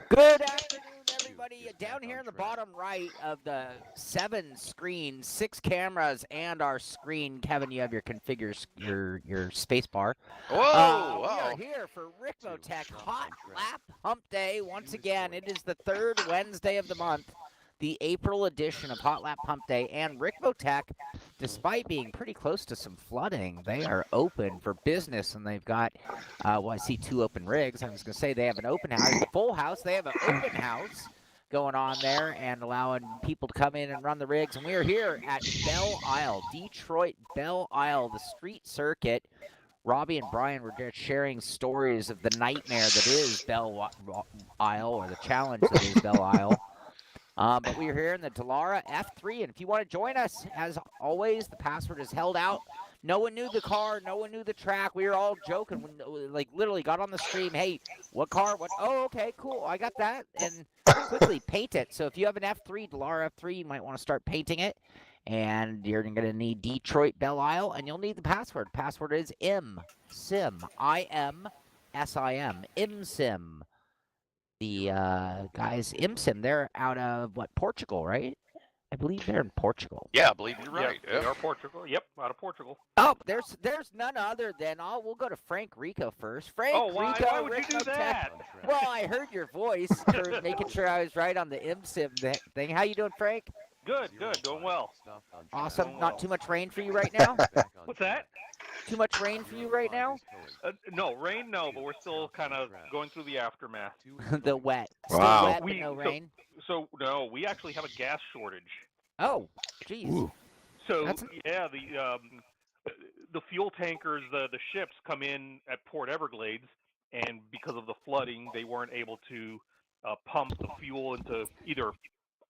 Good afternoon, everybody. Down here in the bottom right of the 7 screen, 6 cameras, and our screen. Kevin, you have your your space bar. Whoa! We are Wow. here for Ricmotech Hotlap Humpday. Once again, it is the third Wednesday of the month, the April edition of Hotlap Humpday, and Ricmotech, despite being pretty close to some flooding, they are open for business, and they've got, well, I see 2 open rigs. I was going to say they have an open house, full house. They have an open house going on there and allowing people to come in and run the rigs. And we are here at Belle Isle, Detroit Belle Isle, the street circuit. Robby and Brian were just sharing stories of the nightmare that is Belle Isle, or the challenge that is Belle Isle. But we are here in the Dallara F3, and if you want to join us, as always, the password is held out. No one knew the car. No one knew the track. We were all joking when, like, literally got on the stream. Hey, what car? What? Oh, okay, cool. I got that. And quickly paint it. So if you have an F3, Dallara F3, you might want to start painting it. And you're going to need Detroit Belle Isle, and you'll need the password. Password is IMSIM. IMSIM. IMSIM. The guys, IMSIM, they're out of, what, Portugal, right? I believe they're in Portugal. Yeah, I believe you're right. Yep, they are Portugal. Yep, out of Portugal. Oh, there's none other than, we'll go to Frank Rico first. Frank Rico, why would you do that? Well, I heard your voice for making sure I was right on the IMSIM thing. How you doing, Frank? Good, doing well. Awesome. Doing Not well. too much rain for you right now? What's that? Too much rain for you right now? No, rain, no, but we're still kind of going through the aftermath. The wet. Still Wow. wet, but no rain? So, no, we actually have a gas shortage. Oh, geez. So, yeah, the fuel tankers, the ships come in at Port Everglades, and because of the flooding, they weren't able to pump the fuel into either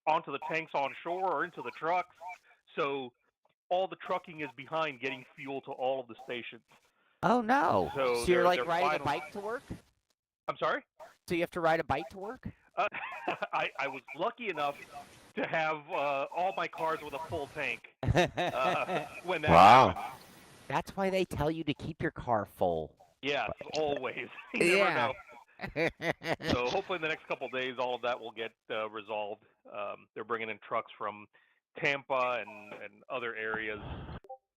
onto the tanks on shore or into the trucks. So all the trucking is behind getting fuel to all of the stations. Oh, no. So you're, like, they're riding a bike to work? I'm sorry? So you have to ride a bike to work? I was lucky enough to have all my cars with a full tank when that happened. That's why they tell you to keep your car full. Yeah, always. You never know. So hopefully in the next couple of days, all of that will get resolved. They're bringing in trucks from Tampa and other areas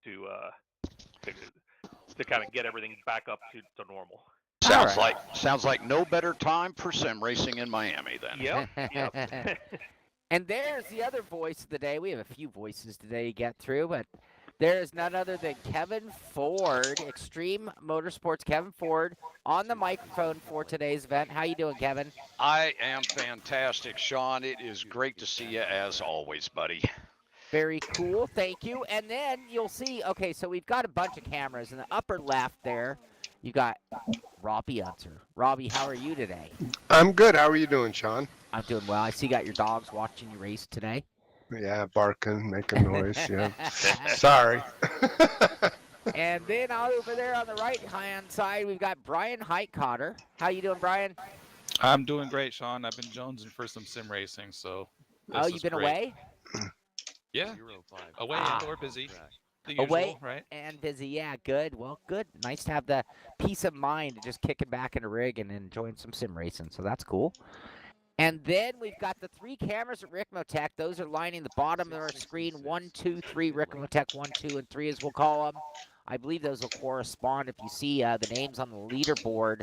to kind of get everything back up to normal. Sounds like no better time for sim racing in Miami then. Yep. And there's the other voice of the day. We have a few voices today to get through, but there is none other than Kevin Ford, Extreme Motorsports Kevin Ford, on the microphone for today's event. How you doing, Kevin? I am fantastic, Shaun. It is great to see you as always, buddy. Very cool. Thank you. And then you'll see, okay, so we've got a bunch of cameras. In the upper left there, you got Robby Unser. Robby, how are you today? I'm good. How are you doing, Shaun? I'm doing well. I see you got your dogs watching you race today. Yeah, barking, making noise. Yeah. Sorry. And then out over there on the right-hand side, we've got Brian Heitkotter. How you doing, Brian? I'm doing great, Shaun. I've been jonesing for some sim racing, so Oh, you've been away? Yeah, away and or busy. The usual, Away right? and busy. Yeah, good. Well, good. Nice to have the peace of mind of just kicking back in a rig and enjoying some sim racing, so that's cool. And then we've got the 3 cameras at Ricmotech. Those are lining the bottom of our screen. 1, 2, 3. Ricmotech 1, 2, and 3, as we'll call them. I believe those will correspond. If you see the names on the leaderboard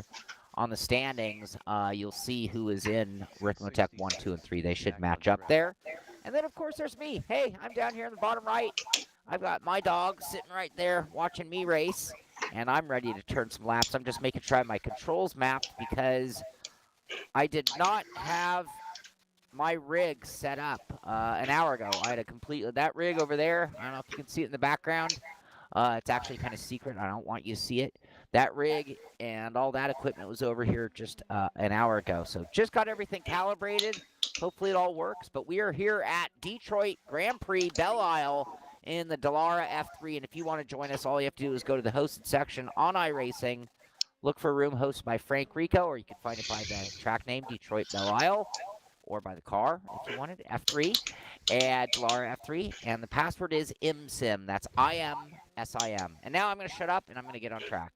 on the standings, you'll see who is in Ricmotech 1, 2, and 3. They should match up there. And then, of course, there's me. Hey, I'm down here in the bottom right. I've got my dog sitting right there watching me race, and I'm ready to turn some laps. I'm just making sure I have my controls mapped because I did not have my rig set up an hour ago. I had that rig over there. I don't know if you can see it in the background. It's actually kind of secret. I don't want you to see it. That rig and all that equipment was over here just an hour ago. So just got everything calibrated. Hopefully it all works. But we are here at Detroit Grand Prix Belle Isle in the Dallara F3. And if you want to join us, all you have to do is go to the hosted section on iRacing. Look for a room hosted by Frank Rico, or you can find it by the track name, Detroit Belle Isle, or by the car, if you wanted, F3, and Dallara F3. And the password is IMSIM. That's IMSIM. And now I'm going to shut up, and I'm going to get on track.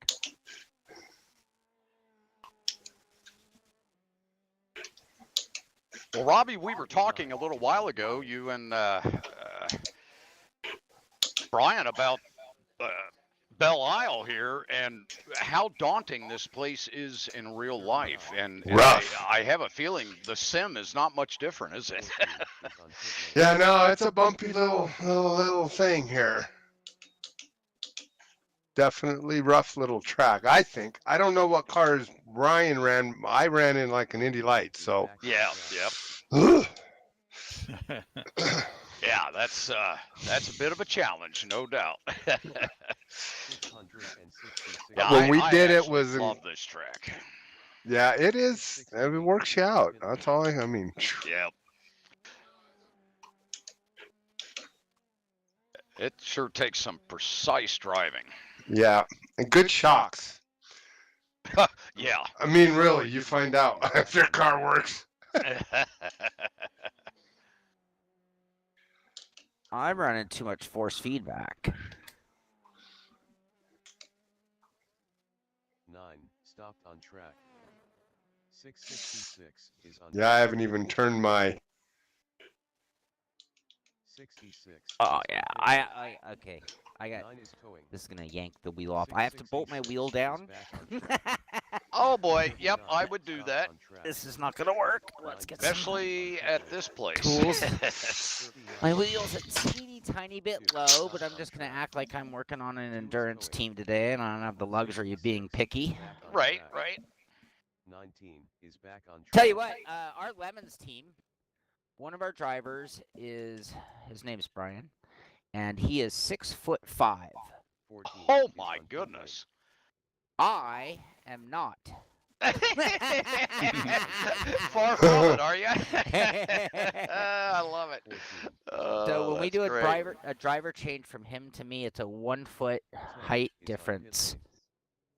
Well, Robby, we were talking a little while ago, you and Brian, about Belle Isle here and how daunting this place is in real life. And Rough. I have a feeling the sim is not much different, is it? Yeah, no, it's a bumpy little thing here. Definitely rough little track, I think. I don't know what cars Ryan ran. I ran in like an Indy Light, so. Yeah, yeah, that's a bit of a challenge, no doubt. Yeah, When we did it actually was love this track. Yeah, it is. It works you out. That's all I mean. Yeah. It sure takes some precise driving. Yeah, and good shocks. Yeah. I mean, really, you find out if your car works. I'm running too much force feedback. 9 stopped on track. 666 is on. Yeah, I haven't even turned my. 66. Oh yeah, I okay. I got. 9 is towing. This is gonna yank the wheel off. I have to bolt my wheel down. Oh boy, yep, I would do that. This is not gonna work. Let's get Especially at this place. tools. My wheel's a teeny tiny bit low, but I'm just gonna act like I'm working on an endurance team today, and I don't have the luxury of being picky. Right. 19 is back on track. Tell you what, our Lemons team, one of our drivers is, his name's Brian, and he is 6'5". 14 Oh is my on pit goodness. I am not. Far from it, are you? I love it. lane. 14 So when we that's do great. a driver change from him to me, it's a 1 foot height is on pit difference,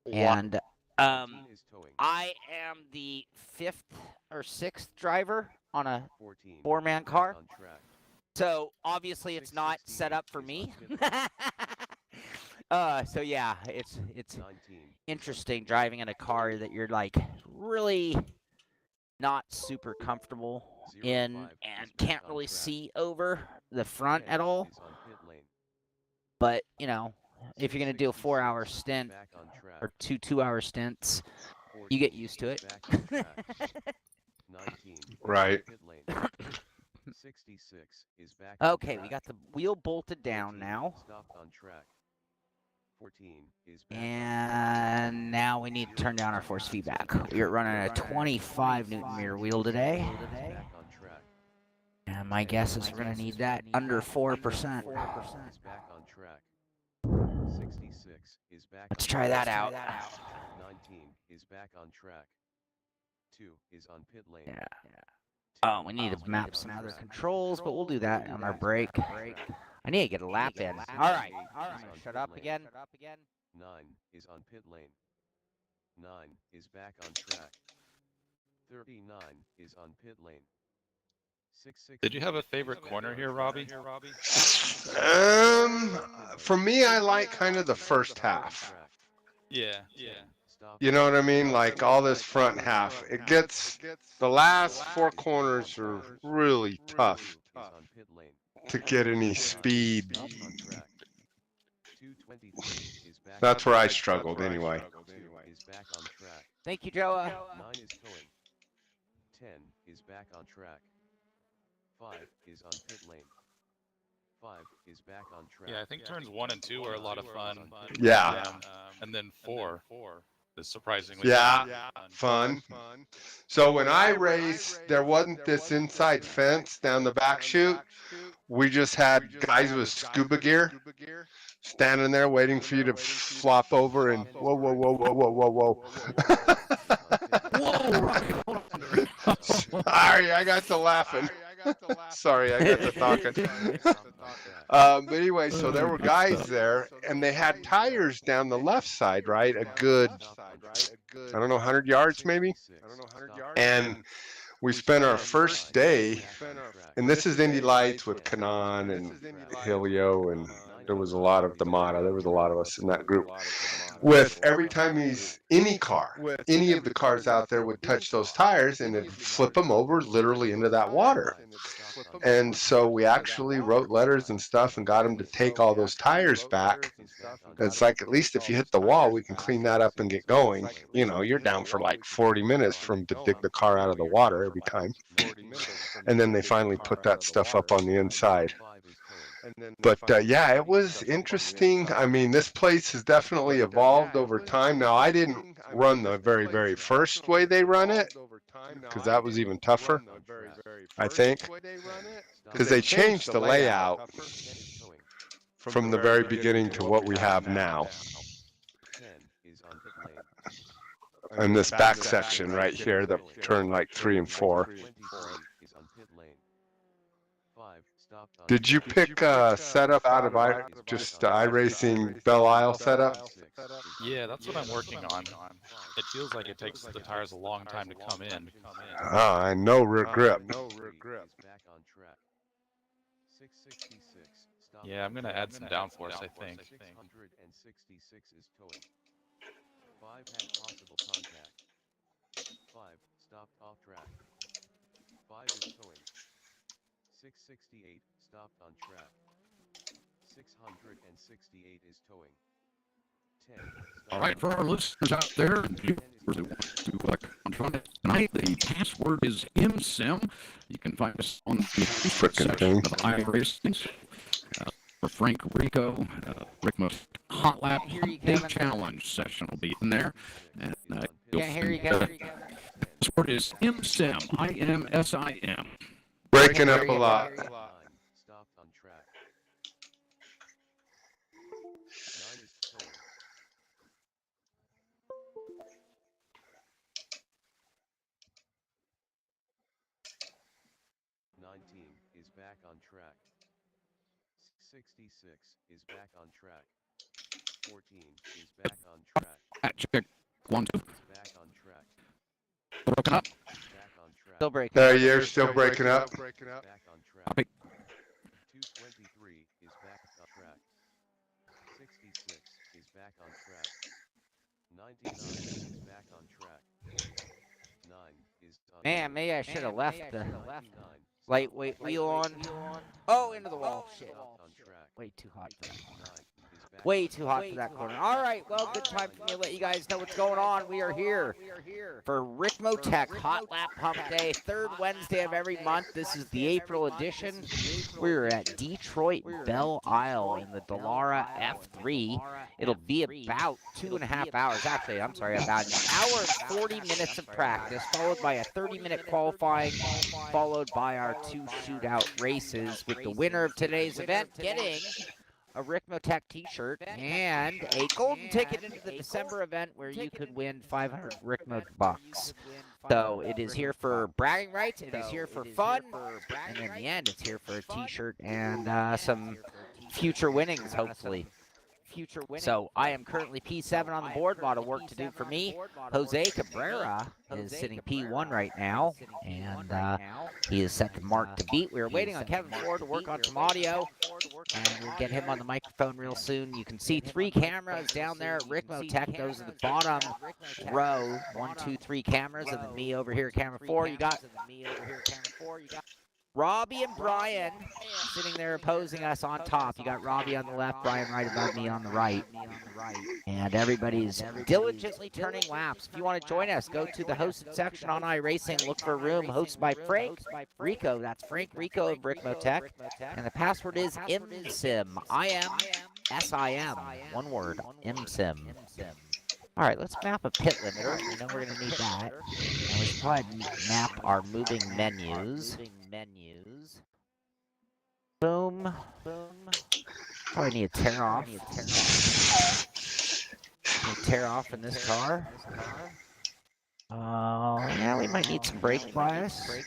lane. and 14 is towing. I am the 5th or 6th driver on a 14 4-man is car. on track. So obviously it's not set up for me. So yeah, it's 19 interesting driving in a car that you're like really not super comfortable in 05 and is back can't on really track. see over the front at all. Is on pit lane. But you know, if you're gonna do a 4-hour 666 is stint back on track. or 2-hour stints, you 14 get used to is it. back on track. 19 is on Right. pit lane. 66 is back on Okay, we track. got the wheel bolted down 14 now. stopped on track. 14 is back on track. And now we need to turn down our force feedback. We're running a 25 Newton meter wheel today. Is back on track. And my guess is we're going to need that under 4%. 4 is back on track. 66 is back Let's on try track. that out. 19 is back on track. 2 is on pit lane. Yeah. 10 Oh, we need is to map on some other track. controls, but we'll do that on our break. I need to get a lap in. All right. Shut up again. 9 is on pit lane. 9 is back on track. 39 is on pit lane. 66 Did you have a favorite corner here, Robby? For me, I like kind of the first half. Yeah. You know what I mean? Like all this front half. It gets the last 4 corners are really tough to get any speed. That's where I struggled anyway. Thank you, Joa. 9 is towing. 10 is back on track. 5 is on pit lane. 5 is back on track. Yeah, I think turns 1 and 2 are a lot of fun. Yeah. And then 4 is surprisingly Yeah. fun. Fun. So when I raced, there wasn't this inside fence down the back chute. We just had guys with scuba gear standing there waiting for you to flop over and whoa. Sorry, I got to laughing. Sorry, I got to talking. But anyway, so there were guys there, and they had tires down the left side, right? A good, I don't know, 100 yards maybe? And we spent our first day, and this is Indy Lights with Kanan and Helio and There was a lot of the Mata. There was a lot of us in that group. With every time any of the cars out there would touch those tires and it'd flip them over literally into that water. And so we actually wrote letters and stuff and got them to take all those tires back. It's like, at least if you hit the wall, we can clean that up and get going. You know, you're down for like 40 minutes from to dig the car out of the water every time. And then they finally put that stuff up on the inside. But yeah, it was interesting. I mean, this place has definitely evolved over time. Now, I didn't run the very, very first way they run it, because that was even tougher, I think, because they changed the layout from the very beginning to what we have now. And this back section right here, the turn like 3 and 4. Did you pick a setup out of iRacing Belle Isle setup? Yeah, that's what I'm working on. It feels like it takes the tires a long time to come in. Ah, and no rear grip. Yeah, I'm gonna add some downforce, I think. 666 is towing. 5 had possible contact. 5 stopped off track. 5 is towing. 668 stopped on track. 668 is towing. 10. All right, for our listeners out there, and viewers that want to join us tonight, the password is MSIM. You can find us on the Facebook section of iRacing. For Frank Rico, Ricmotech Hotlap Humpday Challenge session will be in there. And Can't hear you, Kevin. the password is MSIM, IMSIM. Breaking up a lot. Stopped on track. 9 is towing. 19 is back on track. 66 is back on track. 14 is back on track. Check 1, 2. Back on track. Broken up. Back on track. Still breaking. There, you're still breaking up. Back on track. Copy. 223 is back on track. 66 is back on track. 99 is back on track. 9 is on Man, maybe I should have left the 99 lightweight wheel on. Oh, into the wall. Shit. on track. Way too hot for that. 9 is back Way too hot for that corner. All right, well, good time for me to let you guys know what's going on. We are here for Ricmotech Hotlap Humpday, third Wednesday of every month. This is the April edition. We're at Detroit Belle Isle in the Dallara F3. It'll be about 2.5 hours. Actually, I'm sorry, about an hour and 40 minutes of practice, followed by a 30-minute qualifying, followed by our 2 shootout races, with the winner of today's event getting a Ricmotech t-shirt and a golden ticket into the December event where you could win 500 Ricmotech bucks. So it is here for bragging rights, it is here for fun, and in the end it's here for a t-shirt and some future winnings, hopefully. So I am currently P7 on the board. A lot of work to do for me. Jose Cabrera is sitting P1 right now, and he is set to mark to beat. We are waiting on Kevin Ford to work on some audio, and we'll get him on the microphone real soon. You can see 3 cameras down there at Ricmotech. Those are the bottom row. 1, 2, 3 cameras, and then me over here, camera 4. You got Robby and Brian sitting there opposing us on top. You got Robby on the left, Brian right above me on the right. And everybody's diligently turning laps. If you want to join us, go to the hosted section on iRacing. Look for a room hosted by Frank Rico. That's Frank Rico of Ricmotech. And the password is MSIM. IMSIM. One word. MSIM. All right, let's map a pit limiter. We know we're going to need that. And we should probably map our moving menus. Boom. Probably need a tear off. Tear off in this car. Yeah, we might need some brake bias.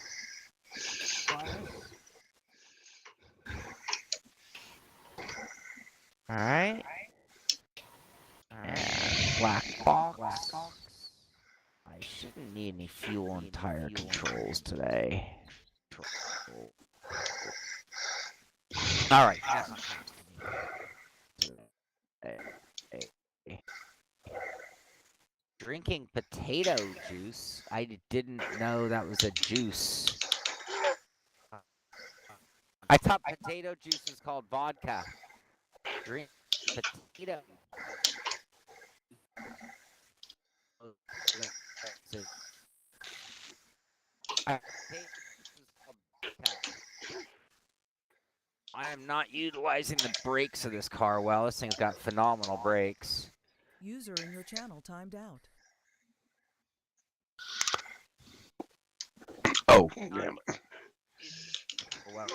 All right. And black box. I shouldn't need any fuel and tire controls today. All right. Drinking potato juice. I didn't know that was a juice. I thought potato juice was called vodka. Drink potato. I am not utilizing the brakes of this car well. This thing's got phenomenal brakes. User in your channel timed out. Oh, damn it. Well,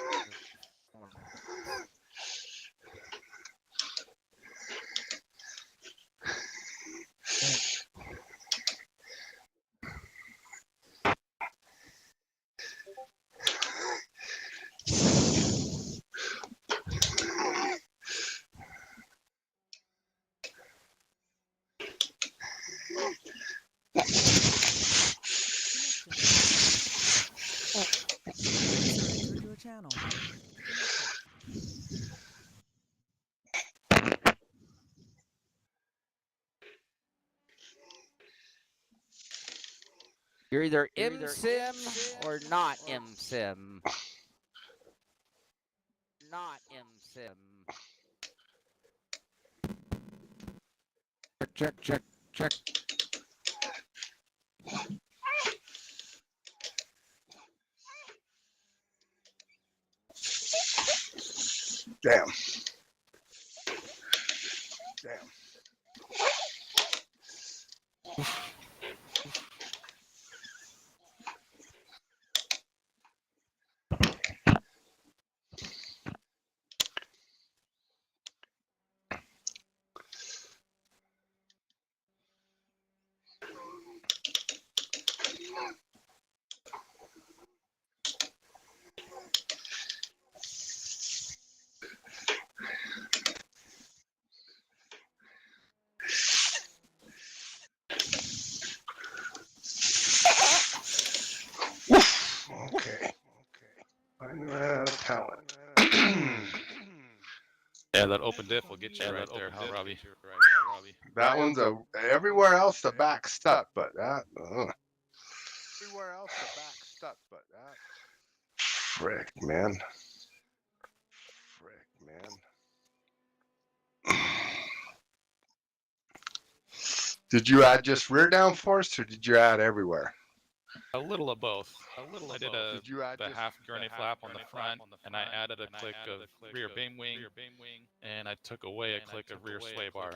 User entered your channel. you're either MSIM or not MSIM. Not MSIM. Check. Damn. Okay. I know how to talent. Yeah, that open diff will get you right there, huh, Robbie? That one's everywhere else the back stuck, but that. Frick, man. Did you add just rear downforce, or did you add everywhere? A little of both. I did the half gurney flap on the front, and I added a click of rear beam wing, and I took away a click of rear sway bar.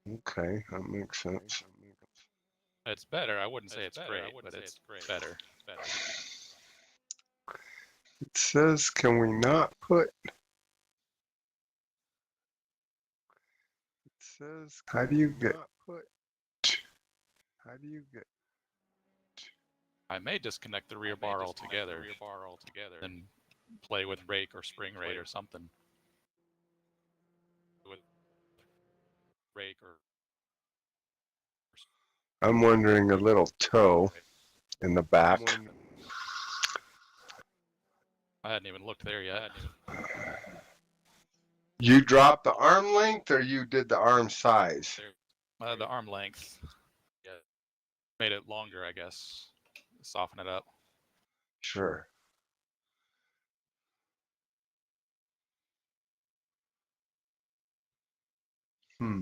Okay, that makes sense. It's better. I wouldn't say it's great, but it's better. It says, can we not put? It says, how do you get? I may disconnect the rear bar altogether, and play with rake or spring rate or something. With rake or. I'm wondering a little toe in the back. I hadn't even looked there yet. You dropped the arm length, or you did the arm size? The arm length. Yeah. Made it longer, I guess. Soften it up. Sure. Well,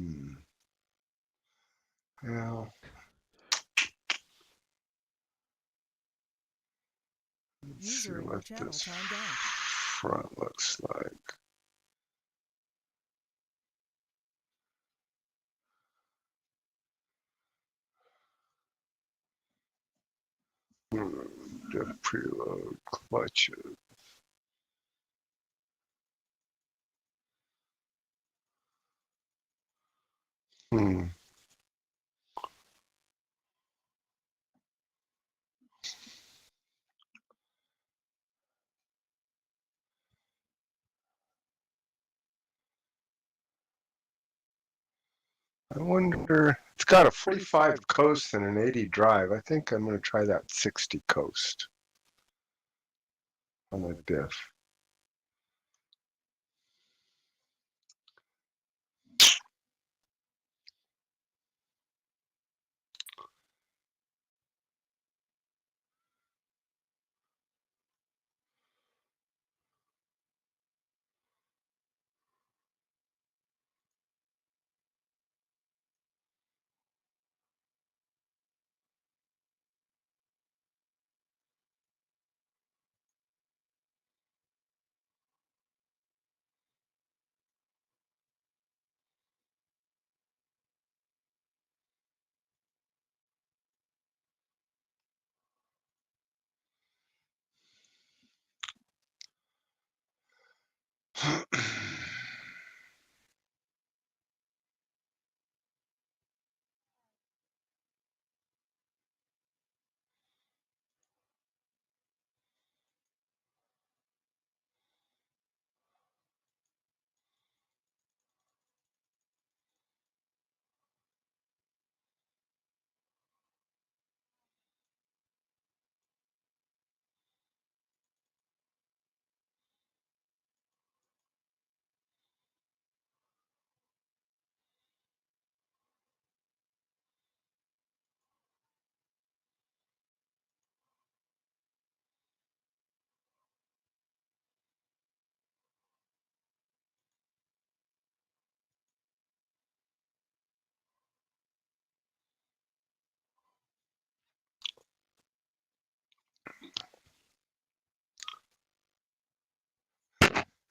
let's see User in your what channel this timed out. front looks like. The preload clutches. I wonder, it's got a 45 coast and an 80 drive. I think I'm going to try that 60 coast on the diff.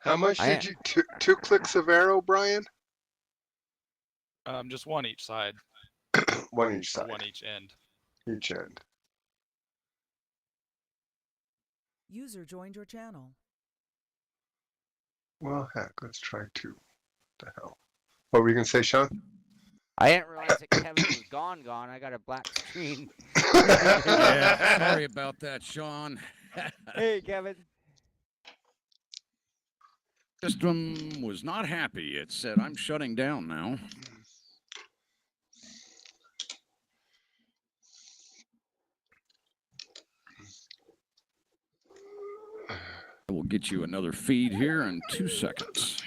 How much I- did you two clicks of arrow, Brian? Just one each side, One each or side. one each end. Each end. User joined your channel. Well, heck, let's try two. What the hell? What were you gonna say, Sean? I didn't realize that Kevin was gone. I got a black screen. Yeah, sorry about that, Sean. Hey, Kevin. System was not happy. It said, I'm shutting down now. I will get you another feed here in 2 seconds.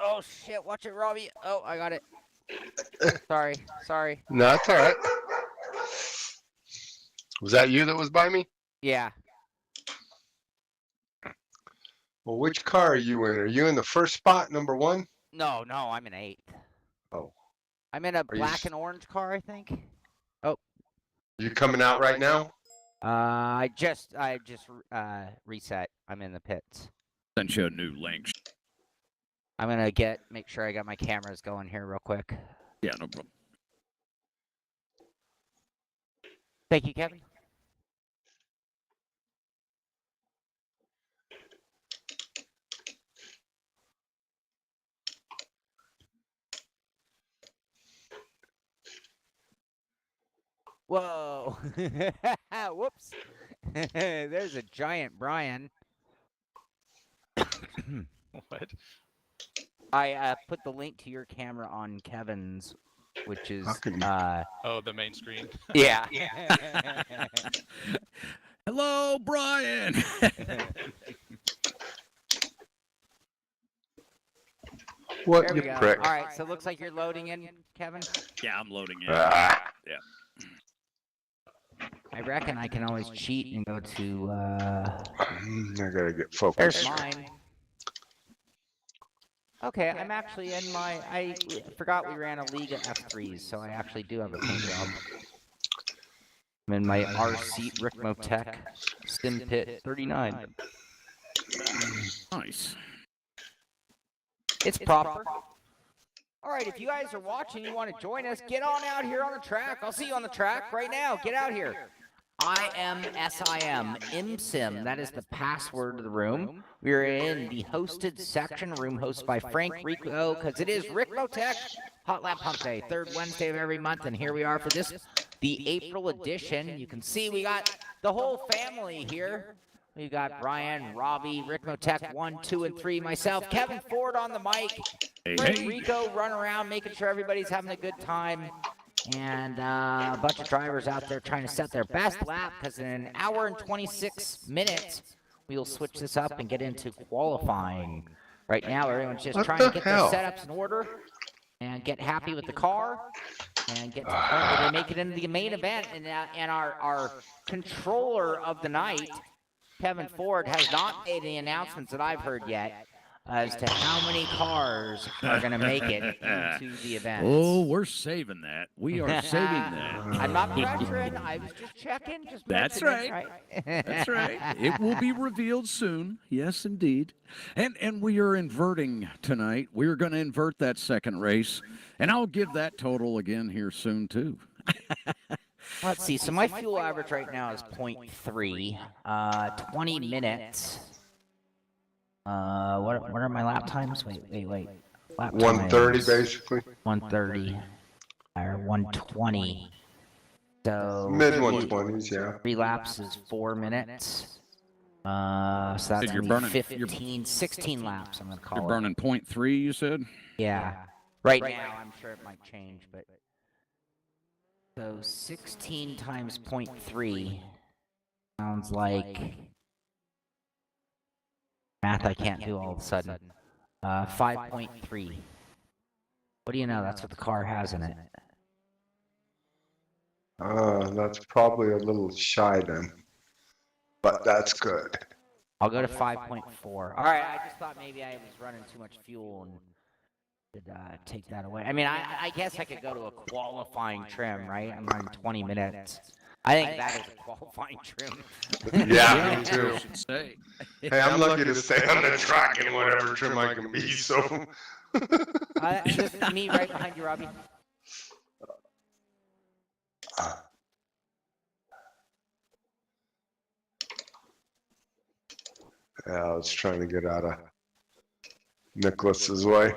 Oh shit! Watch it, Robby. Oh, I got it. Sorry. No, that's all right. Was that you that was by me? Yeah. Well, which car are you in? Are you in the first spot, number 1? No, I'm in 8th. Oh. I'm in a you black and orange car, I think. You coming out right now? I just reset. I'm in the pits. Sent you a new link. I'm gonna make sure I got my cameras going here real quick. Yeah, no problem. Thank you, Kevin. Whoa. Whoops. There's a giant Brian. What? I put the link to your camera on Kevin's, which is Oh, the main screen. yeah. Hello, Brian. What There we you go. prick? All right, so it looks like you're loading in, Kevin. Yeah, I'm loading in. Ah. I reckon I can always cheat and go to I gotta get there's focused. mine. Okay, I'm actually in my I forgot we ran a league of F3s, so I actually do have a paint job. I'm in my RC Ricmotech Simpit 39. Nice. It's proper. All right, if you guys are watching, you want to join us, get on out here on the track. I'll see you on the track right now. Get out here. IMSIM. That is the password of the room. We are in the hosted section, room hosted by Frank Rico, because it is Ricmotech Hotlap Humpday, third Wednesday of every month, and here we are for this, the April edition. You can see we got the whole family here. We've got Brian, Robby, Ricmotech 1, 2, and 3, myself, Kevin Ford on the mic, Frank Rico run around making sure everybody's having a good time, and a bunch of drivers out there trying to set their best lap, because in an hour and 26 minutes, we'll switch this up and get into qualifying. Right now, everyone's just trying to get their setups in order and get happy with the car and get to the point where they make it into the main event. And our controller of the night, Kevin Ford, has not made any announcements that I've heard yet as to how many cars are going to make it into the event. Oh, we're saving that. We are saving that. I'm not pressuring. I was just checking. That's right. That's right. It will be revealed soon. Yes, indeed. And we are inverting tonight. We're going to invert that second race. And I'll give that total again here soon, too. Let's see. So my fuel average right now is 0.3. 20 minutes. What are my lap times? Wait. Lap 130 times. basically. 130 or 120. So Mid 120s, yeah. 3 laps is 4 minutes. So that's You're gonna be burning- 15, 16 laps. I'm gonna call You're it. burning 0.3, you said? Yeah. Right now, I'm sure it might change, but so 16 times 0.3 sounds like math I can't do all of a sudden. 5.3. What do you know? That's what the car has in it. That's probably a little shy then. but that's good. I'll go to 5.4. All right, I just thought maybe I was running too much fuel and could take that away. I mean, I guess I could go to a qualifying trim, right? I'm running 20 minutes. I think that is a qualifying trim. Yeah, me too. I should say. Hey, I'm lucky to stay on the track in whatever trim I can be, so. This is me right behind you, Robby. Yeah, I was trying to get out of Nicholas's way.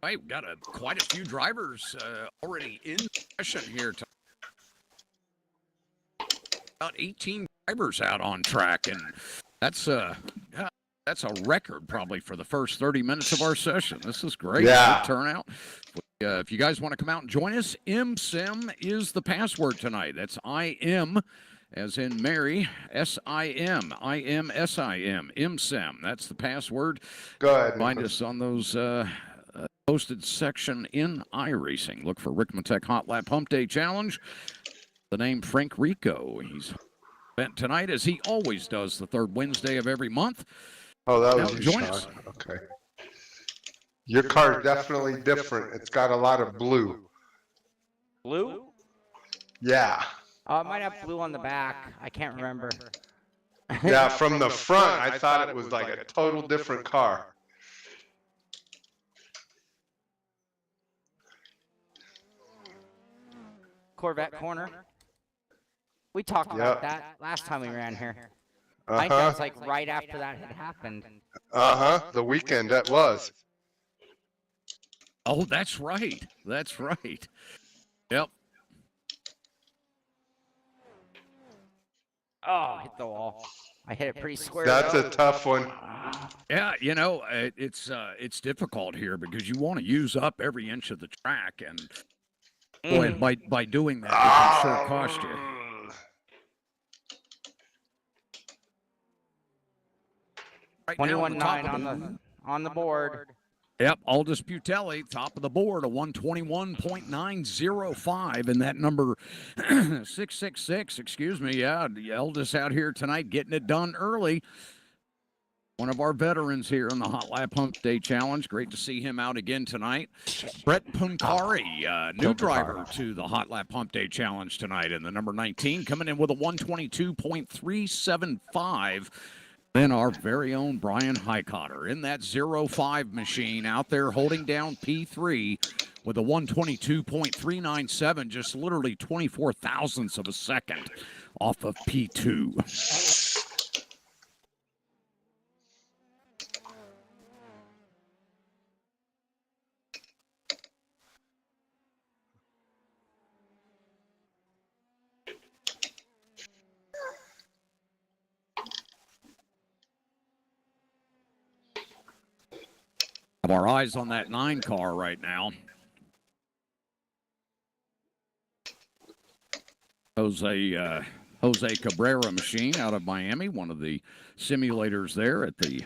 Right, we've got quite a few drivers already in session here. About 18 drivers out on track, and that's a record probably for the first 30 minutes of our session. This is great. Yeah. Great turnout. If you guys want to come out and join us, MSIM is the password tonight. That's IM, as in Mary, SIM, IMSIM, MSIM. That's the password. Good. Find us on those posted section in iRacing. Look for Ricmotech Hotlap Humpday Challenge. The name Frank Rico. He's spent tonight, as he always does, the third Wednesday of every month. Oh, that was Now, you, join Shaun. us. Okay. Your car's definitely different. It's got a lot of blue. Blue? Yeah. It might have blue on the back. I can't remember. Yeah, from the front, I thought it was like a total different car. Corvette corner. We talked about that last time we ran here. I think Uh-huh. that's like right after that had happened. Uh-huh. The weekend that was. Oh, that's right. That's right. Yep. Oh, hit the wall. I hit it pretty square. That's a tough one. Yeah, you know, it's difficult here because you want to use up every inch of the track, and boy, by doing that, it can sure cost you. Right now, 21.9 on the board. Yep, Aldous Butelli, top of the board, a 121.905, and that number 666, excuse me, yeah, Aldous out here tonight getting it done early. One of our veterans here on the Hot Lap Hump Day Challenge. Great to see him out again tonight. Brett Punkari, new driver to the Hot Lap Hump Day Challenge tonight, and the number 19 coming in with a 122.375. Then our very own Brian Heitkotter in that 05 machine out there holding down P3 with a 122.397, just literally 24 thousandths of a second off of P2. Have our eyes on that 9 car right now. Jose Cabrera machine out of Miami, one of the simulators there at the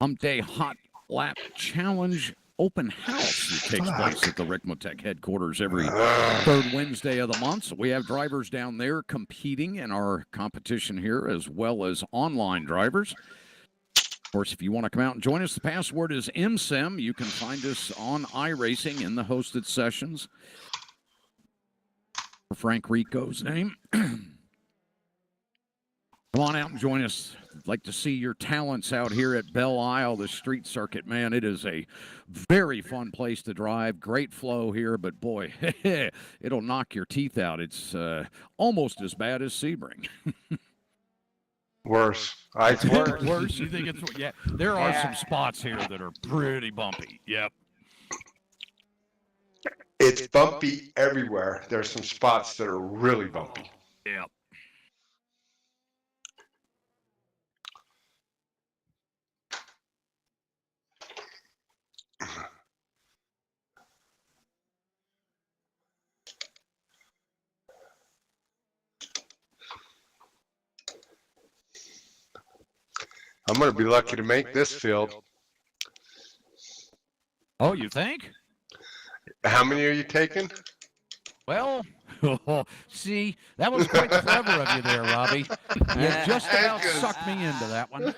Hump Day Hot Lap Challenge open house that takes place at the Ricmotech headquarters every third Wednesday of the month. So we have drivers down there competing in our competition here, as well as online drivers. Of course, if you want to come out and join us, the password is MSIM. You can find us on iRacing in the hosted sessions. For Frank Rico's name. Come on out and join us. I'd like to see your talents out here at Belle Isle, the street circuit. Man, it is a very fun place to drive. Great flow here, but boy, it'll knock your teeth out. It's almost as bad as Sebring. Worse. Worse. You think it's yeah? There are some spots here that are pretty bumpy. Yep. It's bumpy everywhere. There's some spots that are really bumpy. Yep. I'm going to be lucky to make this field. Oh, you think? How many are you taking? Well, see, that was quite clever of you there, Robbie. You just about sucked me into that one.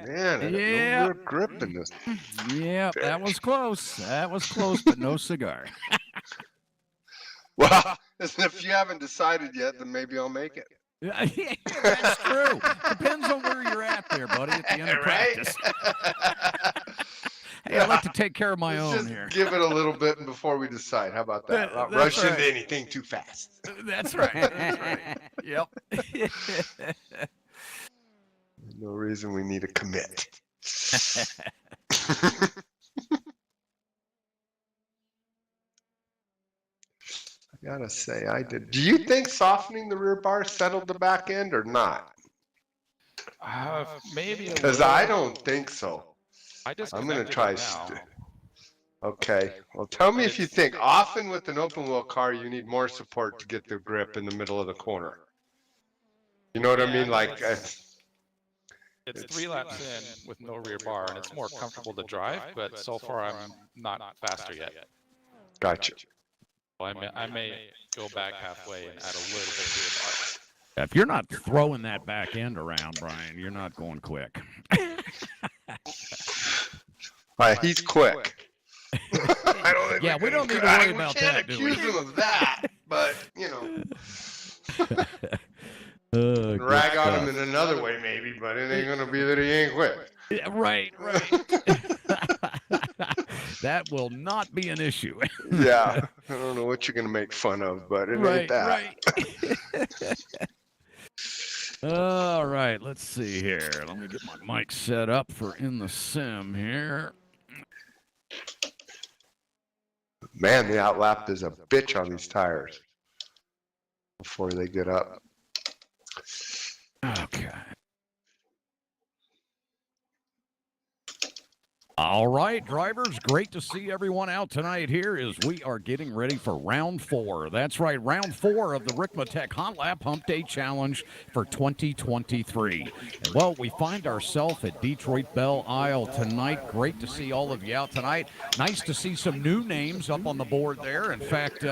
Man, yeah. no real grip in this. Yeah, that was close. That was close, but no cigar. Well, if you haven't decided yet, then maybe I'll make it. Yeah, that's true. Depends on where you're at there, buddy, at the end of practice. Hey, I like to take care of my own just here. Give it a little bit before we decide. How about that? Not That's rush right. into anything too fast. That's right. That's right. Yep. No reason we need to commit. I gotta say, I did. Do you think softening the rear bar settled the back end or not? Maybe. Because I don't think so. I'm gonna try. now. Okay. Well, tell me if you think. Often with an open wheel car, you need more support to get the grip in the middle of the corner. You know what I mean? Like. It's 3 laps in with no rear bar, and it's more comfortable to drive, but so far I'm not faster yet. Gotcha. Well, I may go back halfway and add a little bit of rear bar. If you're not throwing that back end around, Brian, you're not going quick. All right, he's quick. I don't think we don't need to worry about that, do we? We can't accuse him of that, but, you know. Rag on him in another way, maybe, but it ain't going to be that he ain't quick. Yeah, right. That will not be an issue. Yeah. I don't know what you're going to make fun of, but it ain't that. Right. All right, let's see here. Let me get my mic set up for in the sim here. Man, the outlap is a bitch on these tires before they get up. Okay. All right, drivers, great to see everyone out tonight here as we are getting ready for round 4. That's right, round 4 of the Ricmotech Hotlap Humpday Challenge for 2023. And, well, we find ourselves at Detroit Belle Isle tonight. Great to see all of you out tonight. Nice to see some new names up on the board there. In fact,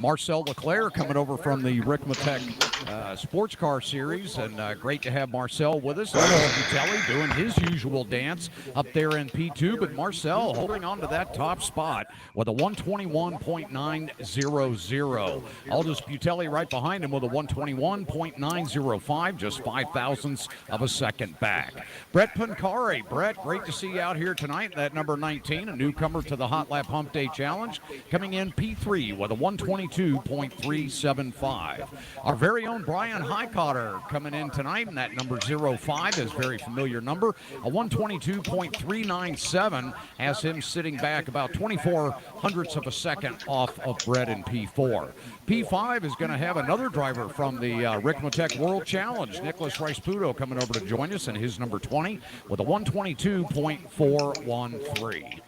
Marcel Leclerc coming over from the Ricmotech Sports Car Series, and great to have Marcel with us. Butelli doing his usual dance up there in P2. But Marcel holding on to that top spot with a 121.900. Aldous Butelli right behind him with a 121.905, just 5 thousandths of a second back. Brett Pancari. Brett, great to see you out here tonight. That number 19, a newcomer to the Hotlap Humpday Challenge, coming in P3 with a 122.375. Our very own Brian Heitkotter coming in tonight, and that number 05 is a very familiar number, a 122.397. Has him sitting back about 24 hundredths of a second off of Brett in P4. P5 is going to have another driver from the Ricmotech World Challenge, Nicholas Riceputo, coming over to join us in his number 20 with a 122.413.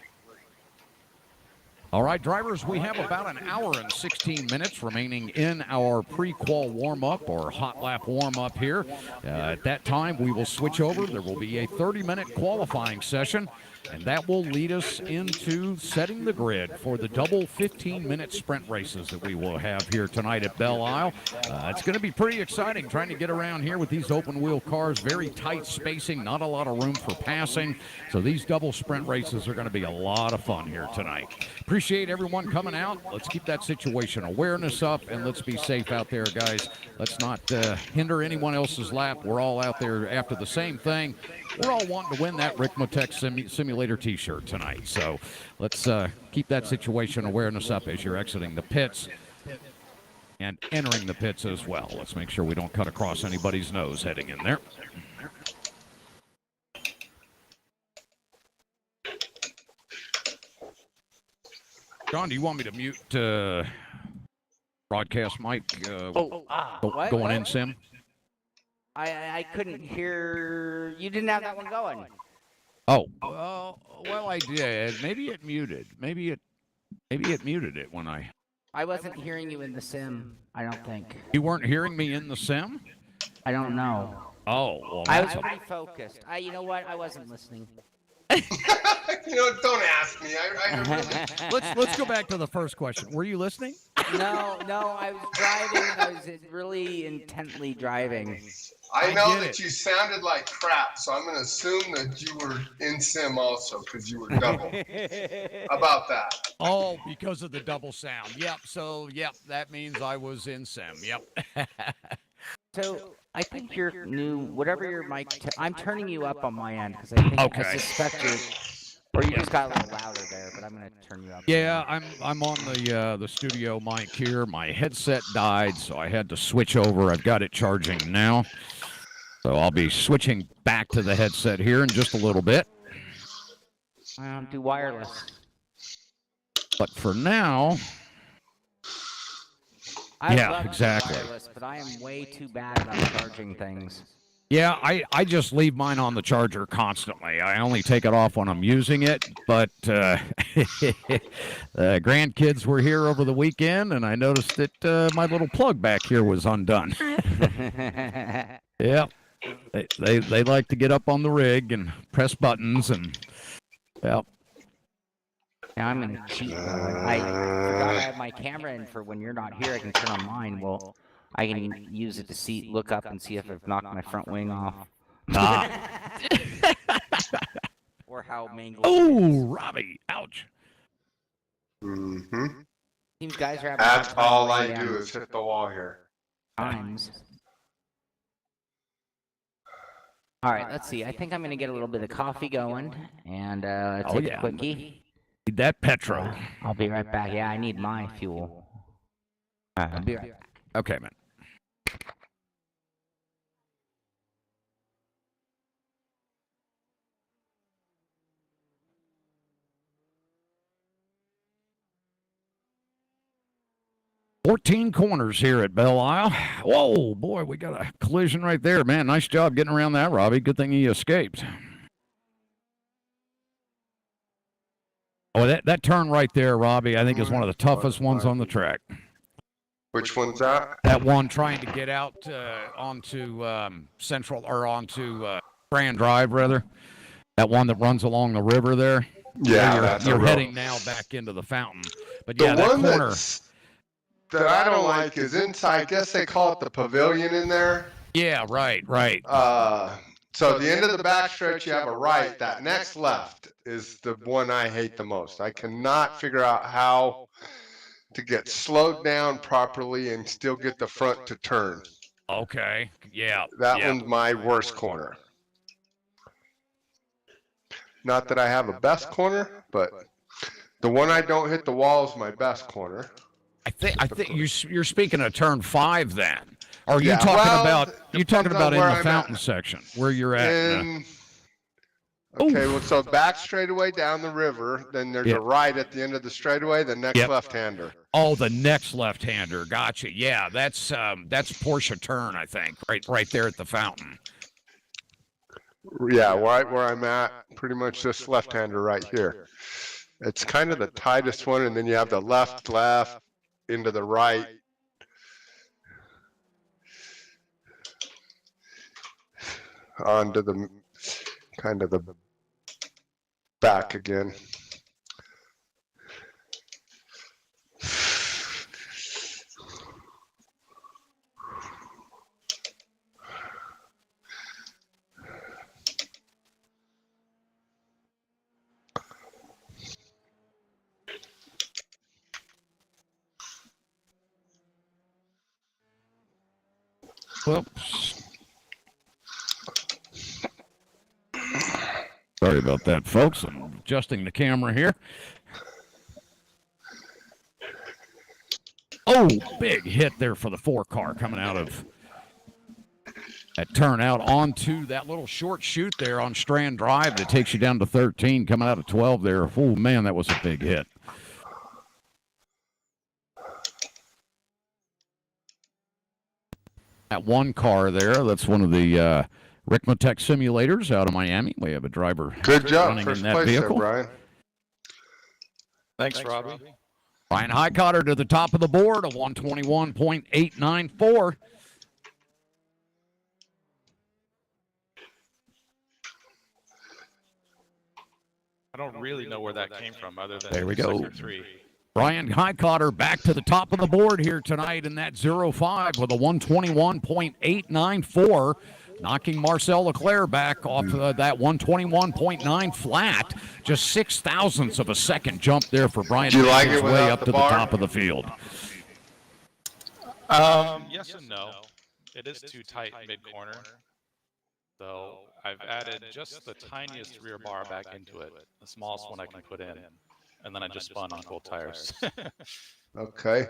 All right, drivers, we have about an hour and 16 minutes remaining in our pre-qual warm-up or hot lap warm-up here. At that time, we will switch over. There will be a 30-minute qualifying session, and that will lead us into setting the grid for the double 15-minute sprint races that we will have here tonight at Belle Isle. It's going to be pretty exciting trying to get around here with these open-wheel cars. Very tight spacing, not a lot of room for passing. So these double sprint races are going to be a lot of fun here tonight. Appreciate everyone coming out. Let's keep that situation awareness up, and let's be safe out there, guys. Let's not hinder anyone else's lap. We're all out there after the same thing. We're all wanting to win that Ricmotech Simulator T-shirt tonight. So let's keep that situation awareness up as you're exiting the pits and entering the pits as well. Let's make sure we don't cut across anybody's nose heading in there. John, do you want me to mute broadcast mic going in, Sim? I couldn't hear. You didn't have that one going. Oh, well, I did. Maybe it muted. Maybe it muted it when I wasn't hearing you in the sim, I don't think. You weren't hearing me in the sim? I don't know. Oh, well, I was pretty focused. You know what? I wasn't listening. Don't ask me. I really... let's go back to the first question. Were you listening? No, I was driving and I was really intently driving. I know that you sounded like crap, so I'm going to assume that you were in sim also because you were double. How about that? Oh, because of the double sound. Yep. So, yep, that means I was in sim. Yep. So I think your new, whatever your mic, I'm turning you up on my end because I think I suspect you're, or you just got a little louder there, but I'm going to turn you up. Yeah, I'm on the studio mic here. My headset died, so I had to switch over. I've got it charging now. So I'll be switching back to the headset here in just a little bit. Do wireless. But for now, I yeah, love exactly. Wireless, but I am way too bad about charging things. Yeah, I just leave mine on the charger constantly. I only take it off when I'm using it, but grandkids were here over the weekend, and I noticed that my little plug back here was undone. Yeah, they like to get up on the rig and press buttons, and yeah. Now I'm going to cheat. I forgot I have my camera in for when you're not here. I can turn on mine. Well, I can use it to look up and see if I've knocked my front wing off. Or how mangled. Oh, Robby! Ouch. Mm-hmm. These guys are having. That's all I do is hit the wall here. Times. All right, let's see. I think I'm going to get a little bit of coffee going and take a quickie. Need that petrol. I'll be right back. Yeah, I need my fuel. I'll be right back. Okay, man. "14 corners here at Belle Isle." Whoa, boy, we got a collision right there, man. Nice job getting around that, Robby. Good thing he escaped. Oh, that turn right there, Robby, I think is one of the toughest ones on the track. Which one's that? That one trying to get out onto Central, or onto Grand Drive, rather. That one that runs along the river there. Yeah, you're heading now back into the fountain. But the yeah, that one corner that I don't like is inside. I guess they call it the pavilion in there. Yeah, right. So the end of the backstretch, you have a right. That next left is the one I hate the most. I cannot figure out how to get slowed down properly and still get the front to turn. Okay, yeah. That one's my worst corner. Not that I have a best corner, but the one I don't hit the wall is my best corner. I think you're speaking of turn 5 then. Or are you talking about in the fountain section where you're at? Okay, well, so back straightaway down the river, then there's a right at the end of the straightaway, the next left-hander. Oh, the next left-hander. Gotcha. Yeah, that's Porsche turn, I think, right there at the fountain. Yeah, right where I'm at, pretty much this left-hander right here. It's kind of the tightest one, and then you have the left, into the right. Onto the kind of the back again. Whoops. Sorry about that, folks. I'm adjusting the camera here. Oh, big hit there for the 4-car coming out of that turn out onto that little short chute there on Strand Drive that takes you down to 13, coming out of 12 there. Oh, man, that was a big hit. That one car there, that's one of the Ricmotech simulators out of Miami. We have a driver running in that vehicle. There, Brian. Thanks, Robby. Brian Heitkotter to the top of the board, a 121.894. don't really know where that came from other than There we go. sector 3. Brian Heitkotter back to the top of the board here tonight in that 0-5 with a 121.894, knocking Marcel Leclerc back off that 121.9 flat. Just 6 thousandths of a second jump there for Brian. Do you like his it way without up the to bar? the top of the field. Yes and no. It is too tight mid-corner. So I've added just the tiniest rear bar back into it, the smallest one I can put in. And then I just spun on cold tires. Okay.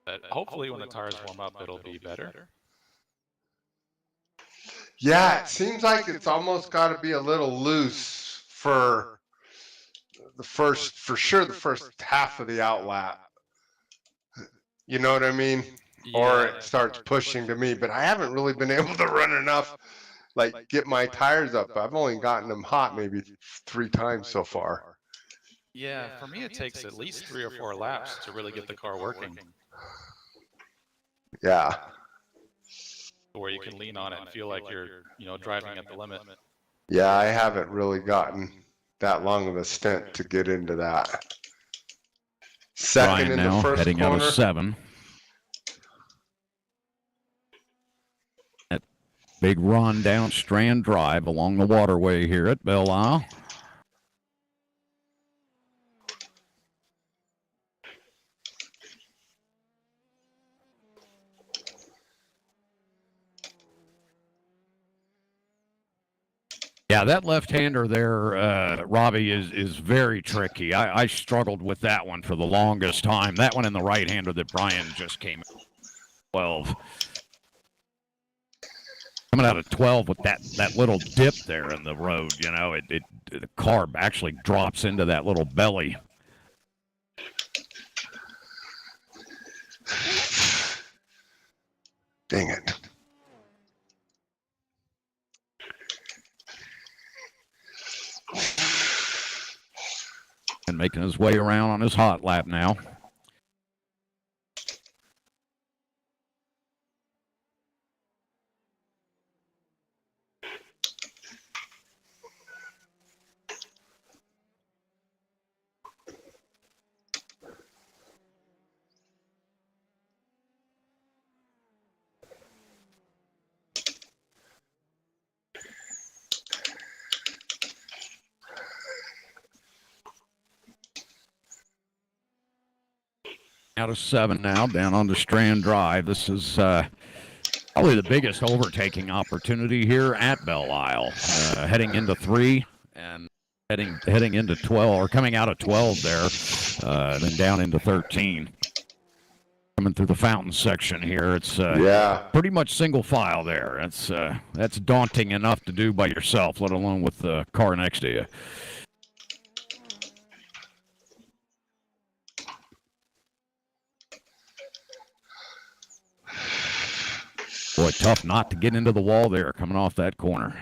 But hopefully when the tires warm up, it'll be better. Yeah, it seems like it's almost got to be a little loose for the first half of the outlap. You know what I mean? Or it starts pushing to me, but I haven't really been able to run enough, like get my tires up. I've only gotten them hot maybe 3 times so far. Yeah, for me it takes at least 3 or 4 laps to really get the car working. Yeah. Where you can lean on it and feel like you're, driving at the limit. Yeah, I haven't really gotten that long of a stint to get into that. Second Brian in now the first heading corner. out of 7. That big run down Strand Drive along the waterway here at Belle Isle. Yeah, that left-hander there, Robby, is very tricky. I struggled with that one for the longest time. That one in the right-hander that Brian just came in 12. Coming out of 12 with that little dip there in the road, the car actually drops into that little belly. Dang it. And making his way around on his hot lap now. Out of 7 now, down onto Strand Drive. This is probably the biggest overtaking opportunity here at Belle Isle. Heading into 3 and heading into 12, or coming out of 12 there, then down into 13. Coming through the fountain section here, it's pretty much single file there. That's daunting enough to do by yourself, let alone with the car next to you. Boy, tough not to get into the wall there coming off that corner.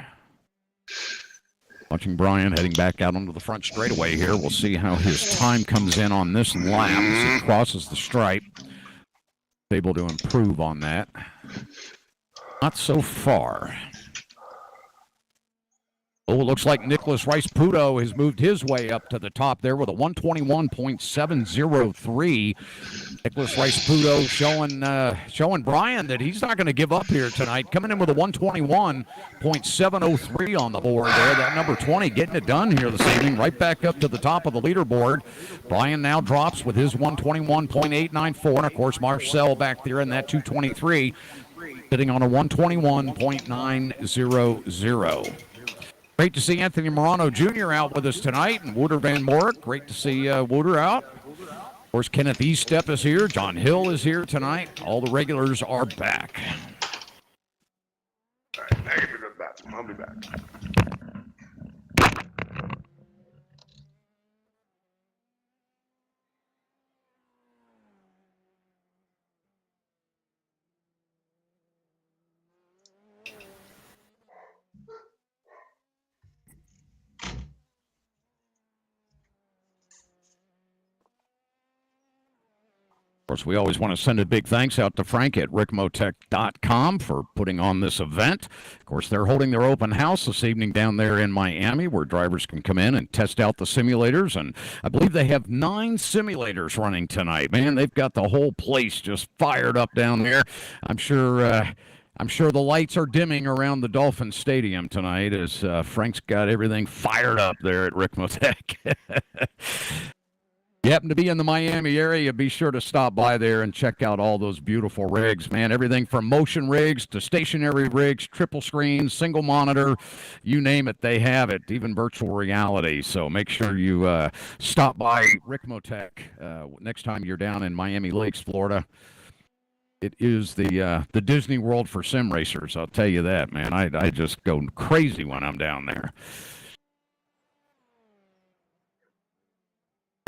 Watching Brian heading back out onto the front straightaway here. We'll see how his time comes in on this lap as he crosses the stripe. Able to improve on that. Not so far. Oh, it looks like Nicholas Rice-Puto has moved his way up to the top there with a 121.703. Nicholas Rice-Puto showing Brian that he's not going to give up here tonight. Coming in with a 121.703 on the board there. That number 20 getting it done here this evening. Right back up to the top of the leaderboard. Brian now drops with his 121.894. And, of course, Marcel back there in that 223, sitting on a 121.900. Great to see Anthony Morano Jr. out with us tonight, and Wouter Van Morik. Great to see Wouter out. Of course, Kenneth Eastep is here. John Hill is here tonight. All the regulars are back. All right, I gotta go to the bathroom. I'll be back. Of course, we always want to send a big thanks out to Frank at Ricmotech.com for putting on this event. Of course, they're holding their open house this evening down there in Miami where drivers can come in and test out the simulators. And I believe they have 9 simulators running tonight. Man, they've got the whole place just fired up down there. I'm sure the lights are dimming around the Dolphin Stadium tonight as Frank's got everything fired up there at Ricmotech. You happen to be in the Miami area, be sure to stop by there and check out all those beautiful rigs, man. Everything from motion rigs to stationary rigs, triple screen, single monitor, you name it, they have it, even virtual reality. So make sure you stop by Ricmotech next time you're down in Miami Lakes, Florida. It is the Disney World for sim racers, I'll tell you that, man. I just go crazy when I'm down there.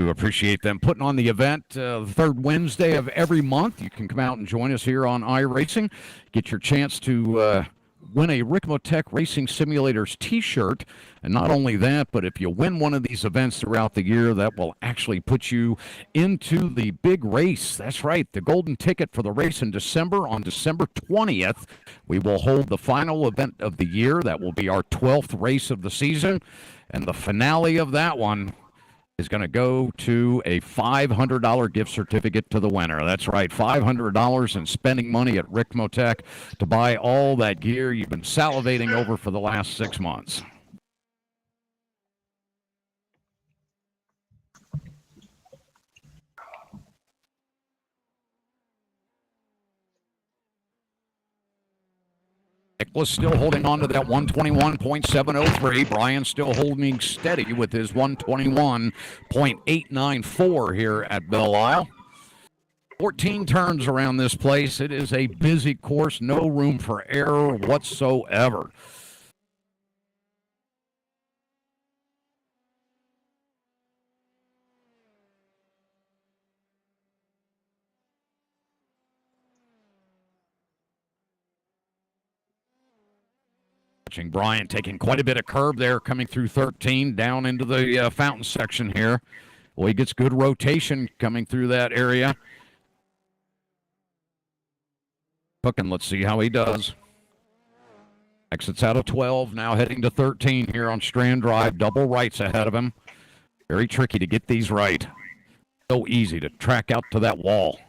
Appreciate them putting on the event the third Wednesday of every month. You can come out and join us here on iRacing. Get your chance to win a Ricmotech Racing Simulators t-shirt. And not only that, but if you win one of these events throughout the year, that will actually put you into the big race. That's right, the golden ticket for the race in December. On December 20th, we will hold the final event of the year. That will be our 12th race of the season. And the finale of that one is going to go to a $500 gift certificate to the winner. That's right, $500 in spending money at Ricmotech to buy all that gear you've been salivating over for the last 6 months. Nicholas still holding on to that 121.703. Brian still holding steady with his 121.894 here at Belle Isle. 14 turns around this place. It is a busy course, no room for error whatsoever. Watching Brian taking quite a bit of curb there, coming through 13, down into the fountain section here. Well, he gets good rotation coming through that area. Cooking, let's see how he does. Exits out of 12, now heading to 13 here on Strand Drive. Double rights ahead of him. Very tricky to get these right. So easy to track out to that wall.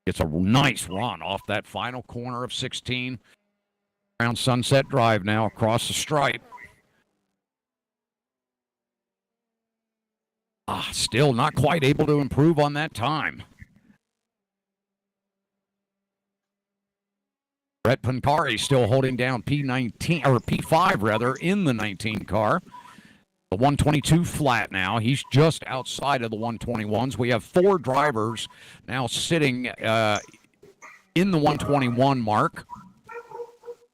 It's a nice run off that final corner of 16. Around Sunset Drive now across the stripe. Still not quite able to improve on that time. Brett Pancari still holding down P19 or P5 rather in the 19 car. The 122 flat now. He's just outside of the 121s. We have 4 drivers now sitting in the 121 mark.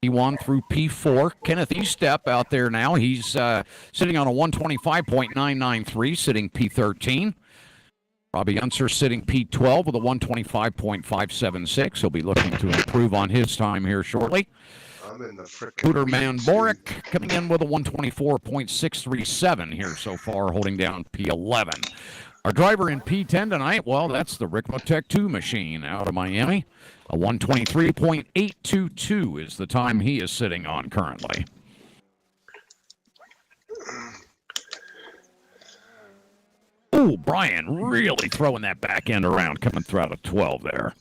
P1 through P4. Kenneth Estep out there now. He's sitting on a 125.993, sitting P13. Robby Unser sitting P12 with a 125.576. He'll be looking to improve on his time here shortly. Cooterman Boric coming in with a 124.637 here so far, holding down P11. Our driver in P10 tonight, well, that's the Ricmotech 2 machine out of Miami. A 123.822 is the time he is sitting on currently. Oh, Brian really throwing that back end around, coming through out of 12 there.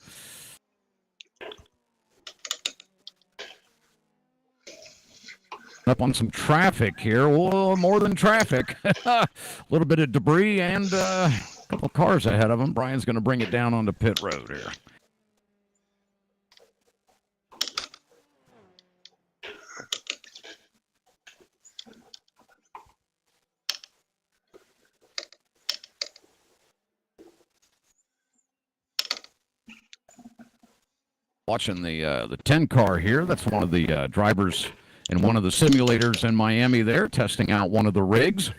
Up on some traffic here. Whoa, more than traffic. A little bit of debris and a couple cars ahead of him. Brian's going to bring it down onto pit road here. Watching the 10 car here. That's one of the drivers in one of the simulators in Miami there, testing out one of the rigs.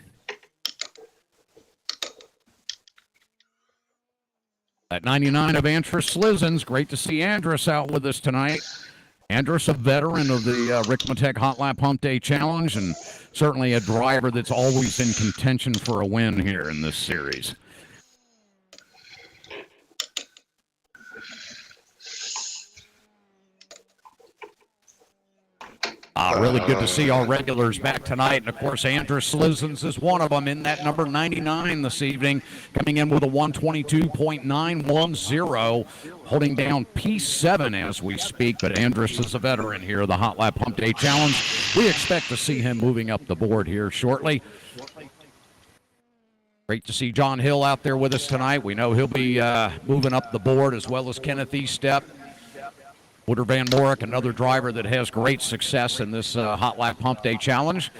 At 99 of Andrus Slizens. Great to see Andrus out with us tonight. Andrus, a veteran of the Ricmotech Hotlap Humpday Challenge, and certainly a driver that's always in contention for a win here in this series. Really good to see our regulars back tonight. And, of course, Andrus Slizens is one of them in that number 99 this evening, coming in with a 122.910, holding down P7 as we speak. But Andrus is a veteran here of the Hotlap Humpday Challenge. We expect to see him moving up the board here shortly. Great to see John Hill out there with us tonight. We know he'll be moving up the board, as well as Kenneth Estep. Wouter Van Morik, another driver that has great success in this Hotlap Humpday Challenge.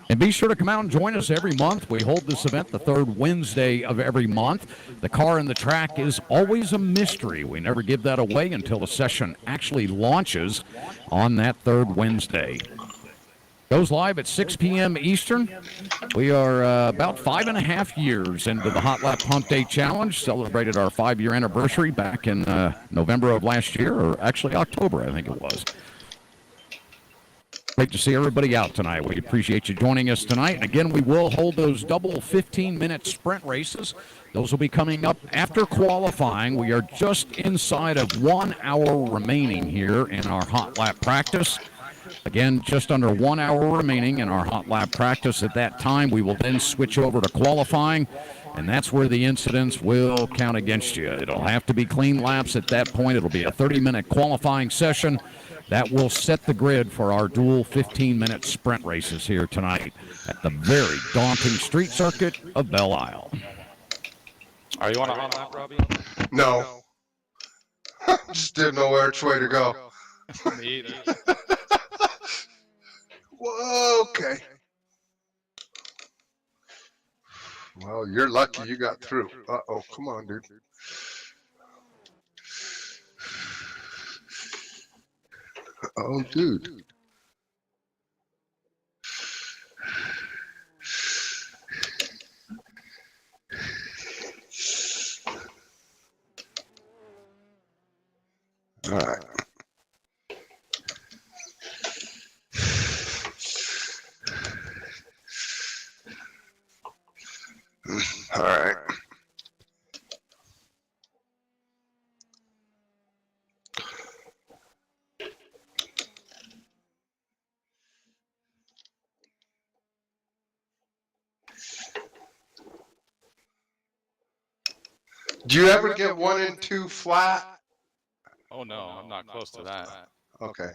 And be sure to come out and join us every month. We hold this event the third Wednesday of every month. The car and the track is always a mystery. We never give that away until the session actually launches on that third Wednesday. Goes live at 6 p.m. Eastern. We are about 5.5 years into the Hotlap Humpday Challenge. Celebrated our 5-year anniversary back in November of last year, or actually October, I think it was. Great to see everybody out tonight. We appreciate you joining us tonight. And again, we will hold those double 15-minute sprint races. Those will be coming up after qualifying. We are just inside of 1 hour remaining here in our hot lap practice. Again, just under 1 hour remaining in our hot lap practice. At that time, we will then switch over to qualifying, and that's where the incidents will count against you. It'll have to be clean laps at that point. It'll be a 30-minute qualifying session. That will set the grid for our dual 15-minute sprint races here tonight at the very daunting street circuit of Belle Isle. Are you on a hot lap, Robby? No. Just didn't know which way to go. Me either. Whoa, okay. Well, you're lucky you got through. Uh-oh, come on, dude. Oh, dude. All right. All right. Do you ever get 1 and 2 flat? Oh, no, I'm not close to that. Okay.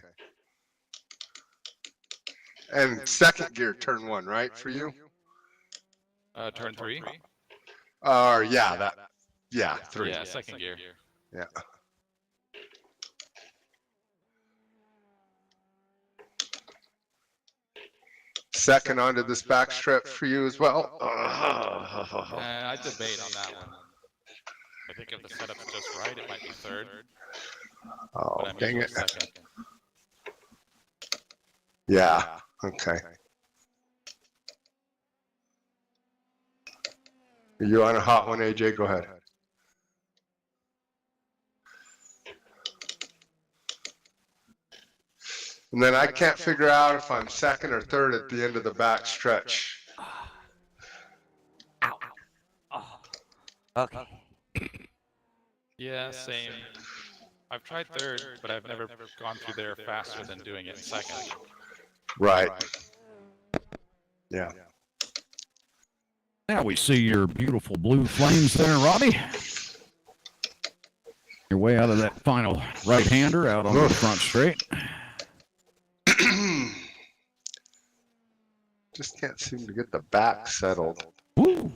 And second gear, turn 1, right, for you? Turn 3? Yeah, 3. Yeah, second gear. Yeah. Second onto this back stretch for you as well? I debate on that one. I think if the setup's just right, it might be third. Oh, dang it. Second. Yeah, okay. Are you on a hot one, AJ? Go ahead. And then I can't figure out if I'm second or third at the end of the back stretch. Ow. Oh. Okay. Yeah, same. I've tried third, but I've never gone through there faster than doing it in second. Right. Yeah. Now we see your beautiful blue flames there, Robby. Your way out of that final right-hander out on the front straight. Just can't seem to get the back settled. Woo.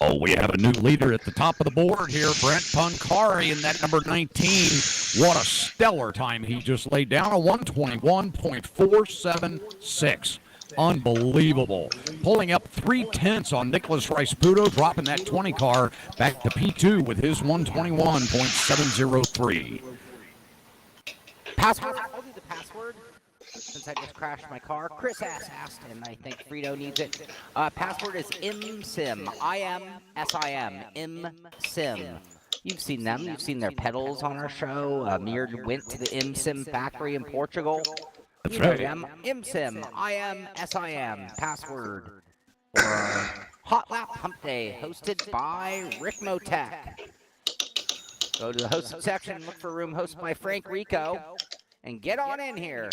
Oh, we have a new leader at the top of the board here, Brent Pancari in that number 19. What a stellar time he just laid down, a 121.476. Unbelievable. Pulling up 3/10 on Nicholas Rice-Puto, dropping that 20 car back to P2 with his 121.703. Password? I'll do the password since I just crashed my car. Chris asked, and I think Frito needs it. Password is IMSIM. IMSIM. IMSIM. You've seen them. You've seen their pedals on our show. Mir went to the IMSIM factory in Portugal. That's You know right. them. IMSIM. IMSIM. Password. For Hotlap Humpday, hosted by Ricmotech. Go to the hosted section, look for a room hosted by Frank Rico, and get on in here.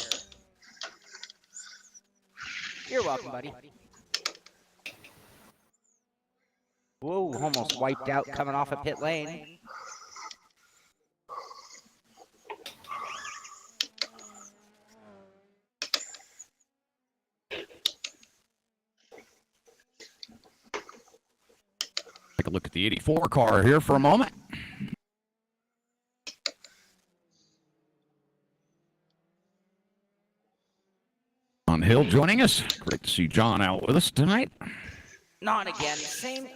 You're welcome, buddy. Whoa, almost wiped out coming off a pit lane. Take a look at the 84 car here for a moment. John Hill joining us. Great to see John out with us tonight. Not again. Same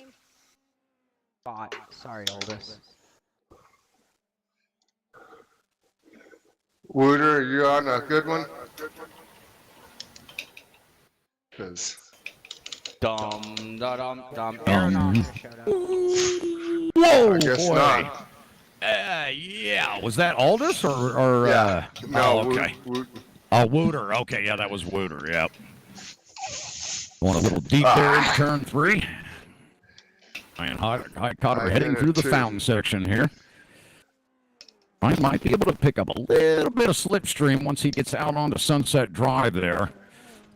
spot. Sorry, oldest. Wooter, are you on a good one? Because Dum da dum dum. Aeronautics shout out. Whoa, I guess boy. not. Yeah, was that Aldous or Yeah. No, oh, okay. Oh, Wooter. Okay, yeah, that was Wooter. Yep. Going a little deep there in turn 3. And Heitkotter heading through the fountain section here. I might be able to pick up a little bit of slipstream once he gets out onto Sunset Drive there.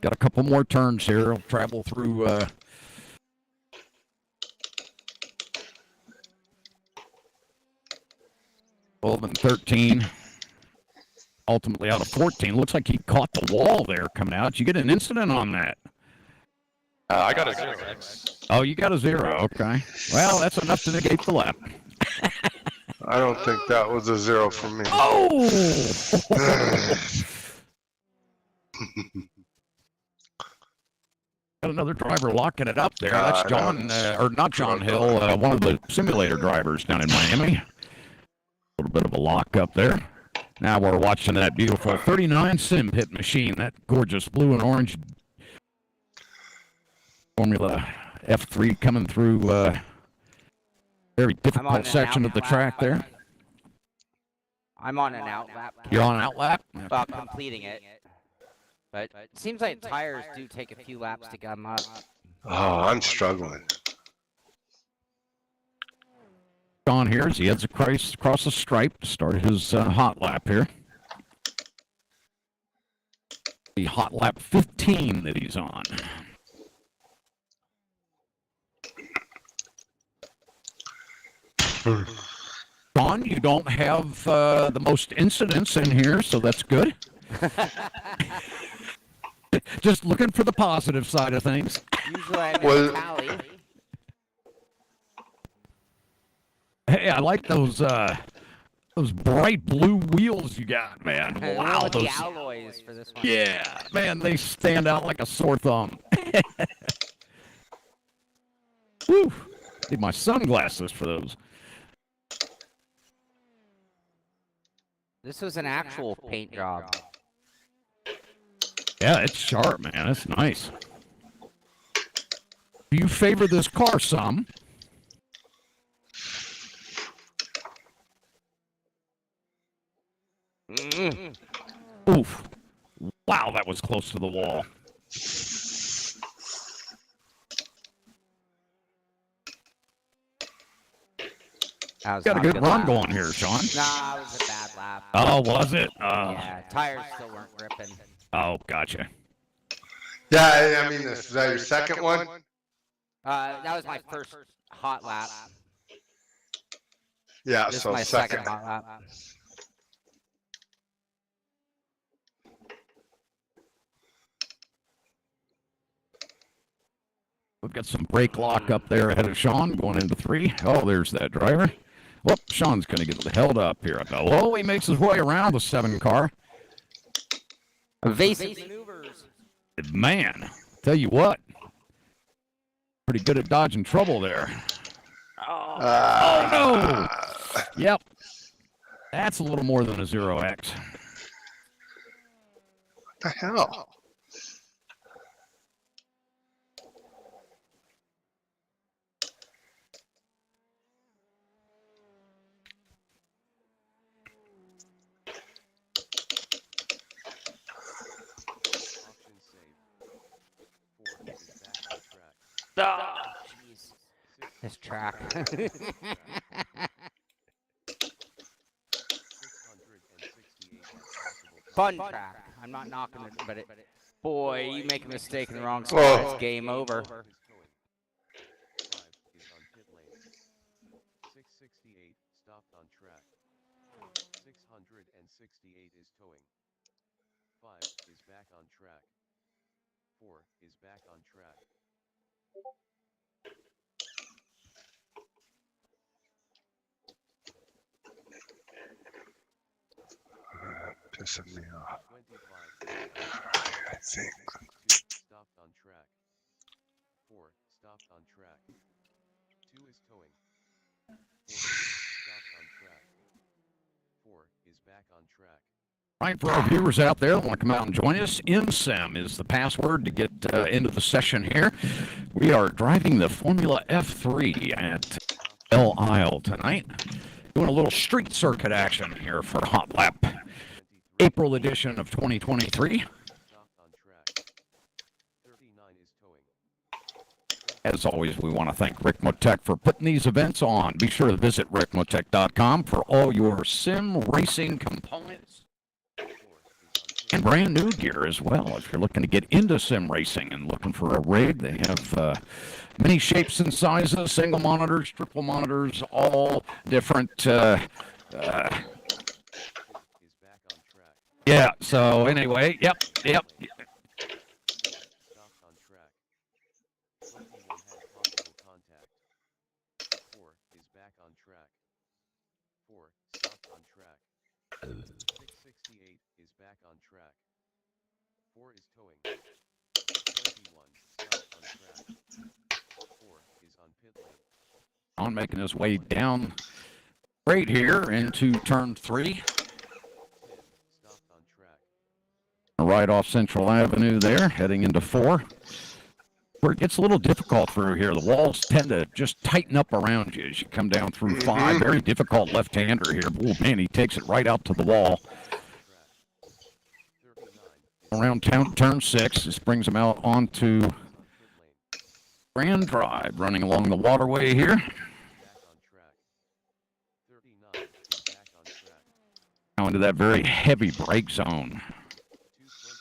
Got a couple more turns here. He'll travel through 12 and 13. Ultimately out of 14. Looks like he caught the wall there coming out. Did you get an incident on that? I got a 0X. Oh, you got a 0. Okay. Well, that's enough to negate the lap. I don't think that was a 0 for me. Oh! Got another driver locking it up there. That's John, or not John Hill, one of the simulator drivers down in Miami. A little bit of a lock up there. Now we're watching that beautiful 39 Simpit machine, that gorgeous blue and orange Formula F3 coming through very difficult section of the track there. I'm on an out lap. You're on an outlap? Well, completing it. But it seems like tires do take a few laps to come up. Oh, I'm struggling. John here as he heads across the stripe to start his hot lap here. The hot lap 15 that he's on. John, you don't have the most incidents in here, so that's good. Just looking for the positive side of things. Usually I'm in a tally. Hey, I like those bright blue wheels you got, man. Wow, With those the alloys for this one. Yeah, man, they stand out like a sore thumb. Woo! Need my sunglasses for those. This was an actual paint job. Yeah, it's sharp, man. It's nice. Do you favor this car some? Oof. Wow, that was close to the wall. Got a good run going here, Shaun. Nah, it was a bad lap. Oh, was it? Yeah, tires still weren't gripping. Oh, gotcha. Yeah, I mean, is that your second one? That was my first hot lap. Yeah, This is so my second hot lap. We've got some brake lock up there ahead of Shaun going into 3. Oh, there's that driver. Whoop, Shaun's going to get held up here. Oh, he makes his way around the 7 car. Evasive maneuvers. Man, tell you what. Pretty good at dodging trouble there. Oh no! Yep. That's a little more than a 0X. What the hell? Oh, jeez. This track. Fun track. I I'm not knocking it, but boy, you make a mistake in the wrong Whoa. spot, it's game over. 5 is on pit lane. 668 stopped on track. 668 is towing. 5 is back on track. 4 is back on track. Pissing me off. 25 I think. 2 stopped on track. 4 stopped on track. 2 is towing. 4 stopped on track. 4 is back on track. Right, for our viewers out there that want to come out and join us, IMSEM is the password to get into the session here. We are driving the Formula F3 at Belle Isle tonight. Doing a little street circuit action here for Hotlap April edition of 2023. Stopped on track. 39 is towing. As always, we want to thank Ricmotech for putting these events on. Be sure to visit ricmotech.com for all your sim racing components and brand new gear as well. If you're looking to get into sim racing and looking for a rig, they have many shapes and sizes, single monitors, triple monitors, all different. Is back on track. Yeah, so anyway, yep. Stopped on track. 21 had possible contact. 4 is back on track. 4 stopped on track. 668 is back on track. 4 is towing. 21 stopped on track. 4 is on pit lane. On making his way down right here into turn 3. 10 stopped on track. Right off Central Avenue there, heading into 4. Where it gets a little difficult through here. The walls tend to just tighten up around you as you come down through 5. Very difficult left-hander here. Oh, man, he takes it right out to the wall. 39 Around turn 6, this brings him out onto pit lane. Grand Drive, running along the waterway here. Back on track. 39 is back on track. Now into that very heavy brake zone.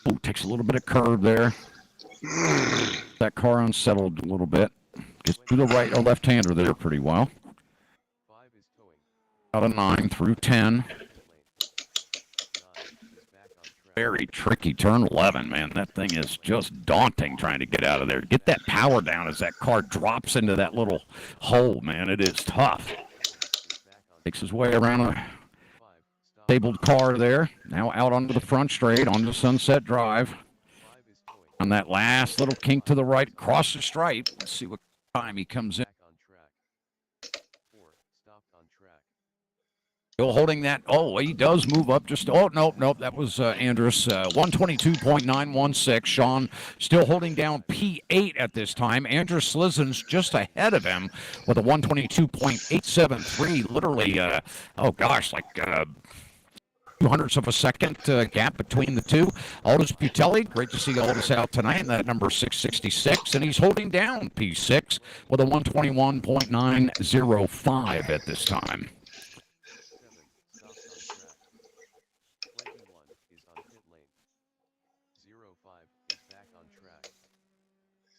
220 Oh, takes a little bit of curve there. That car unsettled a little bit. Gets to the right or left-hander there pretty well. 5 is towing. Out of 9 through 10. Pit lane. 9 is back on track. Very tricky turn 11, man. That thing is just daunting trying to get out of there. Get that power down as that car drops into that little hole, man. It is tough. Is back on Makes his way around a 5 stopped. stabled car there. Now out onto the front straight, onto Sunset Drive. 5 is towing. On that last little kink to the right, across the stripe. Let's see what time he comes in. Back on track. 4 stopped on track. Still holding that. Oh, he does move up just. Oh, nope. That was Andrus. 122.916. Shaun still holding down P8 at this time. Andrus Slizin's just ahead of him with a 122.873. Literally, like 200ths of a second gap between the two. Aldous Putelli, great to see Aldous out tonight in that number 666, and he's holding down P6 with a 121.905 at this time. 7 stopped on track. 21 is on pit lane. 05 is back on track.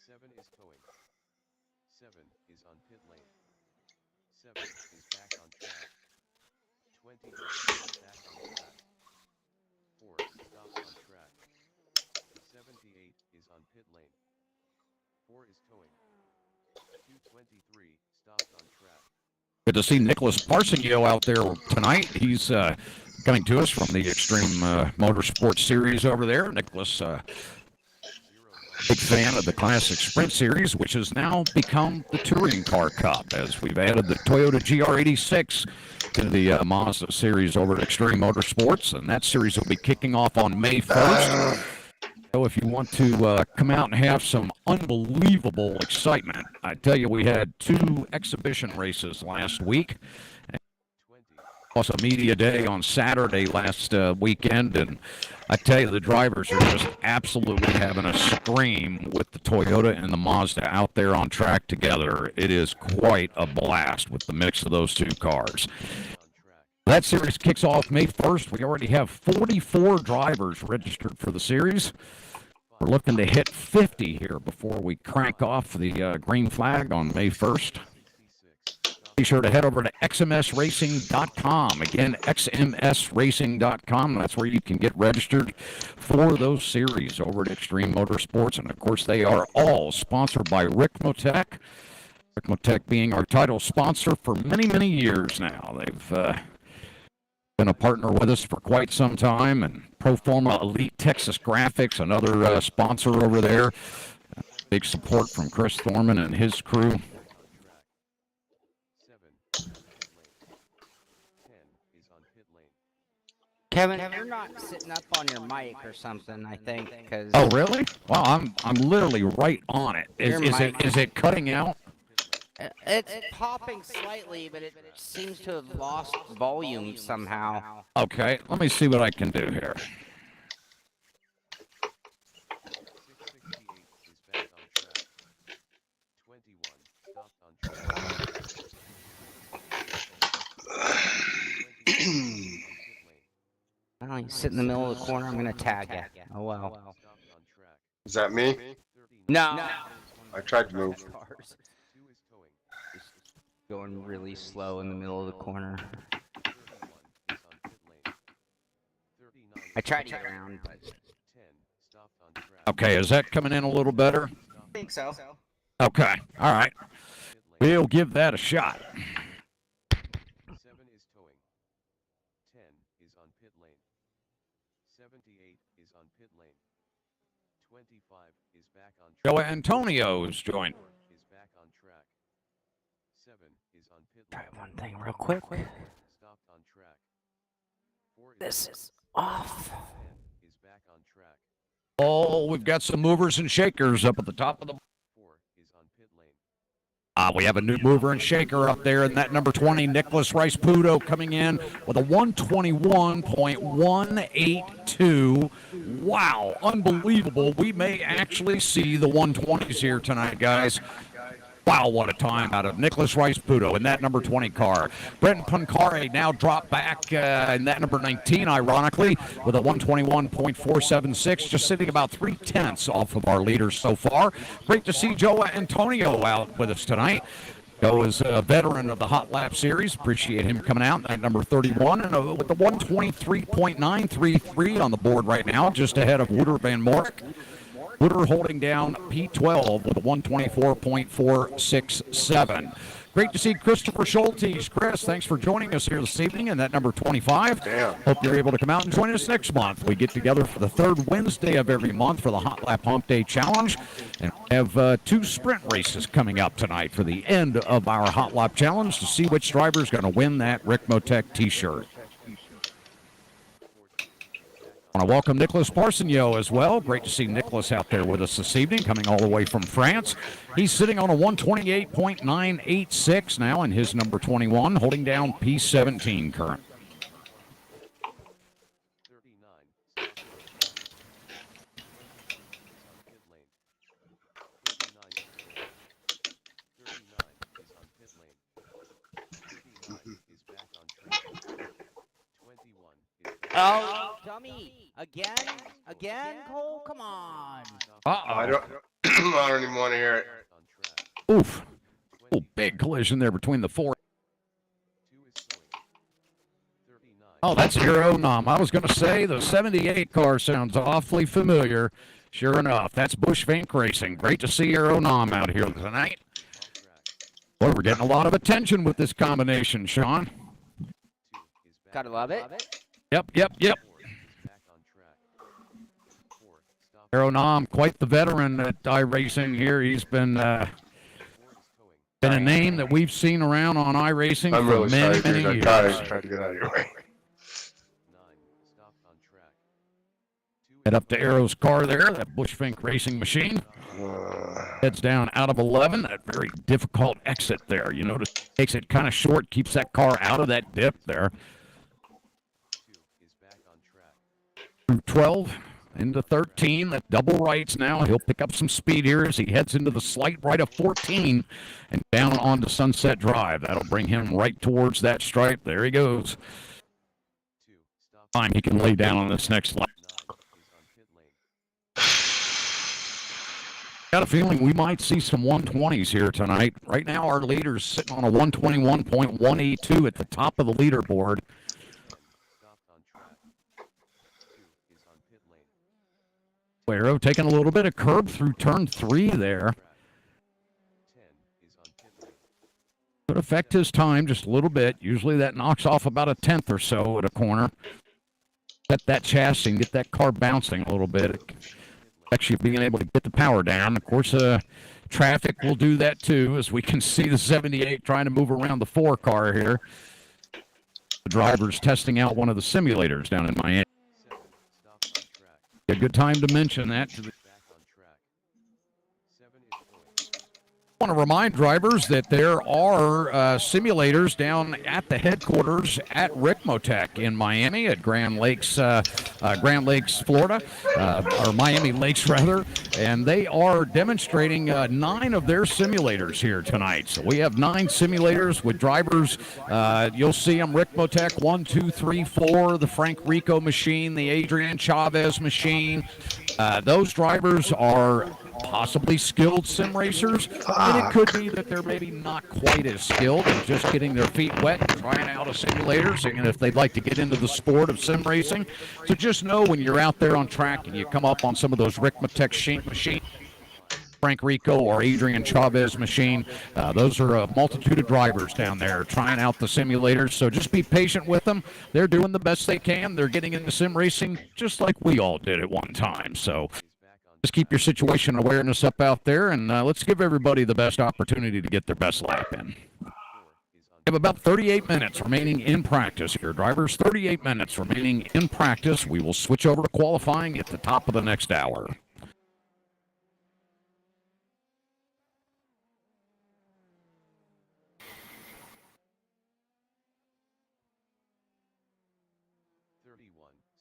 7 is towing. 7 is on pit lane. 7 is back on track. 20 is back on track. 4 stopped on track. 78 is on pit lane. 4 is towing. 223 stopped on track. Good to see Nicholas Parsingio out there tonight. He's coming to us from the Extreme Motorsports Series over there. Nicholas, big fan of the Classic Sprint Series, which has now become the Touring Car Cup, as we've added the Toyota GR86 to the Mazda series over at Extreme Motorsports, and that series will be kicking off on May 1st. So if you want to come out and have some unbelievable excitement, I tell you, we had 2 exhibition races last week, 20 plus a media day on Saturday last weekend, and I tell you, the drivers are just absolutely having a scream with the Toyota and the Mazda out there on track together. It is quite a blast with the mix of those 2 cars. on track. That series kicks off May 1st. We already have 44 drivers registered for the series. We're looking to hit 50 here before we crank off the green flag on May 1st. Be sure to head over to xmsracing.com. Again, xmsracing.com. That's where you can get registered for those series over at Extreme Motorsports. And, of course, they are all sponsored by Ricmotech. Ricmotech being our title sponsor for many, many years now. They've been a partner with us for quite some time. And Proforma Elite Texas Graphics, another sponsor over there. Big support from Chris Thorman and his crew. Kevin, you're not sitting up on your mic or something, I think. Cause Oh, really? Well, I'm literally right on it. Is it cutting out? It's popping slightly, but it seems to have lost volume somehow. Okay, let me see what I can do here. I don't know, you sit in the middle of the corner, I'm going to tag you. Oh, well. Is that me? No. I tried to move. Going really slow in the middle of the corner. I tried to get around, but... Okay, is that coming in a little better? I think so. Okay, all right. We'll give that a shot. 7 is towing. 10 is on pit lane. 78 is on pit lane. 25 is back on track. Joe Antonio's joined. Is back on track. 7 is on pit Try lane. one thing real quick. Stopped on track. 4 This is off. 10 is back on track. Oh, we've got some movers and shakers up at the top of the... 4 is on pit lane. We have a new mover and shaker up there, and that number 20, Nicholas Rice-Pudo, coming in with a 121.182. Wow, unbelievable. We may actually see the 120s here tonight, guys. Wow, what a time out of Nicholas Rice-Pudo in that number 20 car. Brenton Pancari now dropped back in that number 19, ironically, with a 121.476, just sitting about 3/10 off of our leaders so far. Great to see Joe Antonio out with us tonight. Joe is a veteran of the Hot Lap Series. Appreciate him coming out at number 31, and with the 123.933 on the board right now, just ahead of Wouter Van Morik. Wouter holding down P12 with a 124.467. Great to see Christopher Schultes. Chris, thanks for joining us here this evening in that number 25. Damn. Hope you're able to come out and join us next month. We get together for the third Wednesday of every month for the Hot Lap Humpday Challenge. And we have 2 sprint races coming up tonight for the end of our Hot Lap Challenge to see which driver is going to win that Ricmotech t-shirt. I want to welcome Nicholas Parsenio as well. Great to see Nicholas out there with us this evening, coming all the way from France. He's sitting on a 128.986 now in his number 21, holding down P17 current. 39. Is back on track. 21 is Oh, dummy. Again, Cole? Come on. I don't even want to hear it. on track. Oof. Oh, big collision there between the 4. 2 is towing. 39. Oh, that's Aeronam. I was going to say the 78 car sounds awfully familiar. Sure enough, that's Bush Vink Racing. Great to see Aeronam out here tonight. Off track. Boy, we're getting a lot of attention with this combination, Sean. 2 is back. Gotta love it. Yep. 4 is back on track. 4 stop. Aeronam, quite the veteran at iRacing here. He's been 4 is towing. a name that we've seen around on iRacing I'm for really many, sorry, many dude. I years. tried to get out of your way. 9 stopped on track. 2 Head up to Aero's car there, that Bush Vink Racing machine. Heads down out of 11, that very difficult exit there. You notice takes it kind of short, keeps that car out of that dip there. 2 is back on track. Through 12 into 13, that double rights now. He'll pick up some speed here as he heads into the slight right of 14 and down onto Sunset Drive. That'll bring him right towards that stripe. There he goes. time he can lay down on this next lap. Got a feeling we might see some 120s here tonight. Right now, our leader's sitting on a 121.182 at the top of the leaderboard. Guerrero taking a little bit of curb through turn 3 there. Could affect his time just a little bit. Usually that knocks off about a tenth or so at a corner. Set that chassis and get that car bouncing a little bit. Actually being able to get the power down. Of course, traffic will do that too, as we can see the 78 trying to move around the 4 car here. The driver's testing out one of the simulators down in Miami. A good time to mention that to the I want to remind drivers that there are simulators down at the headquarters at Ricmotech in Miami at Grand Lakes, Florida, or Miami Lakes rather, and they are demonstrating 9 of their simulators here tonight. So we have 9 simulators with drivers. You'll see them: Ricmotech 1, 2, 3, 4, the Frank Rico machine, the Adrian Chavez machine. Those drivers are possibly skilled sim racers, and it could be that they're maybe not quite as skilled and just getting their feet wet and trying out a simulator, seeing if they'd like to get into the sport of sim racing. So just know when you're out there on track and you come up on some of those Ricmotech machines, Frank Rico or Adrian Chavez machine, those are a multitude of drivers down there trying out the simulators. So just be patient with them. They're doing the best they can. They're getting into sim racing just like we all did at one time. So just keep your situation awareness up out there, and let's give everybody the best opportunity to get their best lap in. We have about 38 minutes remaining in practice here, drivers. 38 minutes remaining in practice. We will switch over to qualifying at the top of the next hour.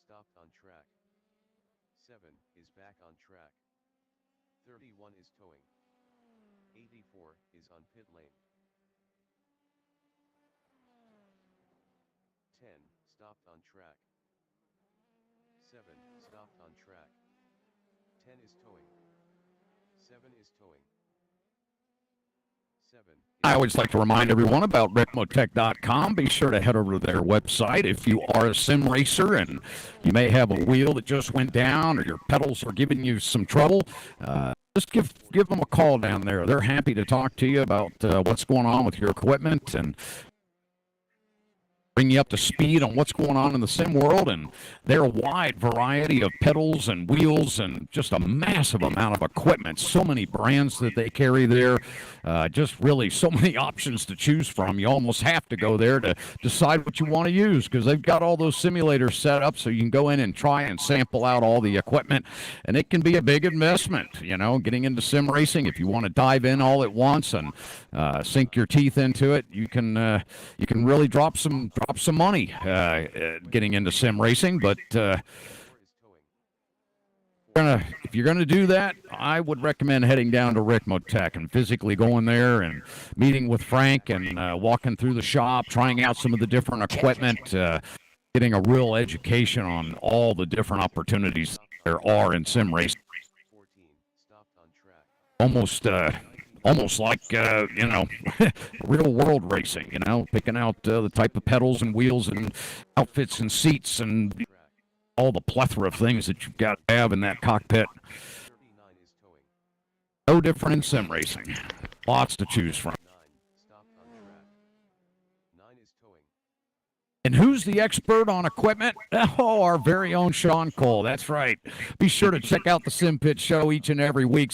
Stopped on track. 7 is back on track. 31 is towing. 84 is on pit lane. 10 stopped on track. 7 stopped on track. 10 is towing. 7 is towing. 7. I always like to remind everyone about Ricmotech.com. Be sure to head over to their website if you are a sim racer and you may have a wheel that just went down or your pedals are giving you some trouble. Just give them a call down there. They're happy to talk to you about what's going on with your equipment and bring you up to speed on what's going on in the sim world, and their wide variety of pedals and wheels and just a massive amount of equipment. So many brands that they carry there. Just really so many options to choose from. You almost have to go there to decide what you want to use because they've got all those simulators set up so you can go in and try and sample out all the equipment. And it can be a big investment, getting into sim racing. If you want to dive in all at once and sink your teeth into it, you can really drop some money getting into sim racing. But if you're gonna do that, I would recommend heading down to Ricmotech and physically going there and meeting with Frank and walking through the shop, trying out some of the different equipment, getting a real education on all the different opportunities there are in sim racing. Almost like real world racing. Picking out the type of pedals and wheels and outfits and seats and all the plethora of things that you've got to have in that cockpit. No different in sim racing. Lots to choose from. And who's the expert on equipment? Oh, our very own Shaun Cole. That's right. Be sure to check out the Simpit show each and every week.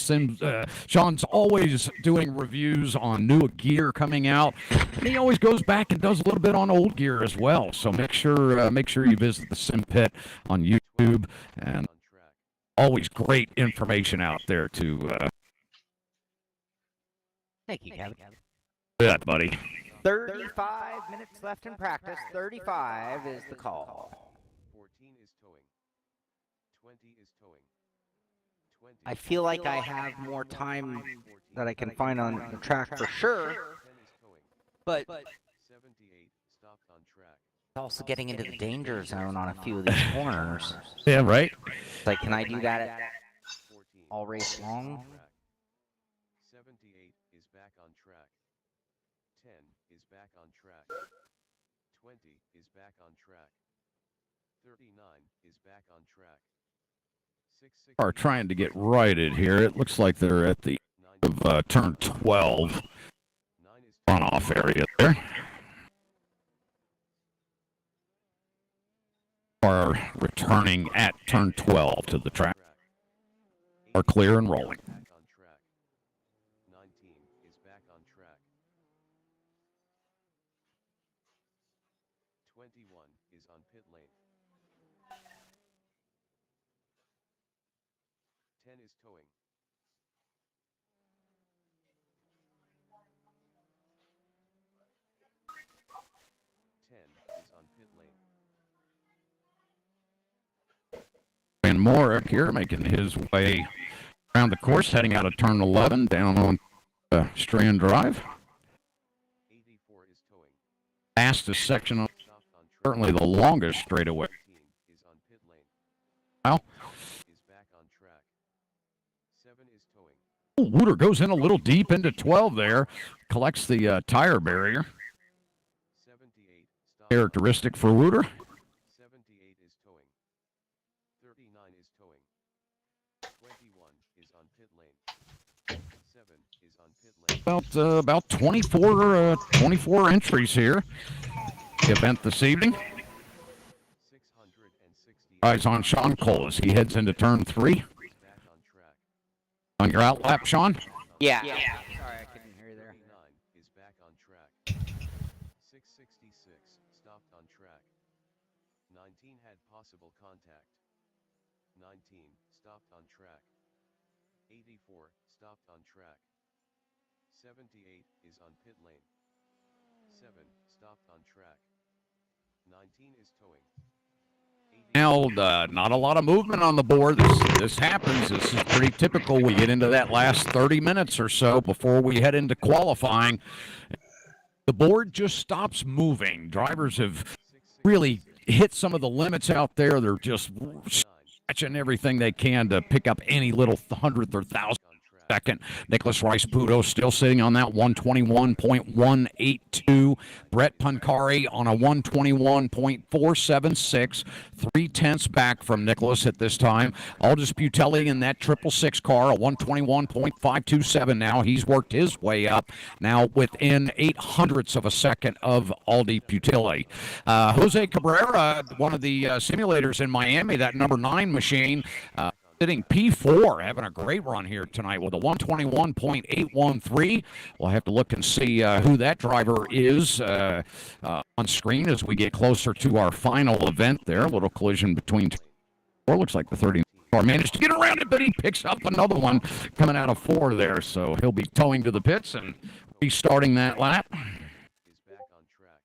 Shaun's always doing reviews on new gear coming out, and he always goes back and does a little bit on old gear as well. So make sure you visit the Simpit on YouTube, and always great information out there too. Thank you, Kevin. Good, buddy. 35 minutes left in practice. 35 is the call. 14 is towing. 20 is towing. 20. I feel like I have more time that I can find on the track for sure, but 78 stopped on track. Also getting into the danger zone on a few of these corners. Yeah, right. It's like, can I do that all race long? 78 is back on track. 10 is back on track. 20 is back on track. 39 is back on track. 660 Are trying to get righted here. It looks like they're at the of turn 12 runoff area there. Are returning at turn 12 to the track. Are clear and rolling. back on track. 19 is back on track. 21 is on pit lane. 10 is towing. 10 is on pit lane. And Morick here making his way around the course, heading out of turn 11 down on Strand Drive. 84 is towing. Fastest section, on, Stopped on track. certainly the longest straightaway. 19 is on pit lane. Well, Is back on track. 7 is towing. Wooter goes in a little deep into 12 there, collects the tire barrier. 78 stopped. Characteristic for Wooter. 78 is towing. 39 is towing. 21 is on pit lane. 7 is on pit lane. About 24 entries here. The event this evening. 660 Eyes on Shaun Cole as he heads into turn 3. is back on track. On your outlap, Shaun. Yeah. Sorry, I couldn't hear you there. 39 is back on track. 666 stopped on track. 19 had possible contact. 19 stopped on track. 84 stopped on track. 78 is on pit lane. 7 stopped on track. 19 is towing. 80 Now, not a lot of movement on the board. This happens. This is pretty typical. We get into that last 30 minutes or so before we head into qualifying. The board just stops moving. Drivers have really hit some of the limits out there. They're just scratching everything they can to pick up any little hundredth or thousandth second. Nicholas Rice-Puto still sitting on that 121.182. Brett Pancari on a 121.476. 3/10 back from Nicholas at this time. Aldis Butelli in that 666 car, a 121.527 now. He's worked his way up now within 0.08 of a second of Aldi Butelli. Jose Cabrera, one of the simulators in Miami, that number 9 machine, sitting P4, having a great run here tonight with a 121.813. We'll have to look and see who that driver is on screen as we get closer to our final event there. A little collision between two. Looks like the 30 car managed to get around it, but he picks up another one coming out of 4 there. So he'll be towing to the pits and restarting that lap. is back on track.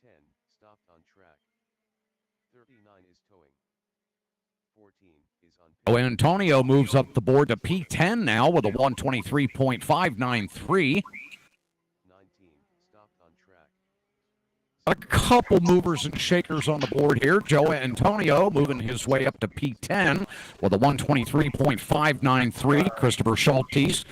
10 stopped on track. 39 is towing. 14 is on pit. Oh, Antonio moves up the board to P10 now with a 123.593. 19 stopped on track. A couple movers and shakers on the board here. Joe Antonio moving his way up to P10 with a 123.593. Christopher Schultes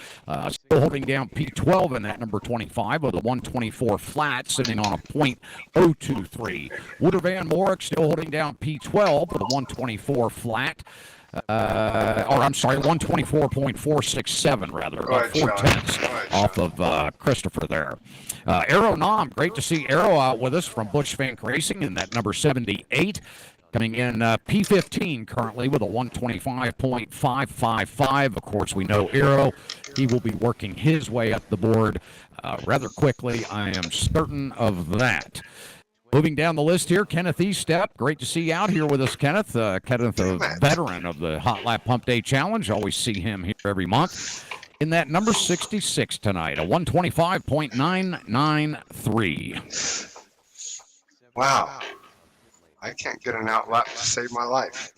still holding down P12 in that number 25 with a 124 flat, sitting on a .023. Wouter Van Morik still holding down P12 with a 124 flat. Or I'm sorry, 124.467 rather, about 4/10 off of Christopher there. Aero Nom, great to see Aero out with us from Busch Vank Racing in that number 78. Coming in P15 currently with a 125.555. Of course, we know Aero. He will be working his way up the board rather quickly. I am certain of that. Moving down the list here, Kenneth Estep. Great to see you out here with us, Kenneth. Kenneth, a veteran of the Hotlap Humpday Challenge. Always see him here every month. In that number 66 tonight, a 125.993. Wow. I can't get an outlap to save my life.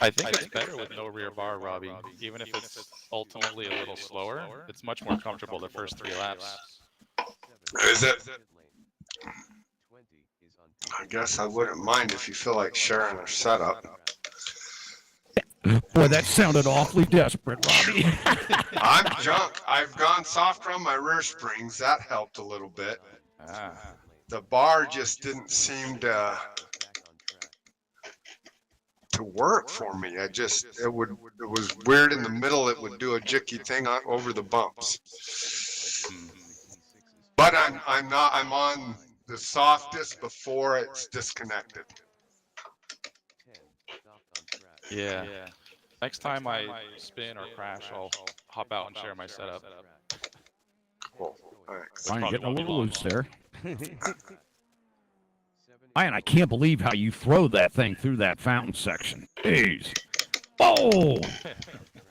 I think it's better with no rear bar, Robbie. Even if it's ultimately a little slower, it's much more comfortable the first 3 laps. Is it? I guess I wouldn't mind if you feel like sharing our setup. Boy, that sounded awfully desperate, Robby. I'm junk. I've gone softer on my rear springs. That helped a little bit. The bar just didn't seem to work for me. It was weird in the middle. It would do a jicky thing over the bumps. But I'm on the softest before it's disconnected. Yeah. Next time I spin or crash, I'll hop out and share my setup. Cool. Thanks. Ryan getting a won't be little long. loose there. Ryan, I can't believe how you throw that thing through that fountain section. Jeez. Oh!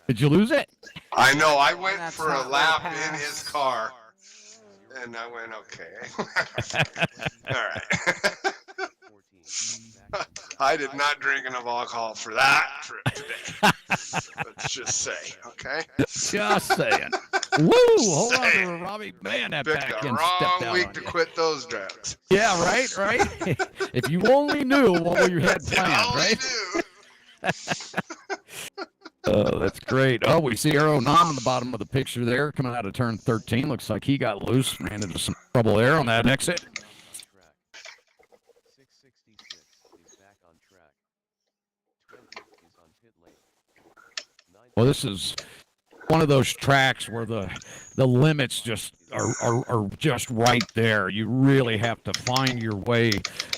Did you lose it? I know. I went That's for a not lap gonna in pass. his car, and I went, okay. All right. I did not drink enough alcohol for that trip today. Let's just say, okay? Just saying. Woo! Hold on to it, Robbie. Man, that Picked back the end stepped wrong out week on to you. quit those drugs. Yeah, right? If you only knew what you had planned, right? Oh, that's great. Oh, we see Arrow Nam on the bottom of the picture there, coming out of turn 13. Looks like he got loose, ran into some trouble there on that exit. 666 is back on track. 20 is on pit lane. Well, this is one of those tracks where the limits just are just right there. You really have to find your way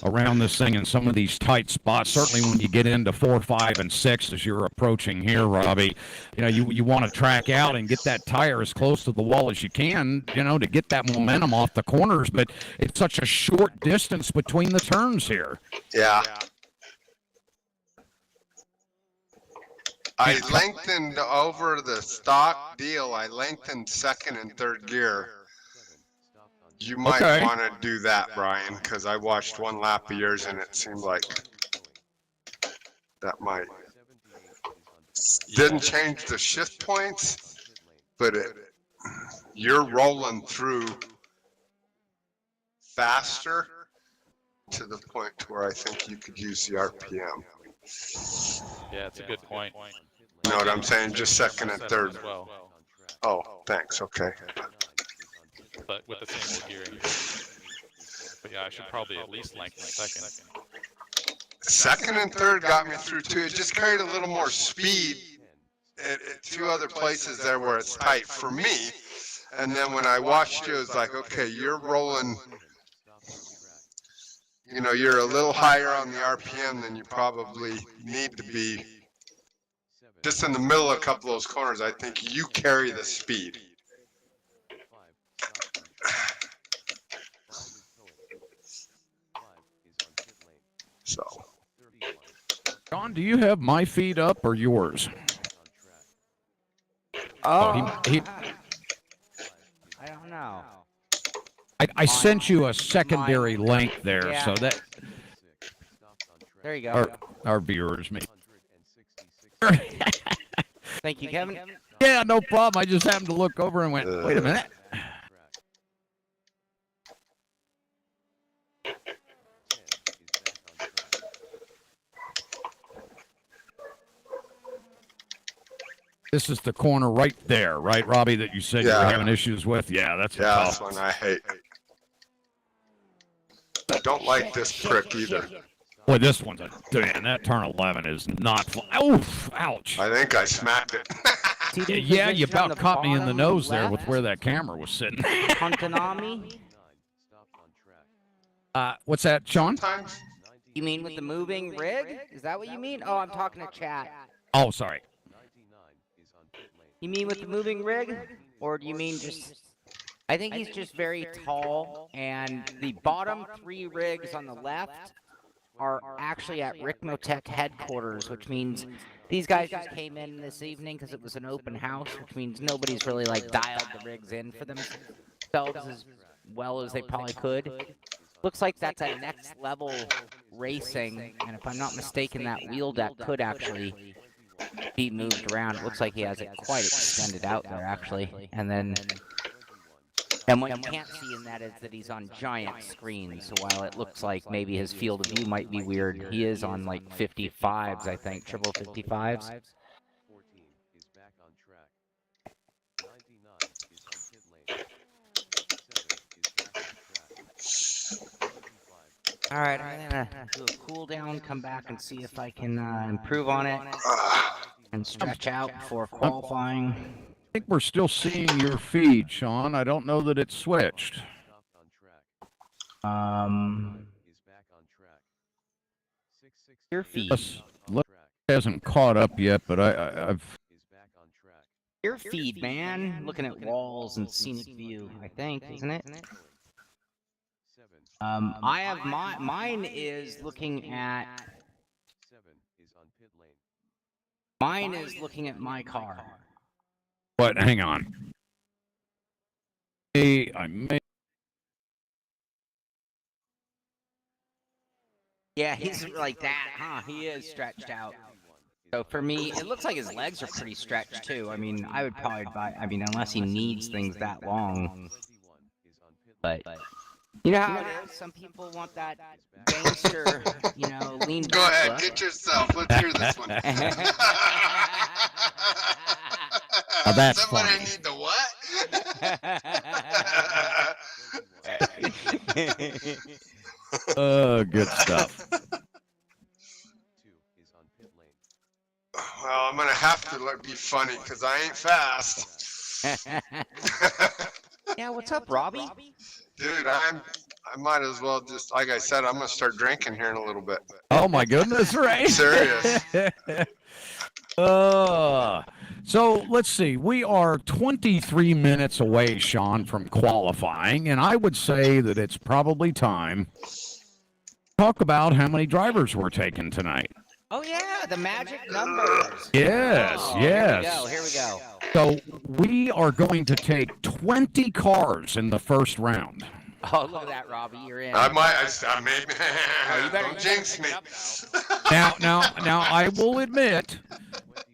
around this thing in some of these tight spots. Certainly when you get into 4, 5, and 6 as you're approaching here, Robbie, you want to track out and get that tire as close to the wall as you can, to get that momentum off the corners. But it's such a short distance between the turns here. Yeah. I lengthened over the stock deal. I lengthened second and third gear. You might Okay. want to do that, Brian, because I watched one lap of yours and it seemed like that might. Didn't change the shift points, but you're rolling through faster to the point to where I think you could use the RPM. Yeah, it's a good point. You know what I'm saying? Just second and third. As well, Oh, thanks. Okay. but with the same old gearing. But yeah, I should probably at least lengthen second. Second and third got me through too. It just carried a little more speed at two other places there where it's tight for me. And then when I watched you, it was like, okay, you're rolling, you're a little higher on the RPM than you probably need to be. Just in the middle of a couple of those corners, I think you carry the speed. So. Shaun, do you have my feed up or yours? Oh, he I don't know. I sent you a secondary link there, Yeah. so that There you go. our viewers may. Thank you, Kevin. Yeah, no problem. I just happened to look over and went, wait a minute. This is the corner right there, right, Robbie, that you said you were having issues with? Yeah, that's That's one I hate. I don't like this prick either. Boy, this one's man, that turn 11 is not oof, ouch. I think I smacked it. Yeah, you about caught me in the nose there with where that camera was sitting. Huntanami? What's that, Shaun? Sometimes. You mean with the moving rig? Is that what you mean? Oh, I'm talking to chat. Oh, sorry. You mean with the moving rig? Or do you mean just... I think he's just very tall, and the bottom 3 rigs on the left are actually at Ricmotech headquarters, which means these guys just came in this evening because it was an open house, which means nobody's really like dialed the rigs in for themselves as well as they probably could. Looks like that's a next level racing, and if I'm not mistaken, that wheel deck could actually be moved around. It looks like he has it quite extended out there actually, and then And what you can't see in that is that he's on giant screens. So while it looks like maybe his field of view might be weird, he is on like 55s, I think, triple 55s. 14 is back on track. 99 is on pit lane. 7 is back on track. 25. All right, I'm gonna do a cool down, come back and see if I can improve on it and stretch out before qualifying. I think we're still seeing your feed, Shaun. I don't know that it's switched. Stopped on track. Is back on track. 660 Your feed. Yes, hasn't caught up yet, but I've. Is back on track. Your feed, man. Looking at walls and scenic view, I think, isn't it? 7 I have mine is looking at 7 is on pit lane. mine is looking at my car. But hang on. I may. Yeah, he's like that, huh? He is stretched out. So for me, it looks like his legs are pretty stretched too. I mean, I would probably buy. I mean, unless he needs things that long. 21 is on pit But you know how it is. Some people want that gangster, lean back. Go ahead, look. get yourself. Let's hear this one. Oh, that's Somebody funny. need the what? Good stuff. 2 is on pit lane. Well, I'm gonna have to be funny because I ain't fast. Yeah, what's up, Robby? Dude, I might as well just, like I said, I'm gonna start drinking here in a little bit. Oh my goodness, Ray. Serious. So let's see. We are 23 minutes away, Shaun, from qualifying, and I would say that it's probably time to talk about how many drivers we're taking tonight. Oh yeah, the magic numbers. Yes, Oh, yes. Here we go. So we are going to take 20 cars in the first round. Oh, look at that, Robby. You're in. I may, you better don't jinx me. Now, I will admit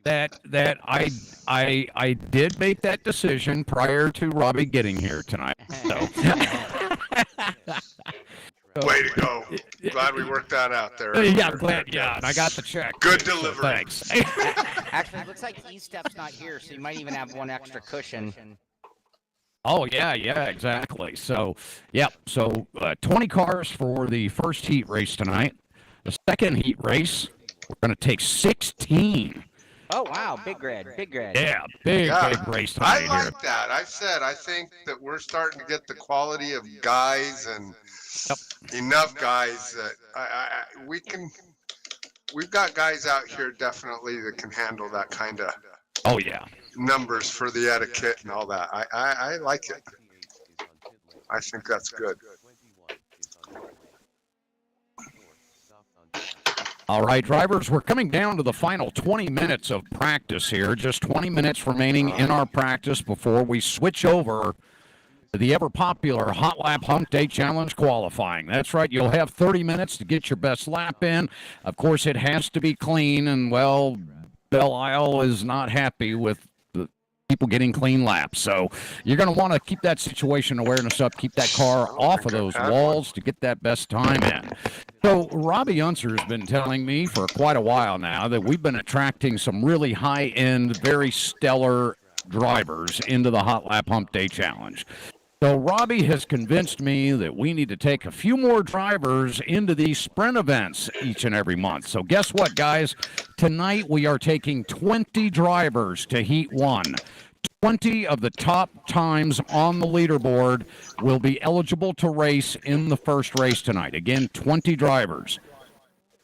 that I did make that decision prior to Robby getting here tonight. So. Way to go. Glad we worked that out there. Yeah, I'm glad. Yeah, and I got the check. Good too, so delivery. thanks. Actually, it looks like E-Step's not here, so you might even have one extra cushion. Oh yeah, exactly. So, yep. So 20 cars for the first heat race tonight. The second heat race, we're going to take 16. Oh wow, big red. Yeah, big race tonight I here. like that. I think that we're starting to get the quality of guys and enough guys that we've got guys out here definitely that can handle that kind of Oh yeah. numbers for the etiquette and all that. I like it. I think that's good. 21 is on pit lane. 4 stopped on track. All right, drivers, we're coming down to the final 20 minutes of practice here. Just 20 minutes remaining in our practice before we switch over to the ever-popular Hotlap Humpday Challenge qualifying. That's right, you'll have 30 minutes to get your best lap in. Of course, it has to be clean, and, well, Belle Isle is not happy with the people getting clean laps. So you're going to want to keep that situation awareness up, keep that car off of those walls to get that best time in. So Robby Unser has been telling me for quite a while now that we've been attracting some really high-end, very stellar drivers into the Hotlap Humpday Challenge. So Robby has convinced me that we need to take a few more drivers into these sprint events each and every month. So guess what, guys? Tonight we are taking 20 drivers to Heat 1. 20 of the top times on the leaderboard will be eligible to race in the first race tonight. Again, 20 drivers.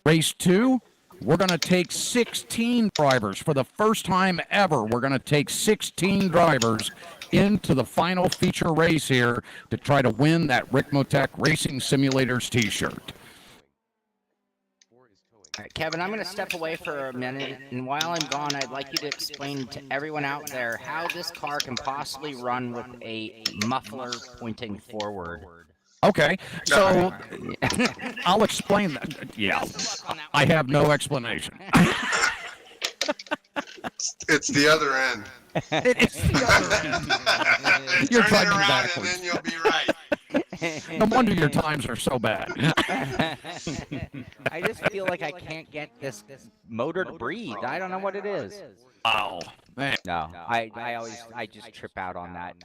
Race 2, we're going to take 16 drivers. For the first time ever, we're going to take 16 drivers into the final feature race here to try to win that Ricmotech Racing Simulators t-shirt. 4 is towing. All right, Kevin, I'm going to step away for a minute, and while I'm gone, I'd like you to explain to everyone out there how this car can possibly run with a muffler pointing forward. Okay, so I'll explain that. Yeah, I have no explanation. It's the other end. It's the other end. You're Turn it typing around and backwards. then you'll be right. No wonder your times are so bad. I just feel like I can't get this motor to breathe. I don't know what it is. Wow, man. No, I just trip out on that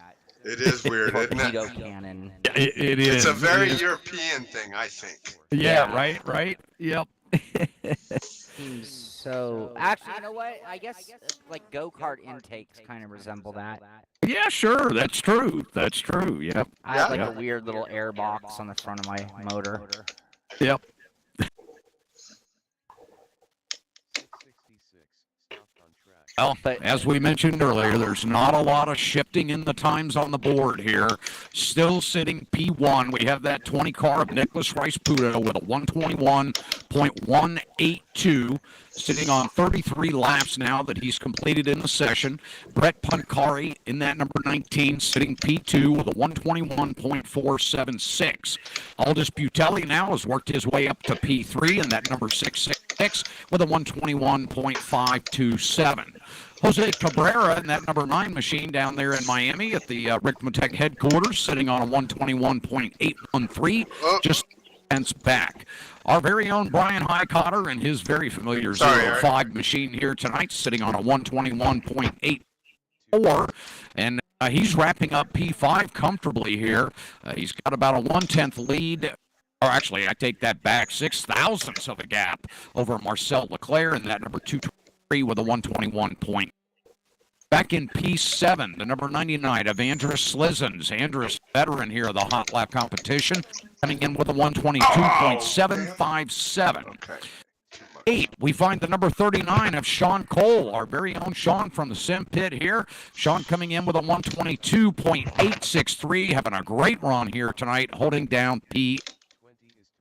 It is weird, isn't torpedo it? cannon. It is. It's a very It is. European thing, I think. Yeah, right. Yep. Seems so. Actually, you know what? I guess like go-kart intakes kind of resemble that. Yeah, sure. That's true. Yep. I have like Yeah. a weird little air box on the front of my motor. Yep. 666, stopped on track. Well, as we mentioned earlier, there's not a lot of shifting in the times on the board here. Still sitting P1. We have that 20 car of Nicholas Rice Puto with a 121.182, sitting on 33 laps now that he's completed in the session. Brett Pancari in that number 19, sitting P2 with a 121.476. Aldous Butelli now has worked his way up to P3 in that number 666 with a 121.527. Jose Cabrera in that number 9 machine down there in Miami at the Ricmotech headquarters, sitting on a 121.813, just cents back. Our very own Brian Heitkotter and his very familiar 05 machine here tonight, sitting on a 121.84, and he's wrapping up P5 comfortably here. He's got about a 1/10 lead. Or actually, I take that back, 6 thousandths of a gap over Marcel Leclerc in that number 223 with a 121 point. Back in P7, the number 99 of Andrus Slizens. Andrus, veteran here of the Hotlap competition, coming in with a 122.757. Okay. 8, we find the number 39 of Shaun Cole, our very own Shaun from the Simpit here. Shaun coming in with a 122.863, having a great run here tonight, holding down P.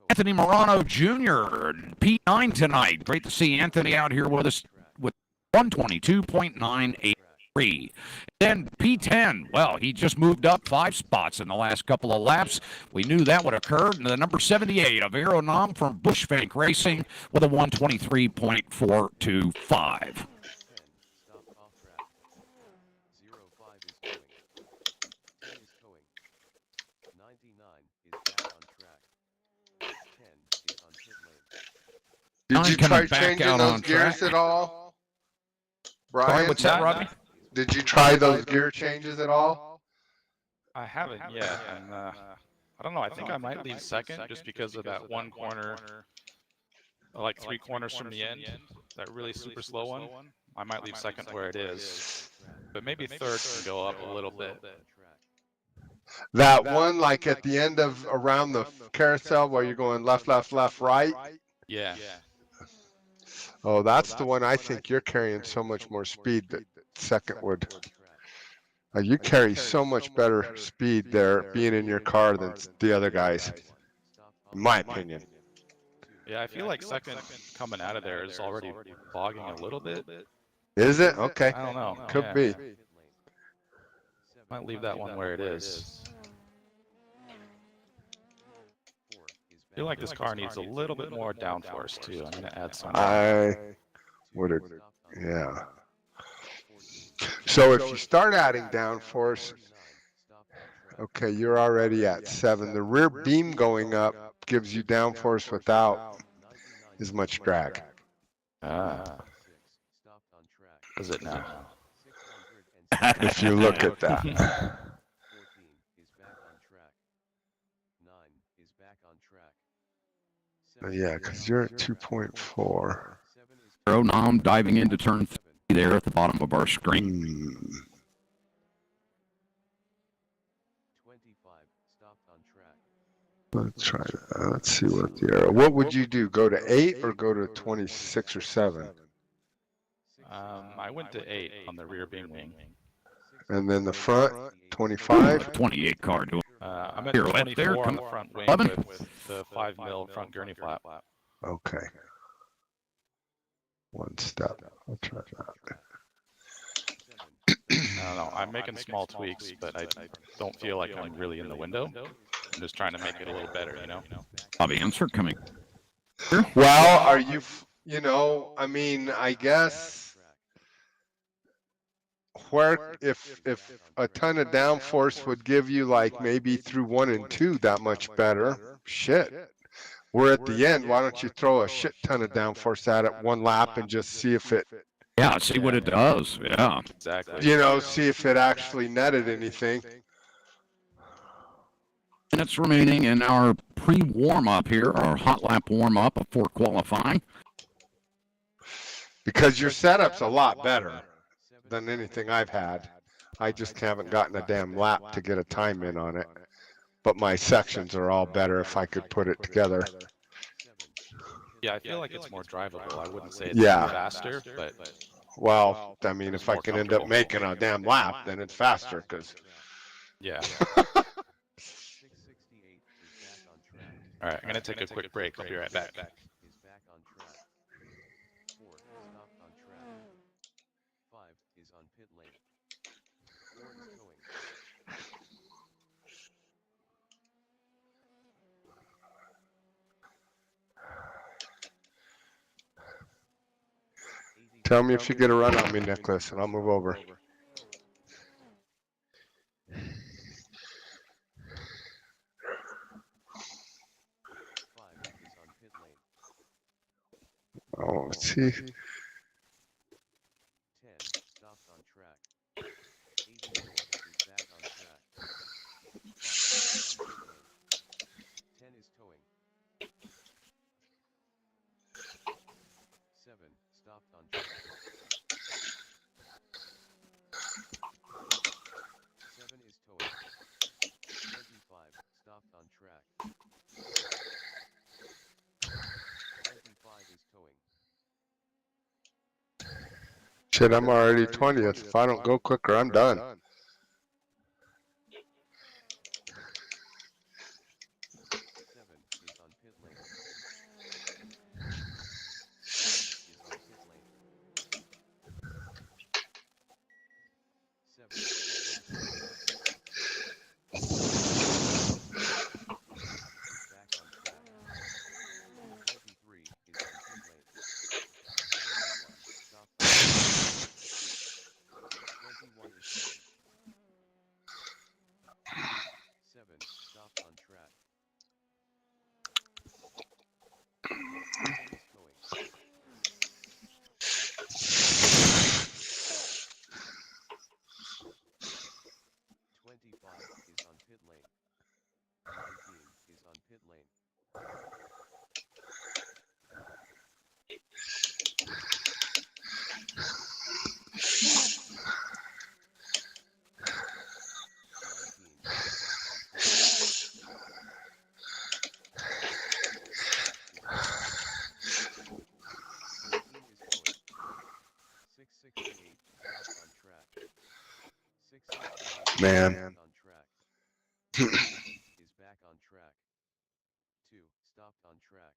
Anthony Morano Jr., P9 tonight. Great to see Anthony out here with us with 122.983. Then P10, well, he just moved up 5 spots in the last couple of laps. We knew that would occur. And the number 78 of Aeronom from Bushbank Racing with a 123.425. Did you Coming try back changing out those on gears track. at all, Brian? Sorry, what's that, Robbie? Did you try those gear changes at all? I haven't yet, and I don't know. I think I might leave second just because of that one corner, like 3 corners from the end, that really super slow one. I might leave second where it is, but maybe third can go up a little bit. That one, like at the end of around the carousel where you're going left, left, left, right. Yeah. Oh, that's the one I think you're carrying so much more speed that second would. You carry so much better speed there being in your car than the other guys, in my opinion. Yeah, I feel like second coming out of there is already bogging a little bit. Is it? Okay. I don't know. Could be. Might leave that one where it is. I feel like this car needs a little bit more downforce too. I'm gonna add some. I would, yeah. So if you start adding downforce, okay, you're already at 7. The rear beam going up gives you downforce without as much drag. Is it now? If you look at that. Yeah, because you're at 2.4. Oh, now I'm diving into turn 3 there at the bottom of our screen. Let's try that. Let's see what the arrow. What would you do? Go to 8 or go to 26 or 7? I went to 8 on the rear beam wing. And then the front, 25? 28 car door. I'm at Here, right 24 there, on come the front wing 11. with the 5 mil front gurney flap. Okay. One step. I'll try that. I don't know. I'm making small tweaks, but I don't feel like I'm really in the window. I'm just trying to make it a little better, you know? Robby Unser coming. Well, are you, you know, I mean, I guess where if a ton of downforce would give you like maybe through 1 and 2 that much better, shit. We're at the end. Why don't you throw a shit ton of downforce at it one lap and just see if it, Yeah, see what it does. Yeah. Exactly. you know, see if it actually netted anything. Minutes remaining in our pre-warm-up here, our hot lap warm-up before qualifying. Because your setup's a lot better than anything I've had. I just haven't gotten a damn lap to get a time in on it. But my sections are all better if I could put it together. Yeah, I feel like it's more drivable. I wouldn't say it's Yeah. faster, but Well, I mean, if I more can end up comfortable. making a damn lap, then it's faster, because yeah. 668 is back on track. All right, I'm gonna take a quick break. I'll be right back. Is back on track. 4 stopped on track. 5 is on pit lane. 4 is towing. tell me if you get a run on me, Nicholas, and I'll move over. 5 is on pit lane. Oh, let's see. 10 stopped on track. 84 is back on track. 5 is on pit lane. 10 is towing. 7 stopped on track. 7 is towing. 25 stopped on track. 25 is towing. Shit, I'm already 20th. If I don't go quicker, I'm done. 7 is on pit lane. 6 is on pit lane. 7 is back on track. 7 is back on track. 23 is on pit lane. 21 stopped on track. 21 is towing. 7 stopped on track. 7 is towing. 25 is on pit lane. 19 is on pit lane. 19 is back on track. 14 is towing. 668 stopped on track. 668 Man. stopped on track. 7 is back on track. 2 stopped on track.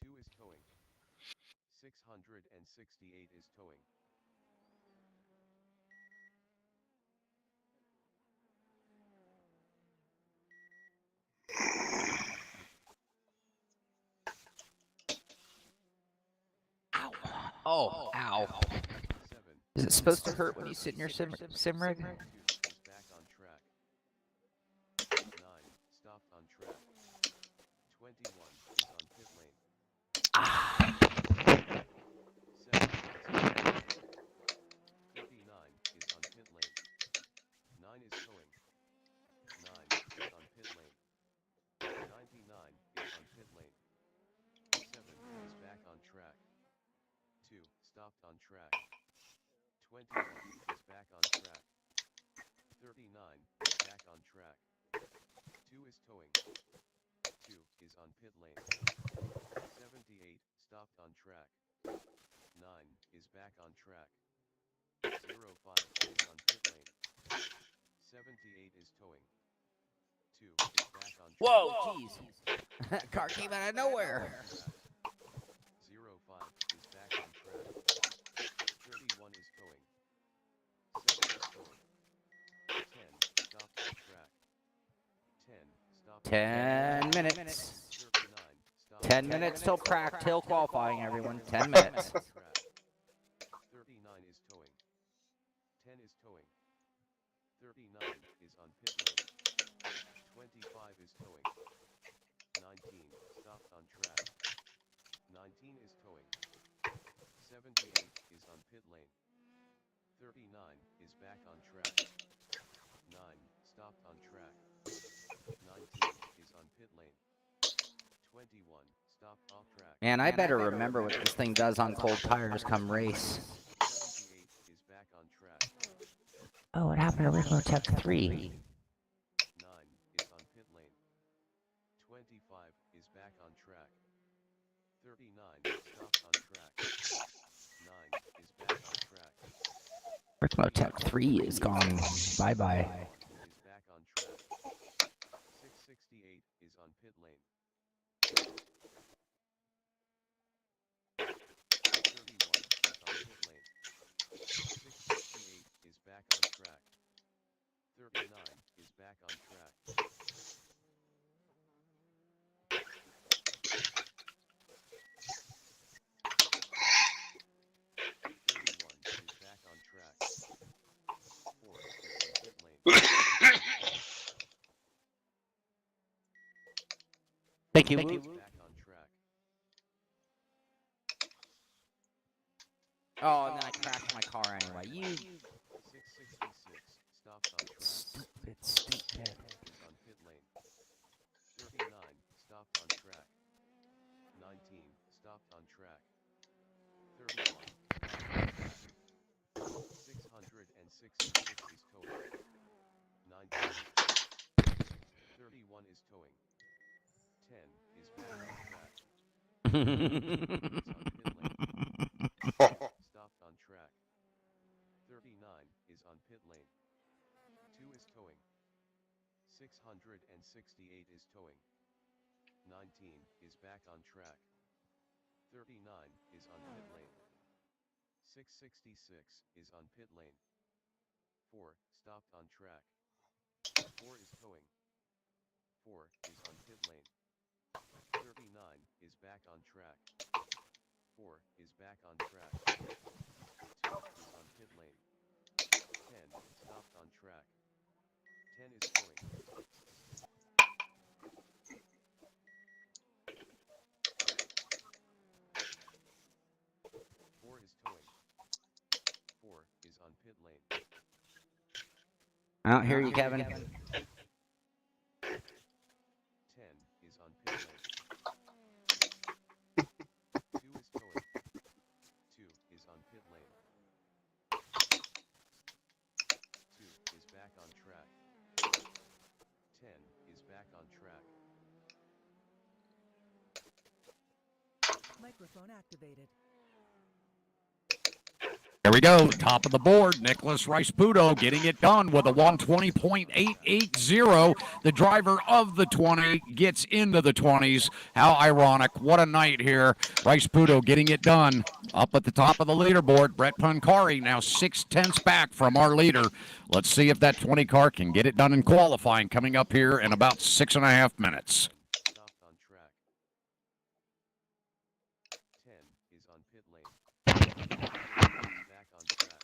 2 is towing. 668 is towing. Oh, ow. 7 Is it supposed to hurt when you sit in your sim rig? 2 is back on track. 9 stopped on track. 21 is on pit lane. 7 is on pit lane. 39 is on pit lane. 9 is towing. 9 is on pit lane. 99 is on pit lane. 7 is back on track. 2 stopped on track. 21 is back on track. 39 is back on track. 2 is towing. 2 is on pit lane. 78 stopped on track. 9 is back on track. 05 is on pit lane. 78 is towing. 2 is back on track. Whoa, jeez. Car came out of nowhere. 05 is back on track. 31 is towing. 7 is towing. 10 stopped on track. 10 stopped on 10 track. minutes. 39 stopped 10 on minutes track. till qualifying, everyone. 10 minutes. 39 is towing. 10 is towing. 39 is on pit lane. 25 is towing. 19 stopped on track. 19 is towing. 78 is on pit lane. 39 is back on track. 9 stopped on track. 19 is on pit lane. 21 stopped off track. Man, I better remember what this thing does on cold tires come race. 78 is back on track. Oh, what happened to Ricmotech 3? 9 is on pit lane. 25 is back on track. 39 stopped on track. 9 is back on track. Ricmotech 3 is gone. Bye-bye. Is back on track. 668 is on pit lane. 31 is on pit lane. 668 is back on track. 39 is back on track. 31 is back on track. 4 is on pit lane. Thank you. Back on track. Oh, and then I crashed my car anyway. You 666 stopped on track. stupid, stupid. Is on pit lane. 39 stopped on track. 19 stopped on track. 31 666 is towing. 19 is towing. 31 is towing. 10 is back on track. is on pit lane. Stopped on track. 39 is on pit lane. 2 is towing. 668 is towing. 19 is back on track. 39 is on pit lane. 666 is on pit lane. 4 stopped on track. 4 is towing. 4 is on pit lane. 39 is back on track. 4 is back on track. 2 is on pit lane. 10 stopped on track. 10 is towing. 4 is towing. 4 is on pit lane. I don't hear you, Kevin. 10 is on pit lane. 2 is towing. 2 is on pit lane. 2 is back on track. 10 is back on track. Microphone activated. There we go, top of the board. Nicholas Ricmotech getting it done with a 120.880. The driver of the 20 gets into the 20s. How ironic. What a night here. Ricmotech getting it done. Up at the top of the leaderboard, Brett Pancari now 6/10 back from our leader. Let's see if that 20 car can get it done in qualifying coming up here in about 6.5 minutes. Stopped on track. 10 is on pit lane. Back on track.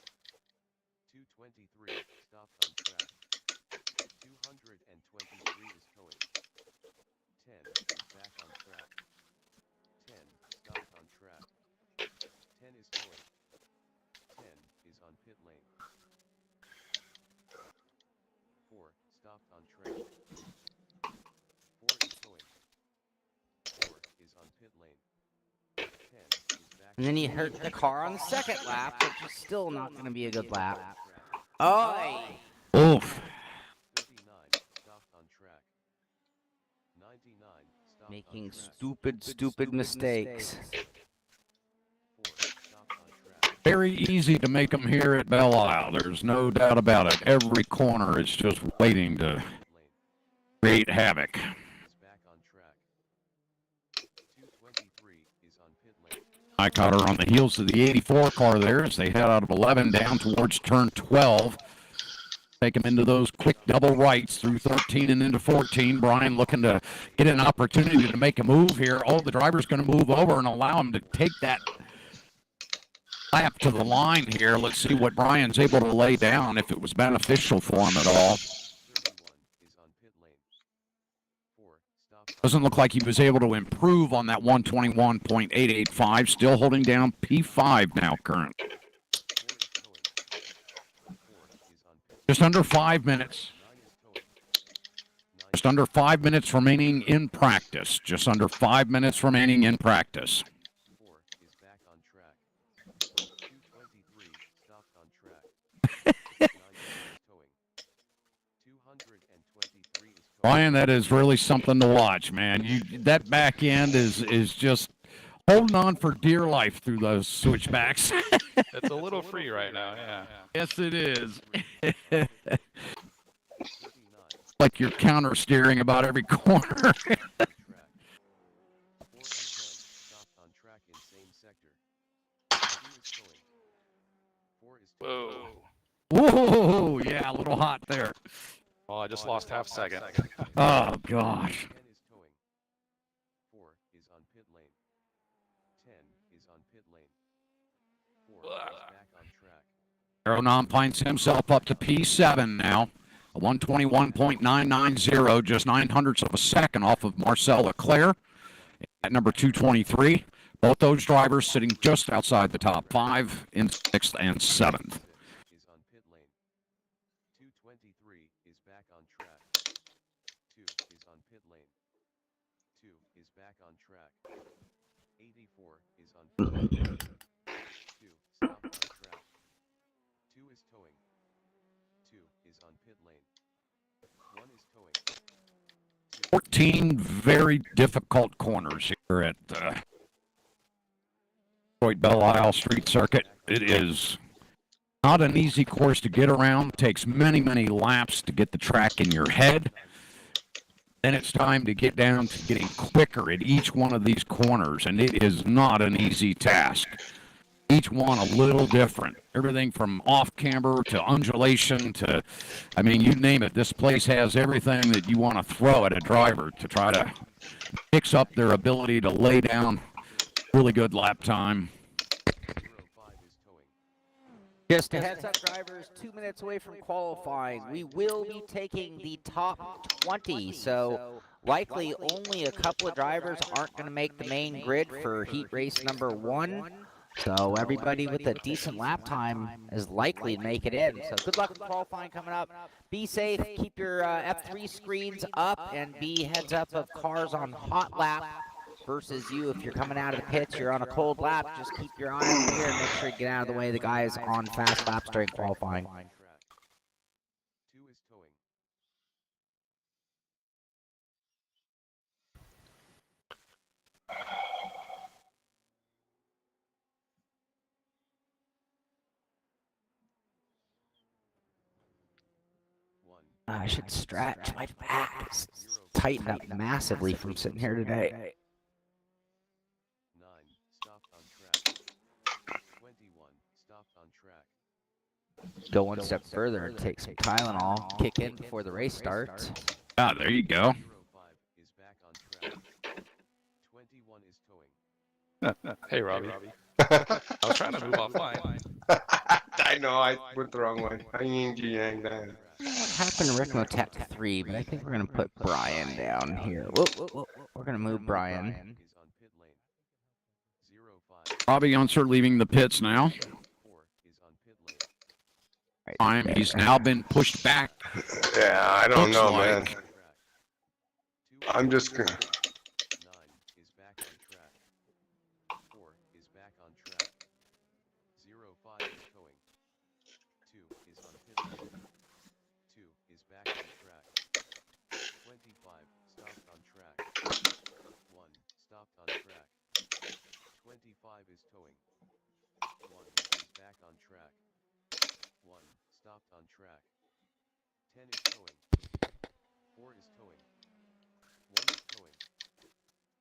223 stopped on track. 223 is towing. 10 is back on track. 10 stopped on track. 10 is towing. 10 is on pit lane. 4 stopped on track. 4 is towing. 4 is on pit lane. 10 is back. And then he hurt the car on the second lap, which is still not going to be a good lap. Oh! Oof. 39 stopped on track. 99 stopped Making on track. stupid mistakes. 4 stopped on track. Very easy to make them here at Belle Isle. There's no doubt about it. Every corner is just waiting to Lane create havoc. is back on track. 223 is on pit lane. Heitkotter on the heels of the 84 car there as they head out of 11 down towards turn 12. Take them into those quick double rights through 13 and into 14. Brian looking to get an opportunity to make a move here. Oh, the driver's going to move over and allow him to take that lap to the line here. Let's see what Brian's able to lay down, if it was beneficial for him at all. 31 is on pit lane. 4, stop. Doesn't look like he was able to improve on that 121.885. Still holding down P5 now, current. 4 is towing. 4 is on pit. Just under 5 minutes. 9 is towing. 9 Just under 5 minutes remaining in practice. Just under 5 minutes remaining in practice. 4 is back on track. 223 stopped on track. 9 is towing. 223 is towing. Brian, that is really something to watch, man. That back end is just holding on for dear life through those switchbacks. It's a little free right now, yeah. Yes, it is. 39 Like you're counter steering about every corner. track. 4 and 10 stopped on track in same sector. 2 is towing. 4 is towing. Whoa. Whoa, yeah, a little hot there. Well, I just lost half second. Oh, gosh. 10 is towing. 4 is on pit lane. 10 is on pit lane. 4 is back on track. Aeronom finds himself up to P7 now. A 121.990, just 900ths of a second off of Marcel Leclerc at number 223. Both those drivers sitting just outside the top 5 in 6th and 7th. Is on pit lane. 223 is back on track. 2 is on pit lane. 2 is back on track. 84 is on pit lane. 2 stopped on track. 2 is towing. 2 is on pit lane. 1 is towing. 14 very difficult corners here at Detroit Belle Isle Street Circuit. It is not an easy course to get around. Takes many, many laps to get the track in your head. Then it's time to get down to getting quicker at each one of these corners, and it is not an easy task. Each one a little different. Everything from off-camber to undulation to, I mean, you name it. This place has everything that you want to throw at a driver to try to mix up their ability to lay down really good lap time. 05 is towing. Just a heads up, drivers, 2 minutes away from qualifying. We will be taking the top 20, so likely only a couple of drivers aren't going to make the main grid for heat race number 1. So everybody with a decent lap time is likely to make it in. So good luck with qualifying coming up. Be safe, keep your F3 screens up, and be heads up of cars on hot lap versus you. If you're coming out of the pits, you're on a cold lap, just keep your eye on the mirror and make sure you get out of the way of the guys on fast laps during qualifying. On track. 2 is towing. I should stretch my back. It's tightened up massively from sitting here today. 9 stopped on track. 21 stopped on track. Go one step further and take some Tylenol, kick in before the race starts. Ah, there you go. 05 is back on track. 21 is towing. Hey, Robbie. I was trying to move offline. I know, I went the wrong way. I yang that. What happened to Ricmotech 3, but I think we're going to put Brian down here. Whoa, whoa, whoa. We're going to move Brian. Is on pit lane. 05 Robby Unser leaving the pits now. 4 is on pit lane. Right Time. there. He's now been pushed back. Yeah, I don't Looks know, like. man. Track. 2 I'm just gonna. 9 is back on track. 4 is back on track. 05 is towing. 2 is on pit lane. 2 is back on track. 25 stopped on track. 1 stopped on track. 25 is towing. 1 is back on track. 1 stopped on track. 10 is towing. 4 is towing. 1 is towing.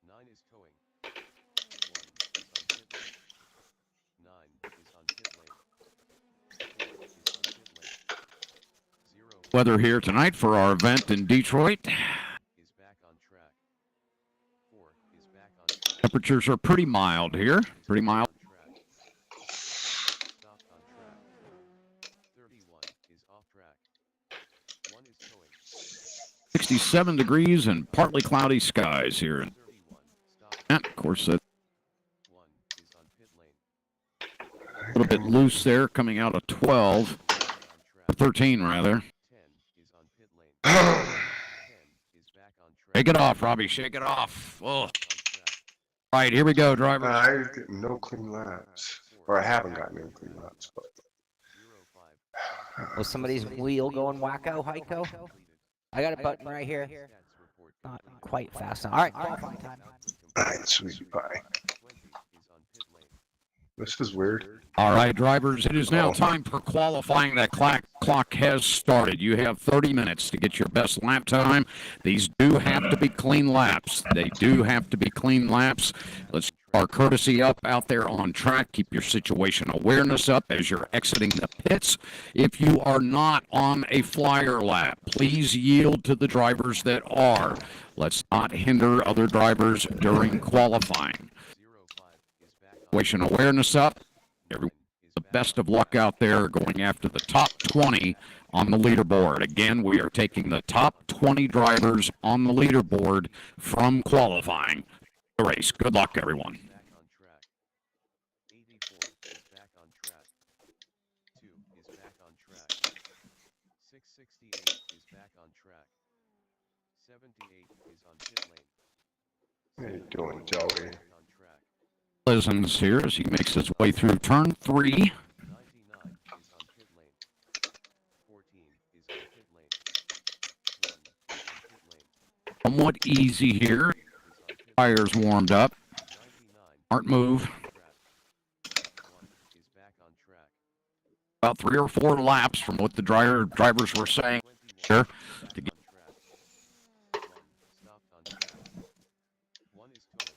9 is towing. 1 is on pit lane. 9 is on pit lane. 4 is on pit lane. 0 Weather here tonight for our event in Detroit. is back on track. 4 is back on track. Temperatures are pretty mild here. Pretty mild. On track. track. 1 is towing. 67 degrees and partly cloudy skies here. 31. Stop. And of course, a 1 is on pit lane. little bit loose there coming out of 12, On track. 13 rather. 10 is on pit lane. 10 is back on track. Shake it off, Robbie. Shake it off. Oh. On track. All right, here we go, driver. I'm getting no clean laps. Or I haven't gotten any clean laps. But 05. Was somebody's wheel going wacko, Heitko? I got a button right here. Stats report. Not quite fast enough. All right, qualifying time. all right, sweet pie. 20 is on pit lane. This is weird. All right, drivers, it is now time for qualifying. That clock has started. You have 30 minutes to get your best lap time. These do have to be clean laps. They do have to be clean laps. Let's keep our courtesy up out there on track. Keep your situation awareness up as you're exiting the pits. If you are not on a flyer lap, please yield to the drivers that are. Let's not hinder other drivers during qualifying. 05 is back on. Situation awareness up. Everyone, the best of luck out there going after the top 20 on the leaderboard. Again, we are taking the top 20 drivers on the leaderboard from qualifying the race. Good luck, everyone. Back on track. 84 is back on track. 2 is back on track. 668 is back on track. 78 is on pit lane. How you doing, Joey? Back on track. Listens here as he makes his way through turn 3. 99 is on pit lane. 14 is on pit lane. 1 is on pit lane. Somewhat easy here. Is on pit lane. Tires warmed up. 99 Smart move. track. 1 is back on track. About 3 or 4 laps from what the drivers were saying 21 here. back To get on track. 1 stopped on track. 1 is towing.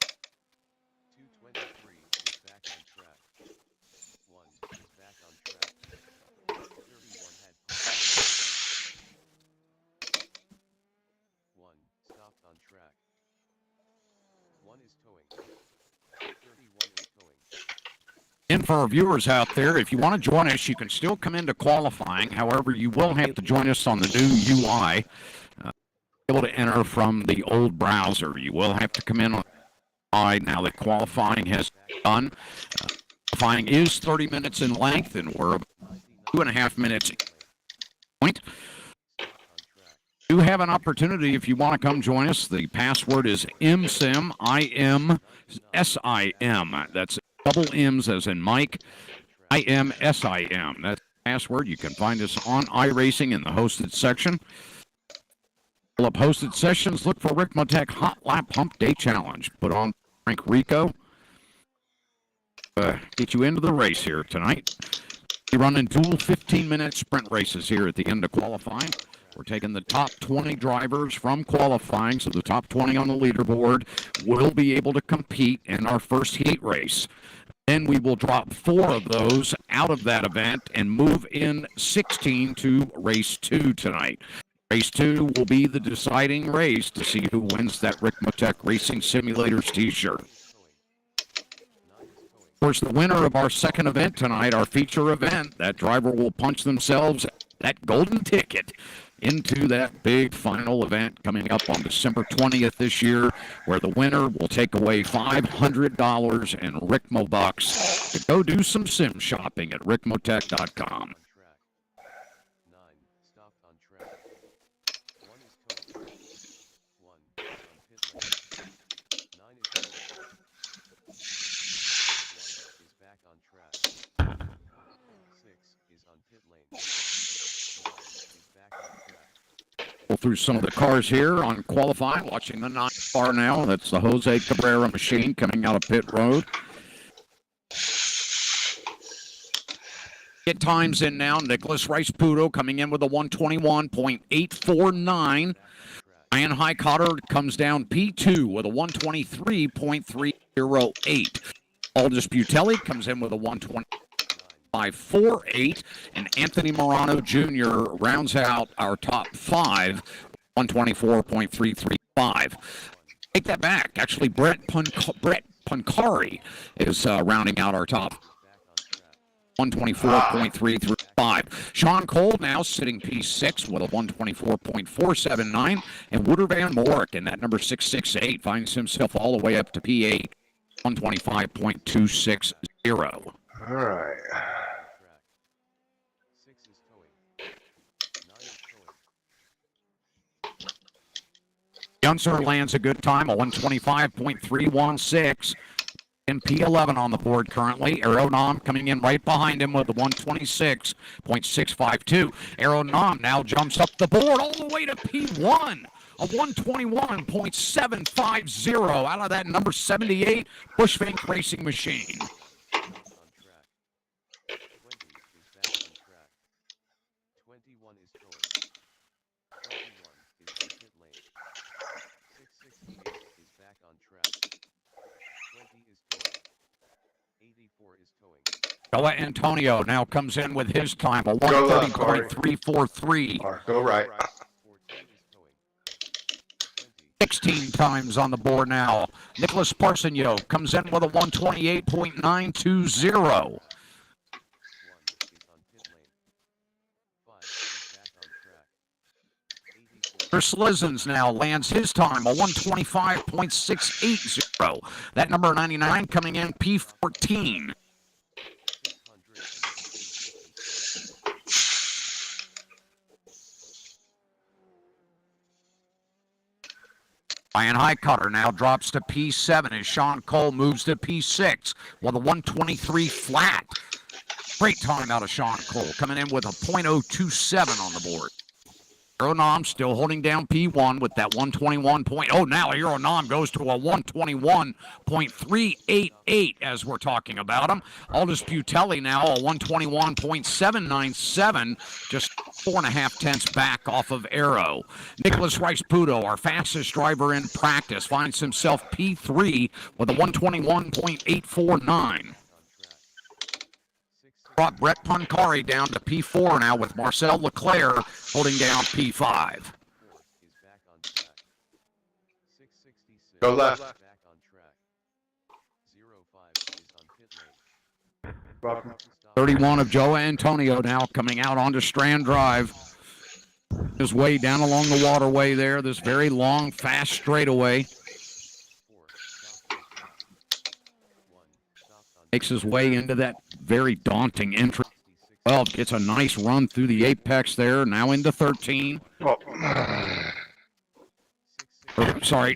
223 is back on track. 1 is back on track. 31 had 1 stopped on track. 1 is towing. 31 is towing. And for our viewers out there, if you want to join us, you can still come into qualifying. However, you will have to join us on the new UI. Able to enter from the old browser. You will have to come in on UI now that qualifying has done. Qualifying is 30 minutes in length, and we're about 2.5 minutes point. You have an opportunity if you want to come join us. The password is MSIM, IMSIM. That's double M's as in Mike, IMSIM. That's the password. You can find us on iRacing in the hosted section. Pull up hosted sessions. Look for Ricmotech Hotlap Humpday Challenge. Put on Frank Rico. Get you into the race here tonight. We're running dual 15-minute sprint races here at the end of qualifying. We're taking the top 20 drivers from qualifying, so the top 20 on the leaderboard will be able to compete in our first heat race. Then we will drop 4 of those out of that event and move in 16 to race 2 tonight. Race 2 will be the deciding race to see who wins that Ricmotech Racing Simulators t-shirt. Of course, the winner of our second event tonight, our feature event, that driver will punch themselves that golden ticket into that big final event coming up on December 20th this year, where the winner will take away $500 in Ricmo bucks to go do some sim shopping at ricmotech.com. On track. 9 stopped on track. 1 is towing. 1 is on pit lane. 9 is towing. 1 is back on track. 6 is on pit lane. 1 is back on track. Go through some of the cars here on qualifying, watching the 9 car now. That's the Jose Cabrera machine coming out of pit road. Get times in now. Nicholas Rice-Puto coming in with a 121.849. Ryan Heitkotter comes down P2 with a 123.308. Aldous Butelli comes in with a 125.48, and Anthony Morano Jr. rounds out our top 5, 124.335. Take that back. Actually, Brett Pancari is rounding out our top. Back on track. 124.3 through 5. Shaun Cole now sitting P6 with a 124.479. And Wouter Van Morik in that number 668 finds himself all the way up to P8, 125.260. All right. Unser lands a good time, a 125.316. And P11 on the board currently. Aeronom coming in right behind him with a 126.652. Aeronom now jumps up the board all the way to P1. A 121.750 out of that number 78 Bushfink Racing Machine. Noah Antonio now comes in with his time, a 130.343. Go right. 16 times on the board now. Nicholas Parsenio comes in with a 128.920. Slizens now lands his time, a 125.680. That number 99 coming in P14. Ryan Heitkotter now drops to P7 as Shaun Cole moves to P6 with a 123 flat. Great time out of Shaun Cole, coming in with a .027 on the board. Aeronom still holding down P1 with that 121. Now Aeronom goes to a 121.388 as we're talking about him. Aldous Butelli now a 121.797, just 4.5 tenths back off of Aero. Nicholas Rice-Puto, our fastest driver in practice, finds himself P3 with a 121.849. Brought Brett Pancari down to P4 now with Marcel Leclerc holding down P5. Go left. 31 of Joe Antonio now coming out onto Strand Drive. His way down along the waterway there, this very long, fast straightaway. Makes his way into that very daunting entry. Well, gets a nice run through the apex there, now into 13.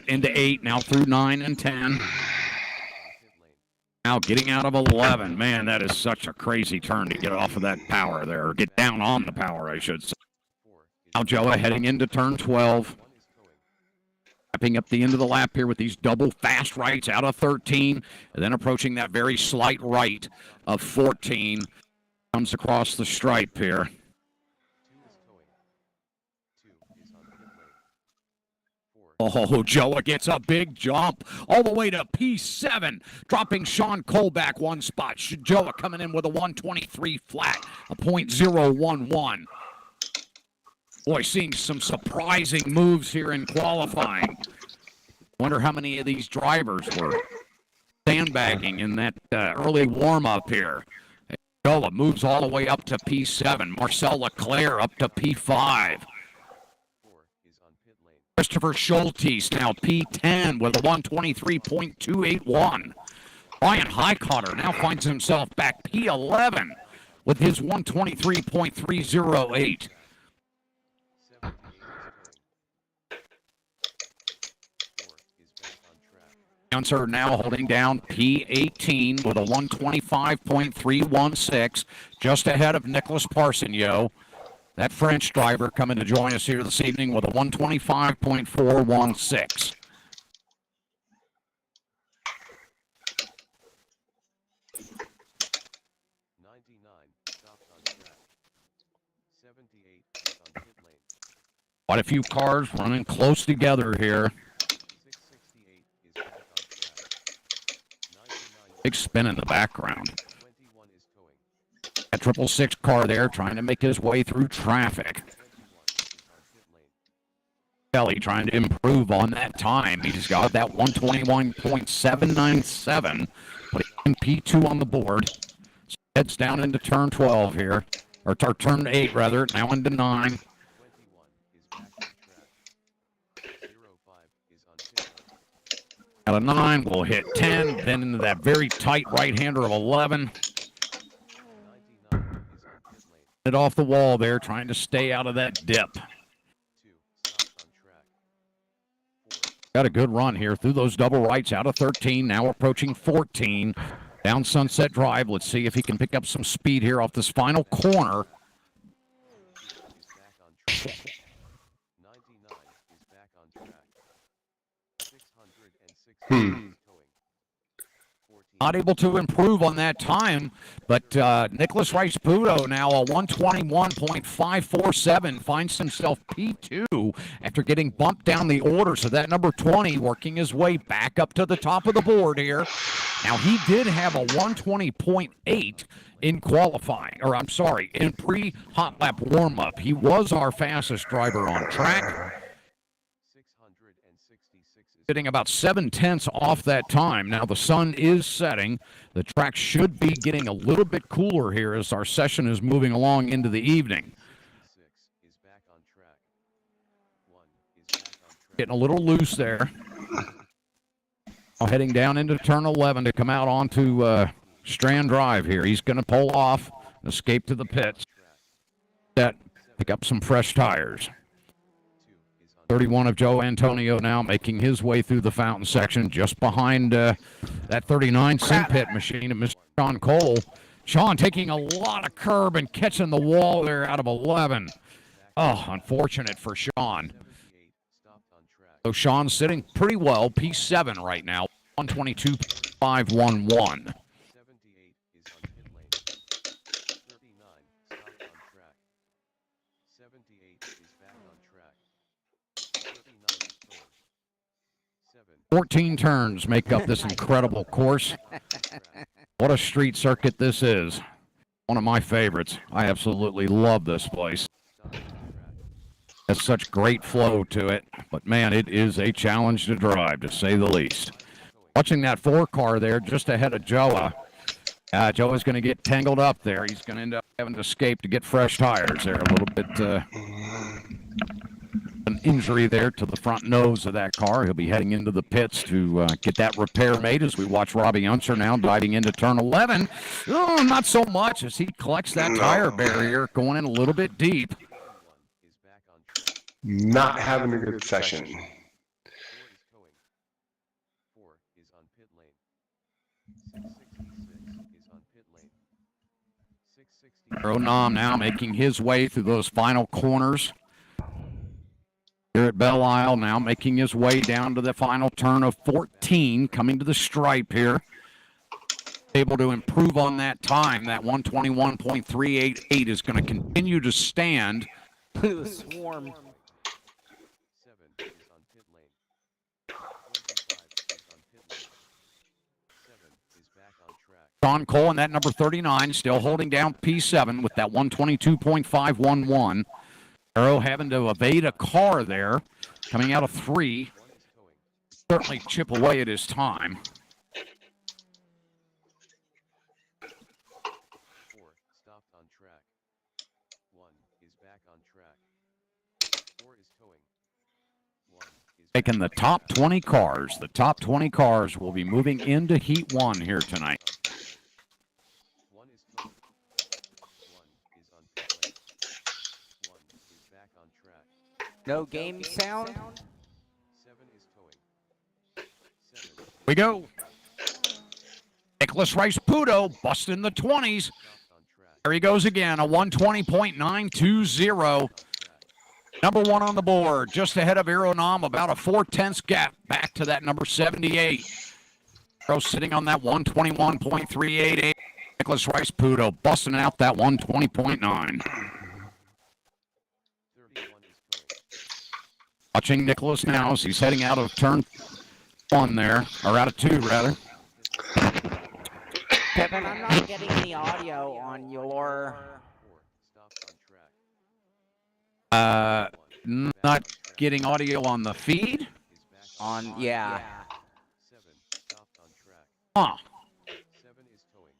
Into 8, now through 9 and 10. Now getting out of 11. Man, that is such a crazy turn to get off of that power there, or get down on the power, I should say. Now Joa heading into turn 12. Wrapping up the end of the lap here with these double fast rights out of 13, and then approaching that very slight right of 14. Comes across the stripe here. Oh, Joa gets a big jump all the way to P7, dropping Shaun Cole back one spot. Joa coming in with a 123 flat, a .011. Boy, seeing some surprising moves here in qualifying. Wonder how many of these drivers were sandbagging in that early warm-up here. Joa moves all the way up to P7. Marcel Leclerc up to P5. Christopher Schultes now P10 with a 123.281. Ryan Heitkotter now finds himself back P11 with his 123.308. Unser now holding down P18 with a 125.316, just ahead of Nicholas Parsenio. That French driver coming to join us here this evening with a 125.416. Quite a few cars running close together here. Big spin in the background. A 666 car there trying to make his way through traffic. Kelly trying to improve on that time. He's got that 121.797. Putting P2 on the board. Heads down into turn 12 here, or turn 8 rather, now into 9. 21 is back on track. 05 is on pit lane. Out of 9, we'll hit 10, then into that very tight right-hander of 11. 99 is on pit lane. It off the wall there, trying to stay out of that dip. 2 stopped on track. 4 Got a good run here through those double rights out of 13, now approaching 14. Down Sunset Drive. Let's see if he can pick up some speed here off this final corner. is back on track. 99 is back on track. 660 is towing. 14 Not able to improve on that time, but Nicholas Rice-Puto now a 121.547 finds himself P2 after getting bumped down the order. So that number 20 working his way back up to the top of the board here. Now he did have a 120.8 in qualifying, or I'm sorry, in pre-hot lap warm-up. He was our fastest driver on track. 666 is Sitting about 7/10 off that time. Now the sun is setting. The track should be getting a little bit cooler here as our session is moving along into the evening. 66 is back on track. 1 is back on track. Getting a little loose there. Now heading down into turn 11 to come out onto Strand Drive here. He's going to pull off, escape to the pits. Pick up some fresh tires. 2 is on 31 of Joe Antonio now making his way through the fountain section just behind that 39 Simpit machine of Mr. Shaun Cole. Shaun taking a lot of curb and catching the wall there out of 11. Oh, unfortunate for Shaun. 78 stopped on track. So Shaun's sitting pretty well, P7 right now, 122.511. 78 is on pit lane. 39 stopped on track. 78 is back on track. 39 is towing. 7 14 turns make up this incredible course. What a street circuit this is. One of my favorites. I absolutely love this place. stopped on track. Has such great flow to it, but man, it is a challenge to drive, to say the least. Watching that 4-car there just ahead of Joa. Joa's going to get tangled up there. He's going to end up having to escape to get fresh tires there. A little bit an injury there to the front nose of that car. He'll be heading into the pits to get that repair made as we watch Robby Unser now diving into turn 11. Oh, not so much as he collects that tire barrier, going in a little bit deep. 41 is back on track. Not having a good session. 4 is towing. 4 is on pit lane. 666 is on pit lane. 660 Ronam now making his way through those final corners. Here at Belle Isle now making his way down to the final turn of 14, coming to the stripe here. Able to improve on that time. That 121.388 is going to continue to stand. The swarm. 7 is on pit lane. 25 is on pit lane. 7 is back on track. Shaun Cole and that number 39 still holding down P7 with that 122.511. Arrow having to evade a car there, coming out of 3. 1 is towing. Certainly chip away at his time. 4 stopped on track. 1 is back on track. 4 is towing. 1 is Taking the top 20 cars. The top 20 cars will be moving into Heat 1 here tonight. 1 is towing. 1 is on pit lane. 1 is back on track. No game sound? 7 is towing. 7 We go. Nicholas Rice-Puto busting the 20s. stopped on track. There he goes again, a 120.920. Number 1 on the board, just ahead of Aeronam, about a 4/10 gap back to that number 78. Arrow sitting on that 121.388. Nicholas Rice-Puto busting out that 120.9. 31 is towing. Watching Nicholas now as he's heading out of turn 1 there, or out of 2 rather. Kevin, I'm not getting any audio on your. 4 stopped on track. Not getting audio on the feed. Is back On, yeah. 7 stopped on track. Huh. 7 is towing.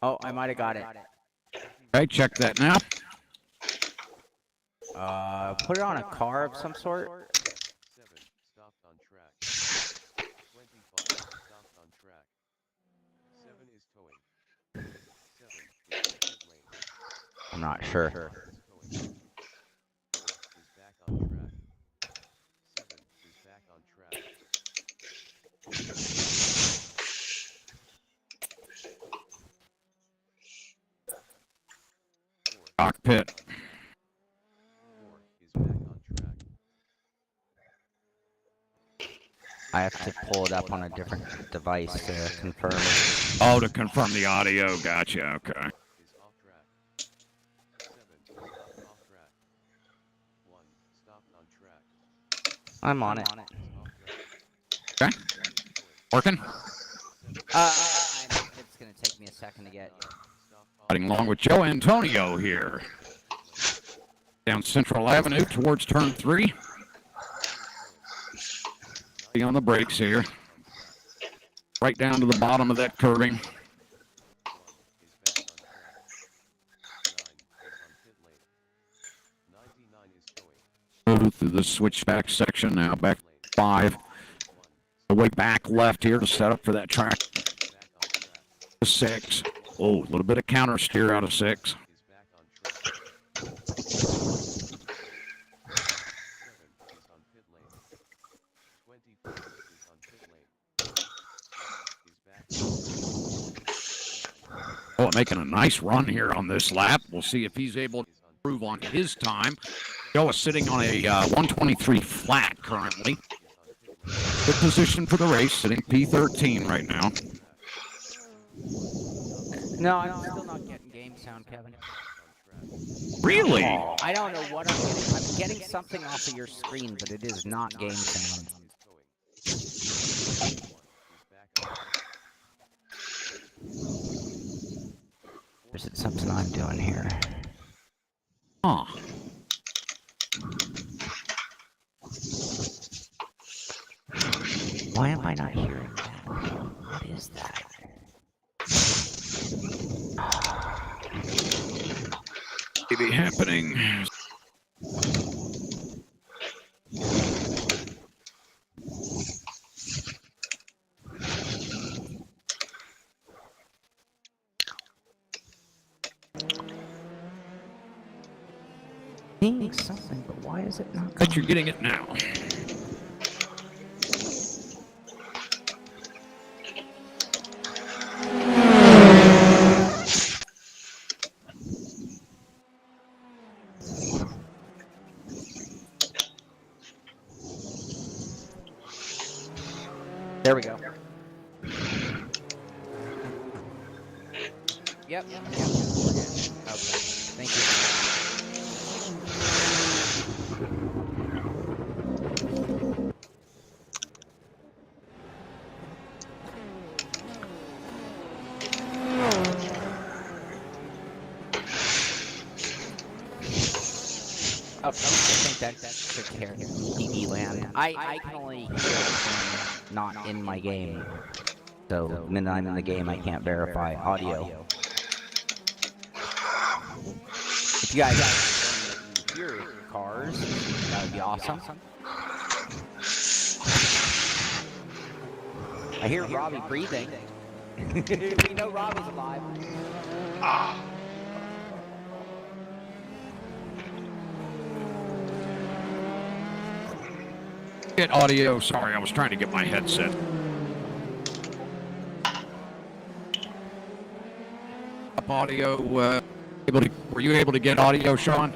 Oh, I might have got it. Okay, check that now. Put it on a car of some sort. 7 stopped on track. 25 stopped on track. 7 is towing. 7 is on pit lane. I'm not sure. 4 is towing. 4 is back on track. 7 is back on track. Cockpit. 4 is back on track. I have to pull it up on a different device to confirm it. Oh, to confirm the audio. Gotcha. Okay. Is off track. 7 stopped off track. 1 stopped on track. I'm on it. Is off track. Okay. 1 is towing. Working. 7 It's gonna take me a second to get. stopped off Riding along with Joe Antonio here. Down Central Avenue towards turn 3. Be on the brakes here. Right down to the bottom of that curving. 1 is back on track. 9 is on pit lane. 99 is towing. Move through the switchback section now. Back Lane. 5. 1 The way back left here to set up for that track. is back on track. 6. Oh, a little bit of counter steer out of 6. Is back on track. 7 is on pit lane. 24 is on pit lane. 1 is back on track. Oh, making a nice run here on this lap. We'll see if he's able to improve on his time. Joe is sitting on a 123 flat currently. Good position for the race, sitting P13 right now. No, I'm still not getting game sound, Kevin. Really? I don't know what I'm getting. I'm getting something off of your screen, but it is not game sound. Or is it something I'm doing here? Huh. Why am I not hearing that? What is that? Maybe happening. Seeing something, but why is it not? Bet you're getting it now. There we go. Yep. Okay. Thank you. Okay, I think that took care of TV land. I can only hear it not in my game. So when I'm in the game, I can't verify audio. If you guys hear cars, that would be awesome. I hear Robby breathing. We know Robby's alive. Get audio. Sorry, I was trying to get my headset. Up audio. Were you able to get audio, Shaun?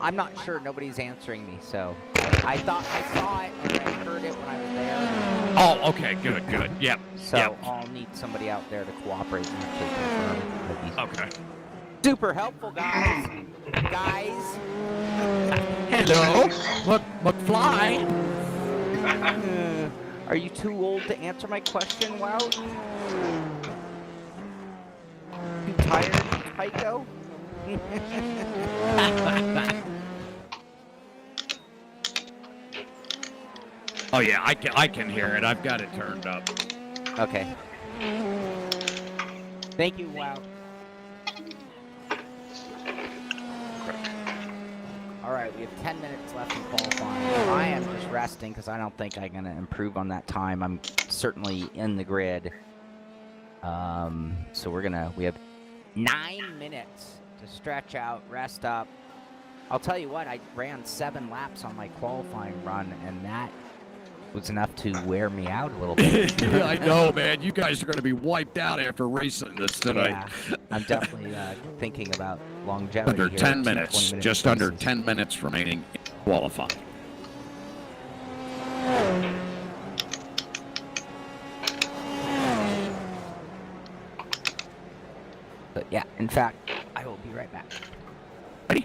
I'm not sure. Nobody's answering me, so I thought I saw it and I heard it when I was there. Oh, okay. Good. Yep. So Yep. I'll need somebody out there to cooperate and actually confirm. That'd be Okay. super helpful, guys. Hello. McFly. Are you too old to answer my question, Wout? Too tired, Heiko? Oh yeah, I can hear it. I've got it turned up. Okay. Thank you, Wow. All right, we have 10 minutes left in qualifying. I am just resting because I don't think I'm going to improve on that time. I'm certainly in the grid. So we have 9 minutes to stretch out, rest up. I'll tell you what, I ran 7 laps on my qualifying run, and that was enough to wear me out a little bit. Yeah, I know, man. You guys are going to be wiped out after racing this tonight. Yeah, I'm definitely thinking about longevity. Under here, 10 minutes, just under races. 10 minutes remaining in qualifying. But yeah, in fact, I will be right back. Ready?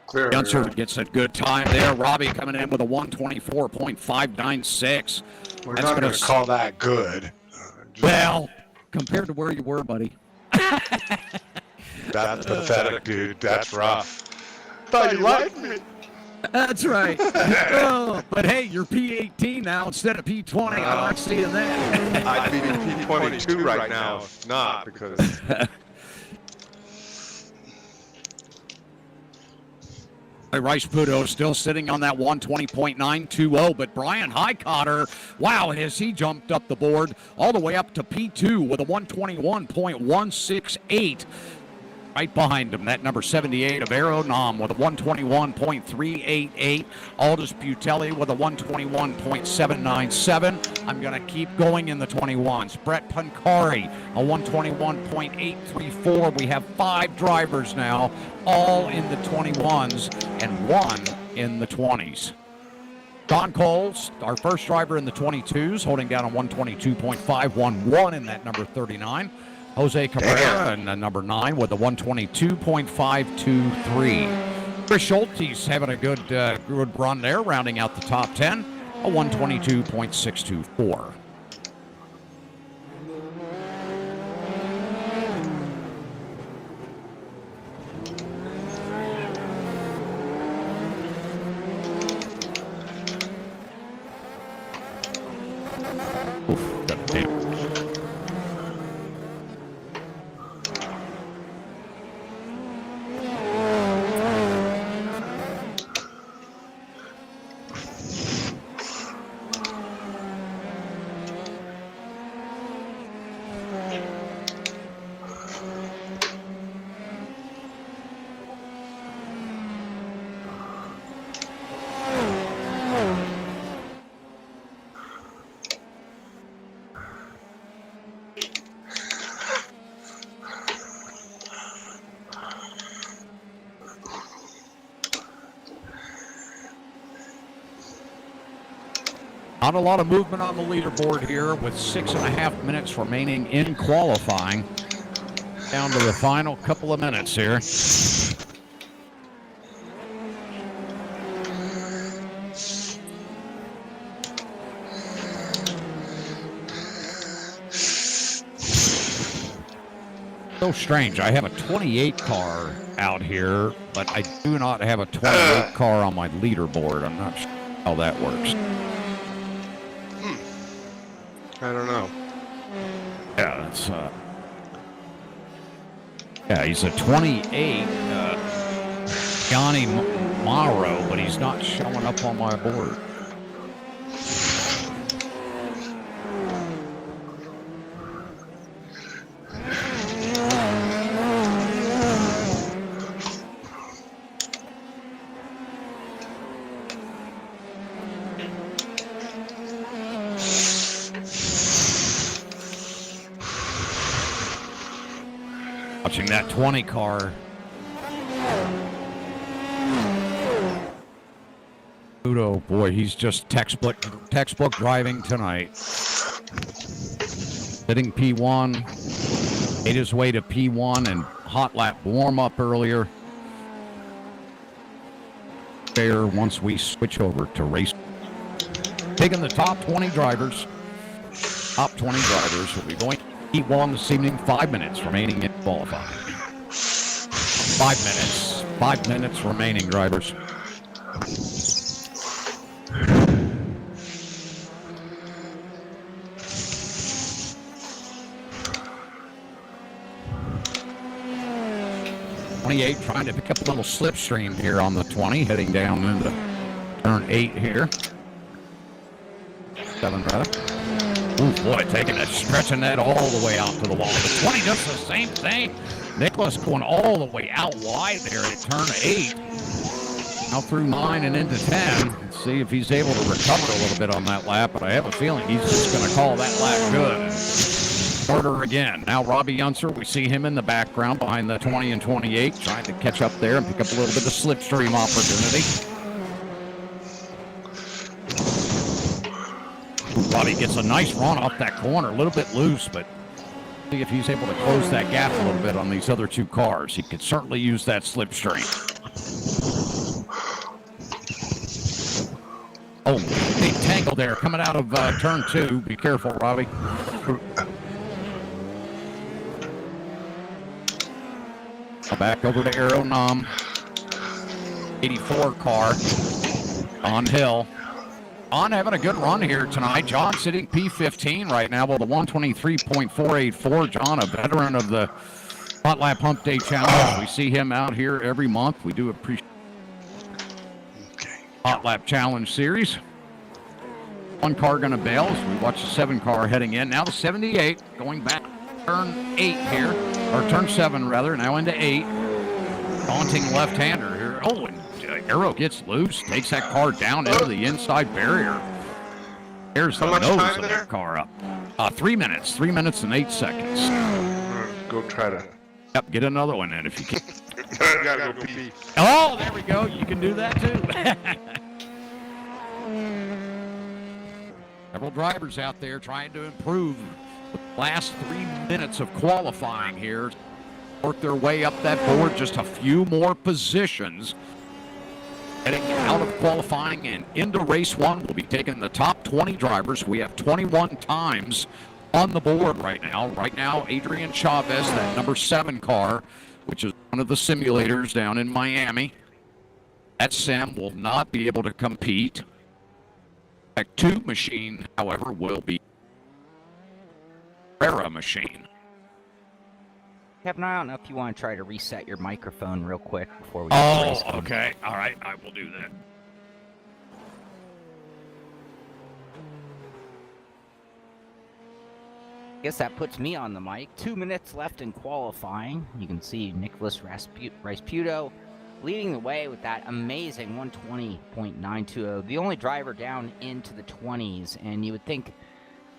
Clear. Unser gets a good time there. Robby coming in with a 124.596. We're That's not gonna going to call that good. Well, compared to where you were, buddy. That's pathetic, dude. That's rough. Thought you liked me. That's right. Oh, but hey, you're P18 now instead of P20. I like seeing that. I'd be P22 right now if not, because... Rice Pudo still sitting on that 120.920, but Brian Heitkotter, wow, has he jumped up the board all the way up to P2 with a 121.168. Right behind him, that number 78 of Aeronam with a 121.388. Aldous Butelli with a 121.797. I'm going to keep going in the 21s. Brett Pancari, a 121.834. We have 5 drivers now, all in the 21s and 1 in the 20s. Shaun Cole, our first driver in the 22s, holding down a 122.511 in that number 39. Jose Cabrera and number 9 with a 122.523. Chris Schulte's having a good run there, rounding out the top 10, a 122.624. Not a lot of movement on the leaderboard here with 6.5 minutes remaining in qualifying. Down to the final couple of minutes here. So strange. I have a 28 car out here, but I do not have a 28 car on my leaderboard. I'm not sure how that works. I don't know. Yeah, that's yeah, he's a 28 Yanni Morrow, but he's not showing up on my board. Watching that 20 car. Udo, boy, he's just textbook driving tonight. Hitting P1, made his way to P1 and hot lap warm up earlier. There once we switch over to race. Taking the top 20 drivers. top 20 drivers will be going to E1 this evening. 5 minutes remaining in qualifying. 5 minutes. 5 minutes remaining, drivers. Trying to pick up a little slipstream here on the 20, heading down into turn 8 here. 7 rather. Ooh, boy, stretching that all the way out to the wall. The 20 does the same thing. Nicholas going all the way out wide there at turn 8. Now through 9 and into 10. Let's see if he's able to recover a little bit on that lap, but I have a feeling he's just going to call that lap good. Order again. Now Robby Unser, we see him in the background behind the 20 and 28, trying to catch up there and pick up a little bit of slipstream opportunity. Robby gets a nice run off that corner, a little bit loose, but see if he's able to close that gap a little bit on these other two cars. He could certainly use that slipstream. Oh, big tangle there coming out of turn 2. Be careful, Robby. Back over to Aeronom. 84 car on Hill. On having a good run here tonight. John sitting P15 right now with a 123.484. John, a veteran of the Hotlap Humpday Challenge. We see him out here every month. We do appreciate Hotlap Challenge Series. One car going to bail as we watch the 7 car heading in. Now the 78 going back turn 8 here, or turn 7 rather, now into 8. Daunting left-hander here. Oh, and Arrow gets loose, takes that car down into the inside barrier. There's the nose of that car up. 3 minutes, 3 minutes and 8 seconds. Go try to. Yep, get another one in if you can. Gotta go pee. Oh, there we go. You can do that too. Several drivers out there trying to improve the last 3 minutes of qualifying here. Work their way up that board, just a few more positions. Heading out of qualifying and into race 1, we'll be taking the top 20 drivers. We have 21 times on the board right now. Right now, Adrian Chavez, that number 7 car, which is one of the simulators down in Miami. That sim will not be able to compete. That 2 machine, however, will be Carrera machine. Kevin, I don't know if you want to try to reset your microphone real quick before we. Oh, okay. All right, I will do that. I guess that puts me on the mic. 2 minutes left in qualifying. You can see Nicholas Rasputo leading the way with that amazing 120.920. The only driver down into the 20s, and you would think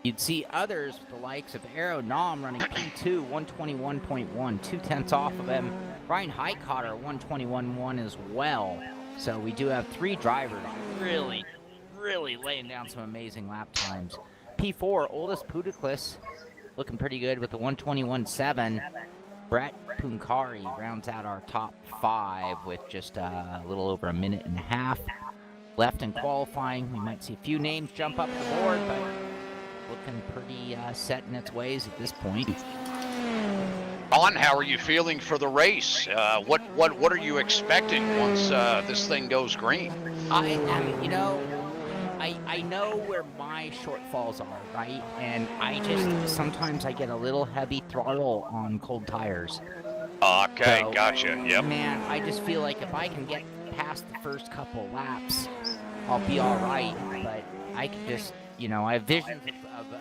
you'd see others with the likes of Aero Nom running P2, 121.1, 2/10 off of him. Brian Heitkotter, 121.1 as well. So we do have 3 drivers really laying down some amazing lap times. P4, Oldest Pudiklis, looking pretty good with the 121.7. Brett Punkari rounds out our top 5 with just a little over a minute and a half left in qualifying. We might see a few names jump up the board, but looking pretty set in its ways at this point. Don, how are you feeling for the race? What are you expecting once this thing goes green? I know where my shortfalls are, right? And sometimes I get a little heavy throttle on cold tires. Okay, So, gotcha. Yep. Man, I just feel like if I can get past the first couple laps, I'll be all right. But I could just, I have visions of it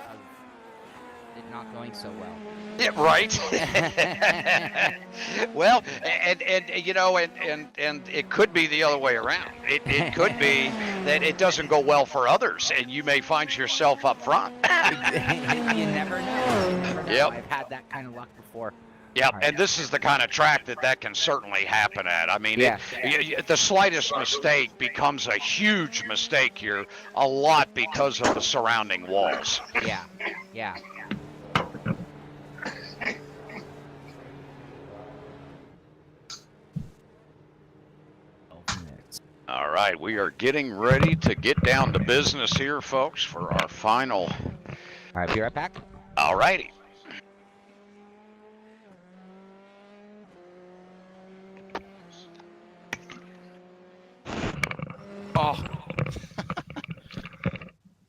not going so well. Yeah, right. Well, and it could be the other way around. It could be that it doesn't go well for others, and you may find yourself up front. You never know. Yep. I've had that kind of luck before. Yep, Right. and this is the kind of track that can certainly happen at. I mean, Yeah. The slightest mistake becomes a huge mistake here, a lot because of the surrounding walls. Yeah. All right, we are getting ready to get down to business here, folks, for our final All right, be right back. All righty. Oh.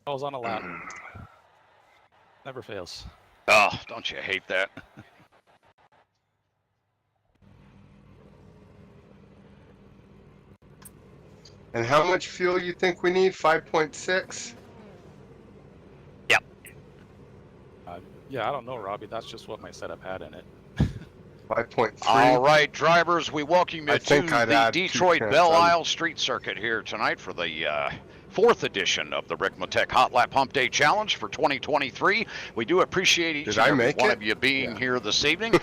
I was on a lap. Never fails. Oh, don't you hate that? And how much fuel you think we need? 5.6? Yep. Yeah, I don't know, Robbie. That's just what my setup had in it. 5.3? All right, drivers, we welcome you I to think I'd the add 2 Detroit tenths Belle on. Isle Street Circuit here tonight for the fourth edition of the Ricmotech Hotlap Humpday Challenge for 2023. We do appreciate each Did and I every make one it? of you being Yeah. here this evening.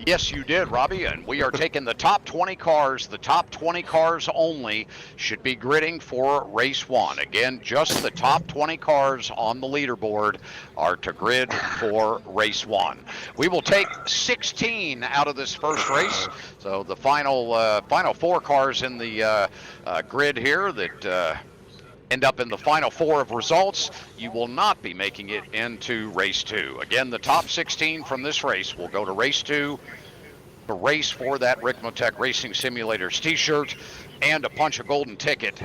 Yes, you did, Robbie, and we are taking the top 20 cars. The top 20 cars only should be gridding for race 1. Again, just the top 20 cars on the leaderboard are to grid for race 1. We will take 16 out of this first race. So the final 4 cars in the grid here that end up in the final 4 of results, you will not be making it into race 2. Again, the top 16 from this race will go to race 2, to race for that Ricmotech Racing Simulators t-shirt and a punch a golden ticket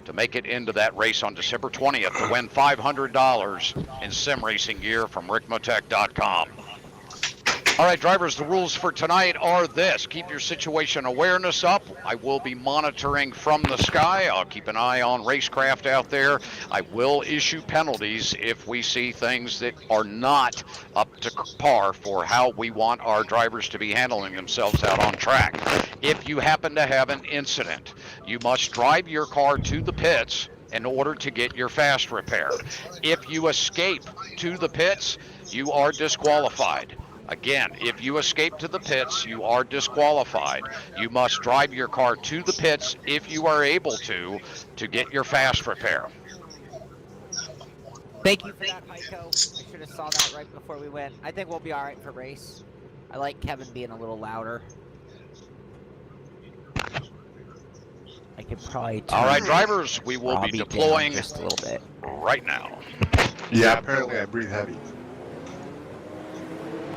to make it into that race on December 20th to win $500 in sim racing gear from Ricmotech.com. All right, drivers, the rules for tonight are this. Keep your situation awareness up. I will be monitoring from the sky. I'll keep an eye on racecraft out there. I will issue penalties if we see things that are not up to par for how we want our drivers to be handling themselves out on track. If you happen to have an incident, you must drive your car to the pits in order to get your fast repair. If you escape to the pits, you are disqualified. Again, if you escape to the pits, you are disqualified. You must drive your car to the pits if you are able to get your fast repair. Thank you for that, Heiko. I should have saw that right before we went. I think we'll be all right for race. I like Kevin being a little louder. I could probably turn All right, drivers, we will Robby be down deploying just a little bit. right now. Yeah, apparently I breathe heavy.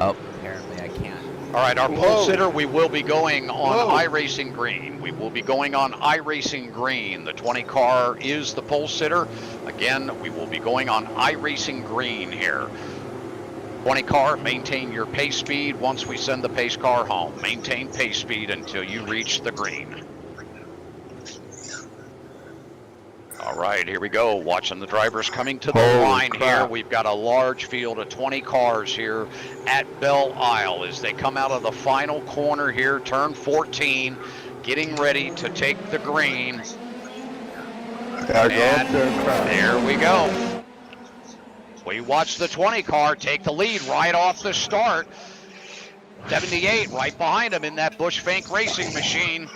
Oh, apparently I can't. All right, our Whoa. pole sitter, we will be going on Whoa. iRacing Green. We will be going on iRacing Green. The 20 car is the pole sitter. Again, we will be going on iRacing Green here. 20 car, maintain your pace speed once we send the pace car home. Maintain pace speed until you reach the green. All right, here we go. Watching the drivers coming to the Holy line crap. here. We've got a large field of 20 cars here at Belle Isle as they come out of the final corner here, turn 14, getting ready to take the green. Yeah, go up And there and crash. there we go. We watch the 20 car take the lead right off the start. 78 right behind him in that Bush Fink racing machine.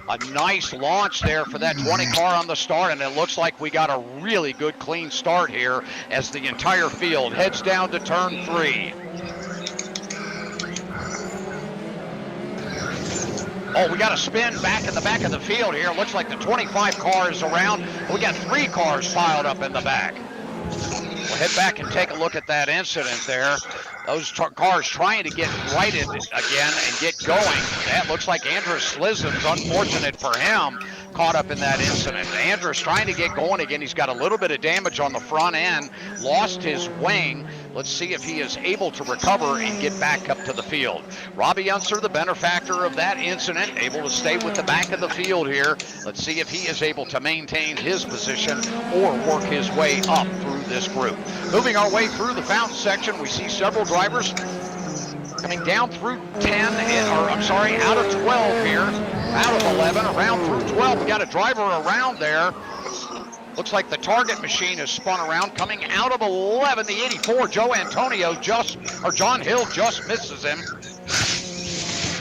A nice launch there for that 20 car on the start, and it looks like we got a really good clean start here as the entire field heads down to turn 3. Oh, we got a spin back in the back of the field here. Looks like the 25 car is around. We got 3 cars piled up in the back. We'll head back and take a look at that incident there. Those cars trying to get righted again and get going. That looks like Andrus Slizzens, unfortunate for him, caught up in that incident. Andrus trying to get going again. He's got a little bit of damage on the front end, lost his wing. Let's see if he is able to recover and get back up to the field. Robby Unser, the benefactor of that incident, able to stay with the back of the field here. Let's see if he is able to maintain his position or work his way up through this group. Moving our way through the fountain section, we see several drivers coming down through 10, out of 12 here, out of 11, around through 12. We got a driver around there. Looks like the target machine is spun around, coming out of 11, the 84, John Hill just misses him.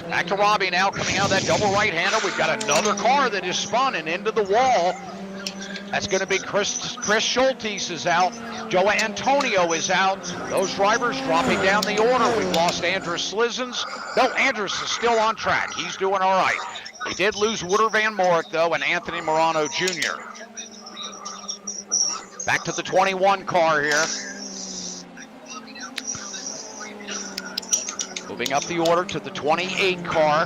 Back to Robby now, coming out of that double right-hander. We've got another car that is spun and into the wall. That's going to be Chris Schultes is out. Joe Antonio is out. Those drivers dropping down the order. We've lost Andrus Slizzens. No, Andrus is still on track. He's doing all right. We did lose Wouter Van Morik, though, and Anthony Morano Jr. Back to the 21 car here. Moving up the order to the 28 car.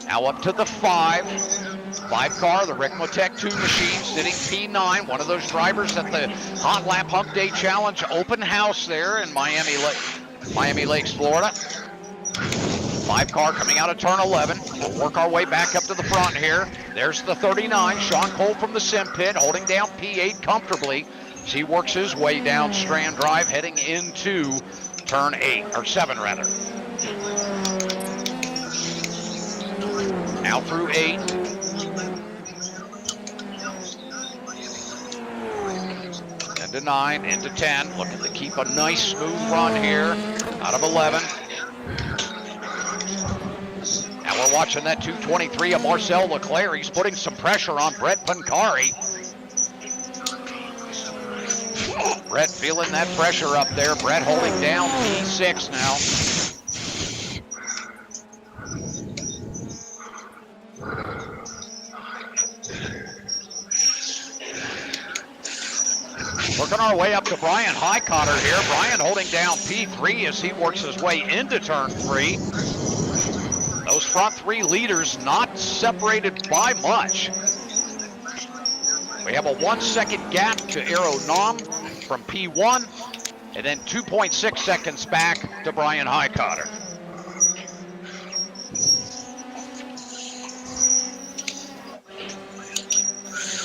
Now up to the 5 car, the Ricmotech 2 machine, sitting P9, one of those drivers at the Hotlap Humpday Challenge open house there in Miami Lakes, Florida. 5 car coming out of turn 11. We'll work our way back up to the front here. There's the 39, Shaun Cole from the Simpit, holding down P8 comfortably as he works his way down Strand Drive, heading into turn 7 rather. Now through 8. Into 9, into 10. Looking to keep a nice smooth run here out of 11. Now we're watching that 223 of Marcel Leclerc. He's putting some pressure on Brett Pancari. Brett feeling that pressure up there. Brett holding down P6 now. Working our way up to Brian Heitkotter here. Brian holding down P3 as he works his way into turn 3. Those front 3 leaders not separated by much. We have a 1-second gap to Aeronom from P1, and then 2.6 seconds back to Brian Heitkotter.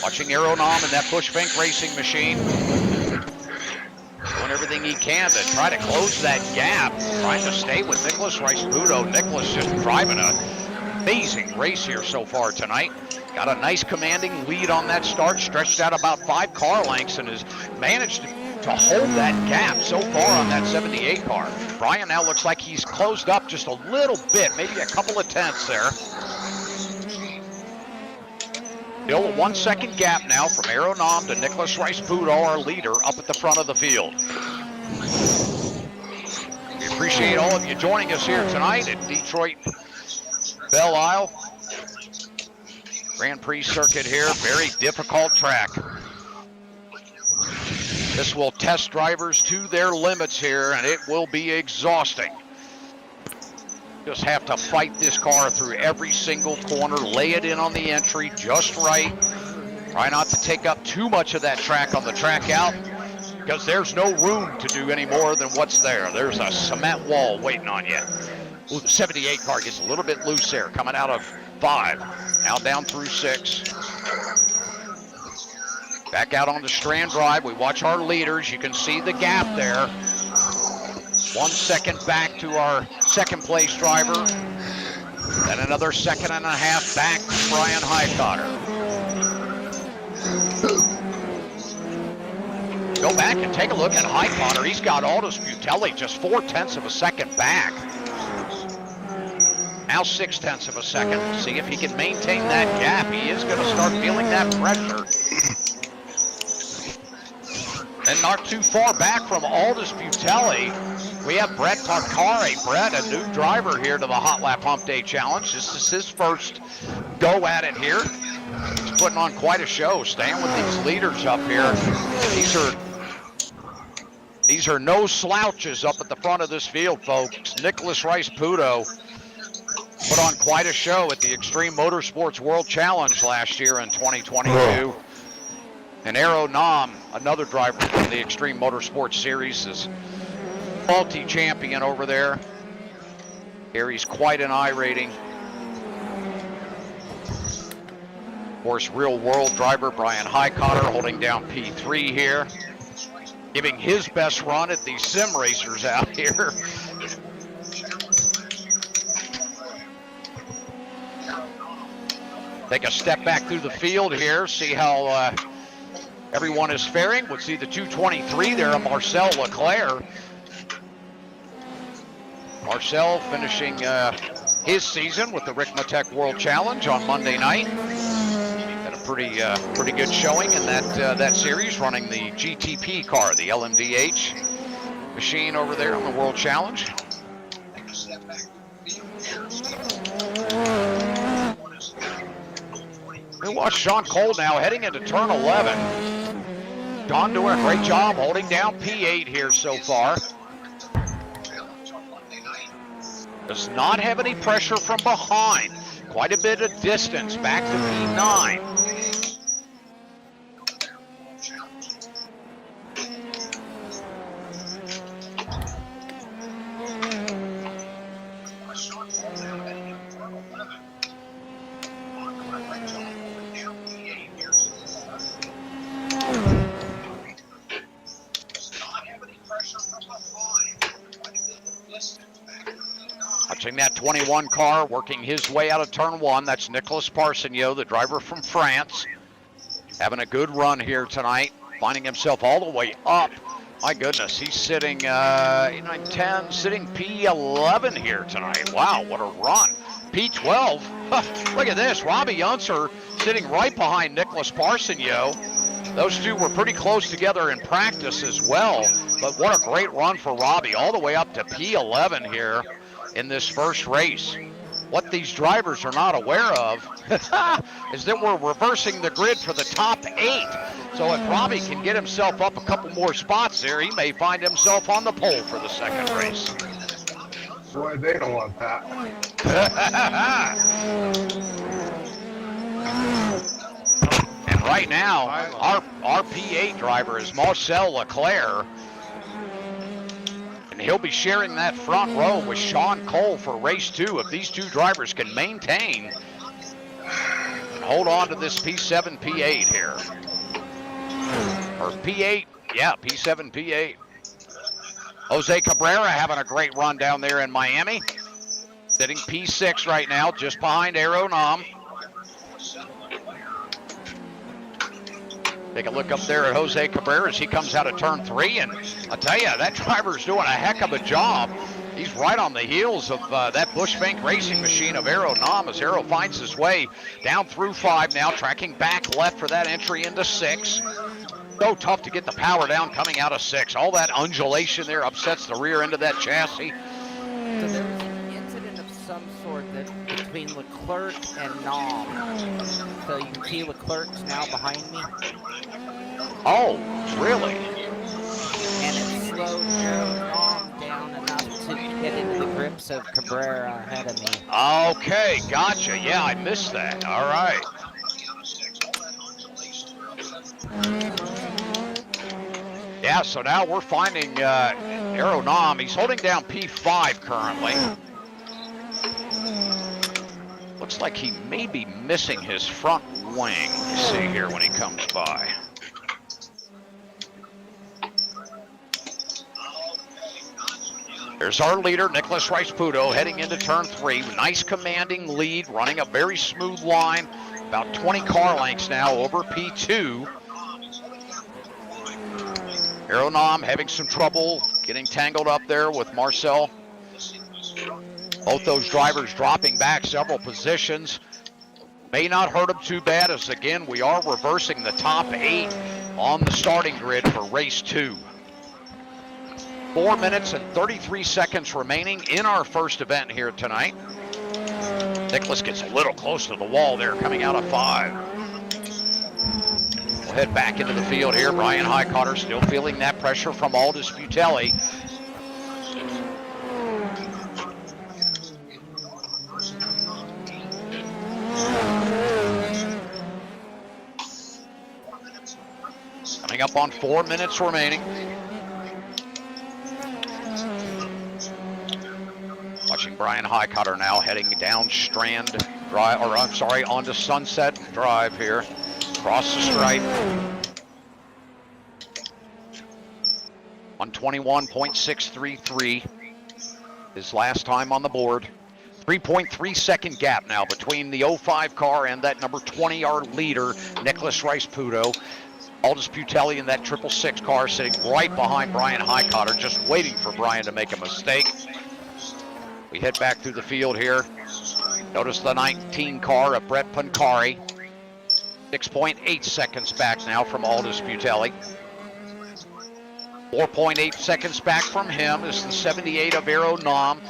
Watching Aeronom in that Bushfink racing machine. Doing everything he can to try to close that gap. Trying to stay with Nicholas Rice-Puto. Nicholas just driving an amazing race here so far tonight. Got a nice commanding lead on that start. Stretched out about 5 car lengths and has managed to hold that gap so far on that 78 car. Brian now looks like he's closed up just a little bit. Maybe a couple of tenths there. Still a 1-second gap now from Aeronom to Nicholas Rice-Puto, our leader, up at the front of the field. We appreciate all of you joining us here tonight at Detroit Belle Isle Grand Prix circuit here. Very difficult track. This will test drivers to their limits here, and it will be exhausting. Just have to fight this car through every single corner, lay it in on the entry just right. Try not to take up too much of that track on the track out, because there's no room to do any more than what's there. There's a cement wall waiting on you. Ooh, the 78 car gets a little bit loose there, coming out of 5. Now down through 6. Back out on the Strand Drive, we watch our leaders. You can see the gap there. 1 second back to our second place driver. Then another 1.5 seconds back to Brian Heitkotter. Go back and take a look at Heitkotter. He's got Aldous Butelli just 0.4 seconds back. Now 0.6 seconds. See if he can maintain that gap. He is going to start feeling that pressure. And not too far back from Aldous Butelli, we have Brett Pancari. Brett, a new driver here to the Hotlap Humpday Challenge. This is his first go at it here. He's putting on quite a show, staying with these leaders up here. These are no slouches up at the front of this field, folks. Nicholas Rice-Puto put on quite a show at the Extreme Motorsports World Challenge last year in 2022. And Aeronom, another driver from the Extreme Motorsports Series, is multi-champion over there. Carries quite an I rating. Of course, real-world driver Brian Heitkotter holding down P3 here, giving his best run at these sim racers out here. Take a step back through the field here, see how everyone is faring. We'll see the 223 there of Marcel Leclerc. Marcel finishing his season with the Ricmotech World Challenge on Monday night. Had a pretty good showing in that series, running the GTP car, the LMDH machine over there on the World Challenge. We watch Shaun Cole now heading into turn 11. Shaun doing a great job holding down P8 here so far. Does not have any pressure from behind. Quite a bit of distance back to P9. Watching that 21 car working his way out of turn one. That's Nicholas Parsenio, the driver from France. Having a good run here tonight, finding himself all the way up. My goodness, he's sitting 8, 9, 10, sitting P11 here tonight. Wow, what a run. P12, look at this, Robby Unser sitting right behind Nicholas Parsenio. Those two were pretty close together in practice as well, but what a great run for Robby, all the way up to P11 here in this first race. What these drivers are not aware of is that we're reversing the grid for the top 8. So if Robby can get himself up a couple more spots there, he may find himself on the pole for the second race. Boy, they don't want that. And right now, our P8 driver is Marcel Leclerc. And he'll be sharing that front row with Shaun Cole for race 2. If these two drivers can maintain and hold on to this P7, P8 here. Or P8, yeah, P7, P8. Jose Cabrera having a great run down there in Miami. Sitting P6 right now, just behind Aeronam. Take a look up there at Jose Cabrera as he comes out of turn 3, and I'll tell you, that driver's doing a heck of a job. He's right on the heels of that Bushbank racing machine of Aeronam as Aero finds his way down through 5 now, tracking back left for that entry into 6. So tough to get the power down coming out of 6. All that undulation there upsets the rear end of that chassis. So there was an incident of some sort that between Leclerc and Nom. So you can see Leclerc's now behind me. Oh, really? And it slowed Nom down enough to get into the grips of Cabrera ahead of me. Okay, gotcha. Yeah, I missed that. All right. Yeah, so now we're finding Aeronam. He's holding down P5 currently. Looks like he may be missing his front wing. You see here when he comes by. There's our leader, Nicholas Rice-Puto, heading into turn 3. Nice commanding lead, running a very smooth line. About 20 car lengths now over P2. Aeronam having some trouble getting tangled up there with Marcel. Both those drivers dropping back several positions. May not hurt them too bad, as again, we are reversing the top 8 on the starting grid for race 2. 4 minutes and 33 seconds remaining in our first event here tonight. Nicholas gets a little close to the wall there coming out of 5. We'll head back into the field here. Brian Heitkotter still feeling that pressure from Aldis Butelli. Coming up on 4 minutes remaining. Watching Brian Heitkotter now heading down Strand Drive, or I'm sorry, onto Sunset Drive here. Across the stripe. 121.633. His last time on the board. 3.3 second gap now between the 05 car and that number 20, our leader, Nicholas Rice-Puto. Aldis Butelli in that 666 car sitting right behind Brian Heitkotter, just waiting for Brian to make a mistake. We head back through the field here. Notice the 19 car of Brett Pancari. 6.8 seconds back now from Aldis Butelli. 4.8 seconds back from him is the 78 of Aeronam.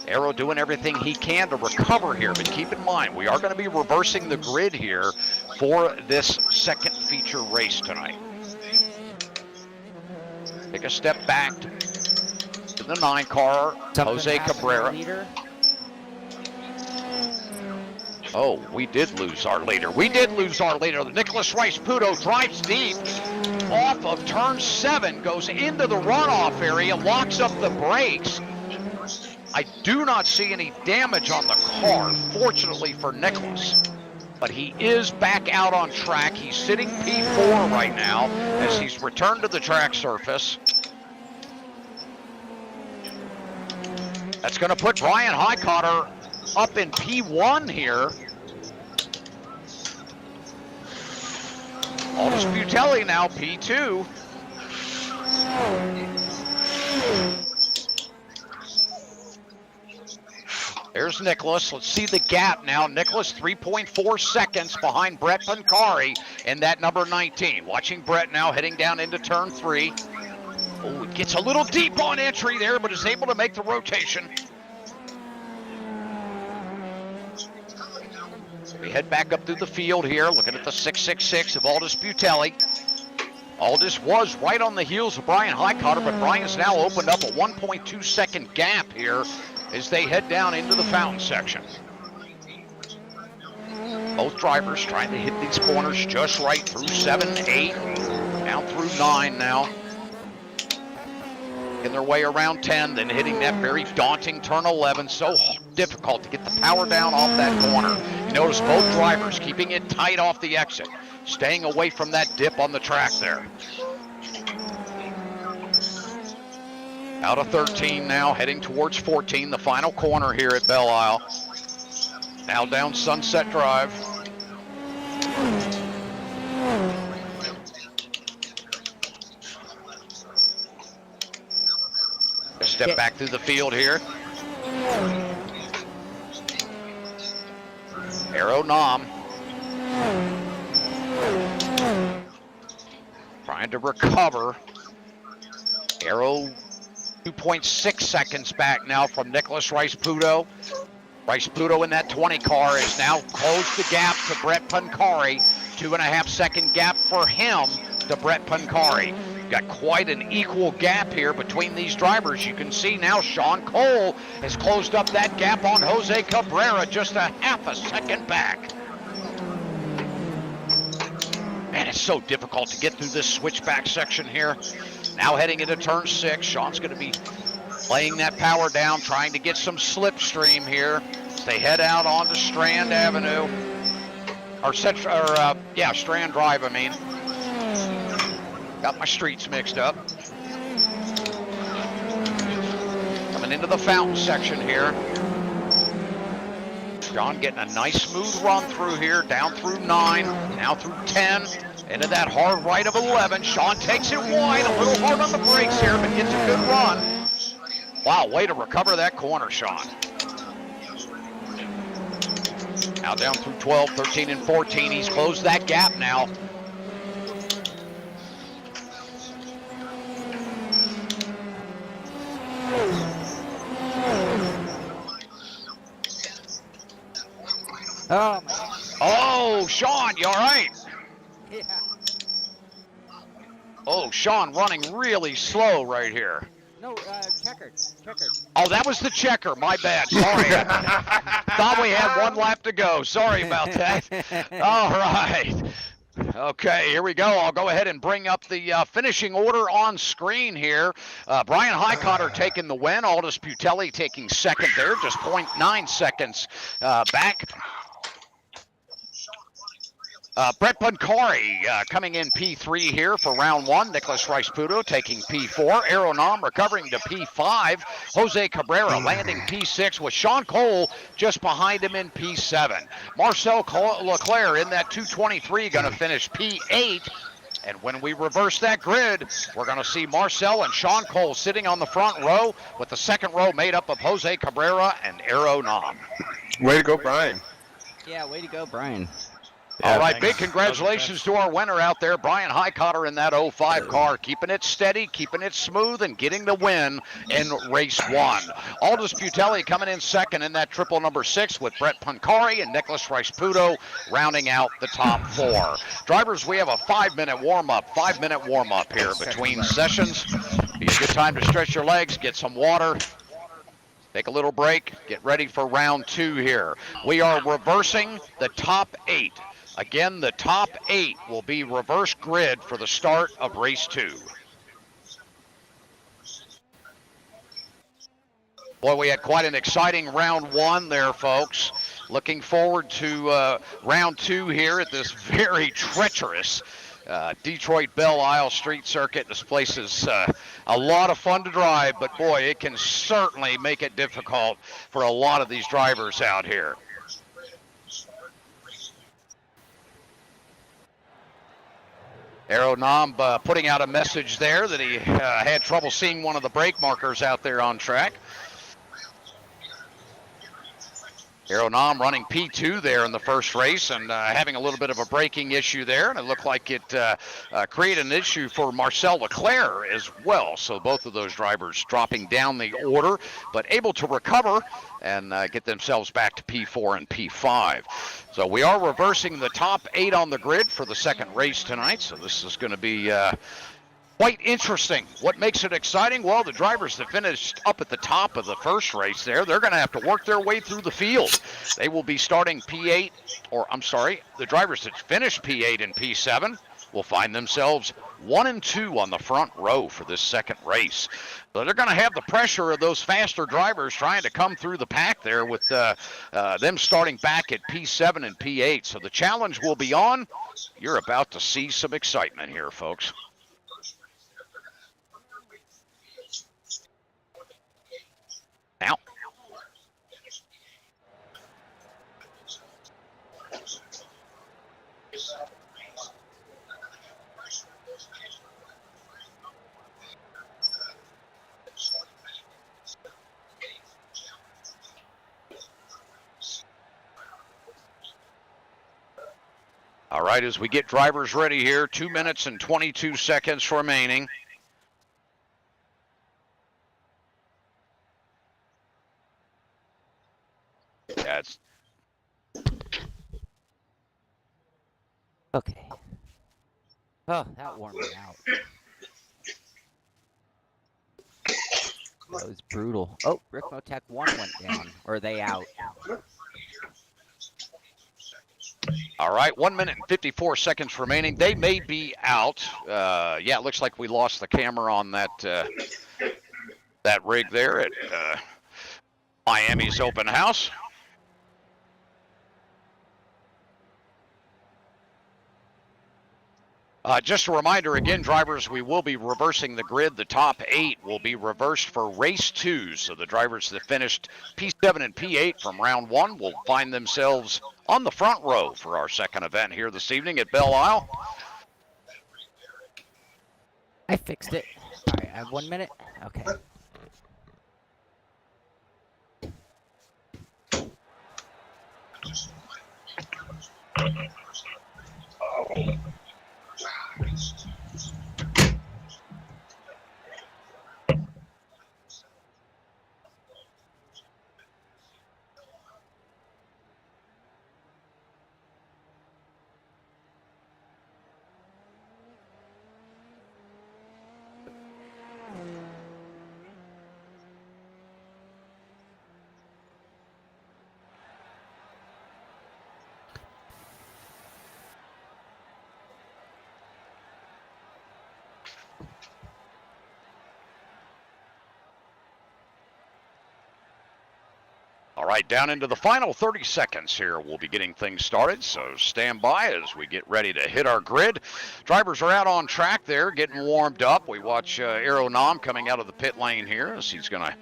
Aero doing everything he can to recover here, but keep in mind, we are going to be reversing the grid here for this second feature race tonight. Take a step back to the 9 car, Jose Cabrera. Oh, we did lose our leader. We did lose our leader. Nicholas Rice-Puto drives deep off of turn 7, goes into the runoff area, locks up the brakes. I do not see any damage on the car, fortunately for Nicholas. But he is back out on track. He's sitting P4 right now as he's returned to the track surface. That's going to put Brian Heitkotter up in P1 here. Aldous Butelli now P2. There's Nicholas. Let's see the gap now. Nicholas 3.4 seconds behind Brett Pancari in that number 19. Watching Brett now heading down into turn 3. Oh, it gets a little deep on entry there, but is able to make the rotation. We head back up through the field here, looking at the 666 of Aldous Butelli. Aldous was right on the heels of Brian Heitkotter, but Brian's now opened up a 1.2 second gap here as they head down into the fountain section. Both drivers trying to hit these corners just right through 7, 8, down through 9 now. In their way around 10, then hitting that very daunting turn 11. So difficult to get the power down off that corner. You notice both drivers keeping it tight off the exit, staying away from that dip on the track there. Out of 13 now, heading towards 14, the final corner here at Belle Isle. Now down Sunset Drive. Step back through the field here. Arrow Nam trying to recover. Arrow 2.6 seconds back now from Nicholas Rice-Puto. Rice-Puto in that 20 car has now closed the gap to Brett Pancari. 2.5 second gap for him to Brett Pancari. Got quite an equal gap here between these drivers. You can see now Shaun Cole has closed up that gap on Jose Cabrera, just a half a second back. Man, it's so difficult to get through this switchback section here. Now heading into turn 6, Shaun's going to be laying that power down, trying to get some slipstream here. They head out onto Strand Avenue, Strand Drive, I mean. Got my streets mixed up. Coming into the fountain section here. Shaun getting a nice smooth run through here, down through 9, now through 10, into that hard right of 11. Shaun takes it wide, a little hard on the brakes here, but gets a good run. Wow, way to recover that corner, Shaun. Now down through 12, 13, and 14. He's closed that gap now. Oh, my God. Oh, Shaun, you all right? Yeah. Oh, Shaun running really slow right here. No, checkered. Oh, that was the checker. My bad. Sorry. I thought we had one lap to go. Sorry about that. All right. Okay, here we go. I'll go ahead and bring up the finishing order on screen here. Brian Heitkotter taking the win. Aldous Butelli taking second there, just 0.9 seconds back. Brett Pancari coming in P3 here for round 1. Nicholas Rice-Puto taking P4. Arrow Nam recovering to P5. Jose Cabrera landing P6 with Shaun Cole just behind him in P7. Marcel Leclerc in that 223 going to finish P8. And when we reverse that grid, we're going to see Marcel and Shaun Cole sitting on the front row with the second row made up of Jose Cabrera and Arrow Nam. Way to go, Brian. Yeah, way to go, Brian. All right, big congratulations to our winner out there, Brian Heitkotter in that 05 car, keeping it steady, keeping it smooth, and getting the win in race 1. Aldous Butelli coming in second in that triple number 6 with Brett Pancari and Nicholas Rice-Puto rounding out the top 4. Drivers, we have a 5-minute warm-up here between sessions. Be a good time to stretch your legs, get some water. Take a little break. Get ready for round 2 here. We are reversing the top 8. Again, the top 8 will be reverse grid for the start of race 2. Boy, we had quite an exciting round 1 there, folks. Looking forward to round 2 here at this very treacherous Detroit Belle Isle Street Circuit. This place is a lot of fun to drive, but boy, it can certainly make it difficult for a lot of these drivers out here. Aeronam putting out a message there that he had trouble seeing one of the brake markers out there on track. Aeronam running P2 there in the first race and having a little bit of a braking issue there, and it looked like it created an issue for Marcel Leclerc as well. So both of those drivers dropping down the order, but able to recover and get themselves back to P4 and P5. So we are reversing the top 8 on the grid for the second race tonight, so this is going to be quite interesting. What makes it exciting? Well, the drivers that finished up at the top of the first race there, they're going to have to work their way through the field. They will be starting P8, or I'm sorry, the drivers that finish P8 and P7 will find themselves 1 and 2 on the front row for this second race. So they're going to have the pressure of those faster drivers trying to come through the pack there with them starting back at P7 and P8. So the challenge will be on. You're about to see some excitement here, folks. Now. All right, as we get drivers ready here, 2 minutes and 22 seconds remaining. Yeah, it's Okay. Oh, that warmed me out. That was brutal. Oh, Ricmotech 1 went down. Or are they out? all right, 1 minute and 54 seconds remaining. They may be out. Yeah, it looks like we lost the camera on that that rig there at Miami's open house. Just a reminder again, drivers, we will be reversing the grid. The top 8 will be reversed for race 2. So the drivers that finished P7 and P8 from round 1 will find themselves on the front row for our second event here this evening at Belle Isle. I fixed it. All right, I have 1 minute. Okay. All right, down into the final 30 seconds here. We'll be getting things started, so stand by as we get ready to hit our grid. Drivers are out on track there, getting warmed up. We watch Aeronam coming out of the pit lane here as he's going to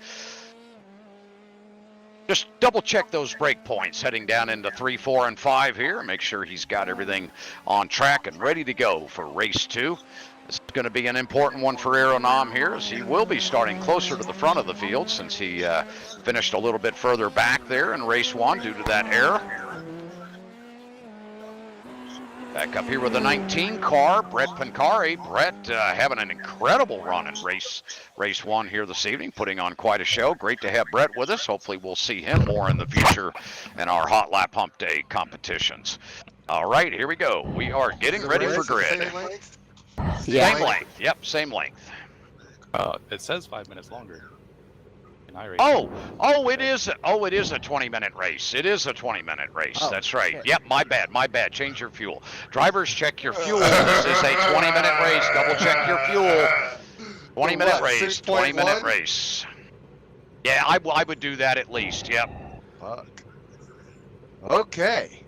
just double check those brake points heading down into 3, 4, and 5 here. Make sure he's got everything on track and ready to go for race 2. This is going to be an important one for Aeronam here, as he will be starting closer to the front of the field since he finished a little bit further back there in race 1 due to that error. Back up here with the 19 car, Brett Pancari. Brett having an incredible run in race 1 here this evening, putting on quite a show. Great to have Brett with us. Hopefully we'll see him more in the future in our Hotlap Humpday competitions. All right, here we go. We are getting ready for grid. Yeah. Same length. Yep, same length. It says 5 minutes longer. Oh, it is. Oh, it is a 20-minute race. It is a 20-minute race. Oh, That's right. shit. Yep, my bad. Change your fuel. Drivers, check your fuel. This is a 20-minute race. Double check your fuel. 20-minute race. 20-minute race. Yeah, I would do that at least. Yep. Fuck. Okay.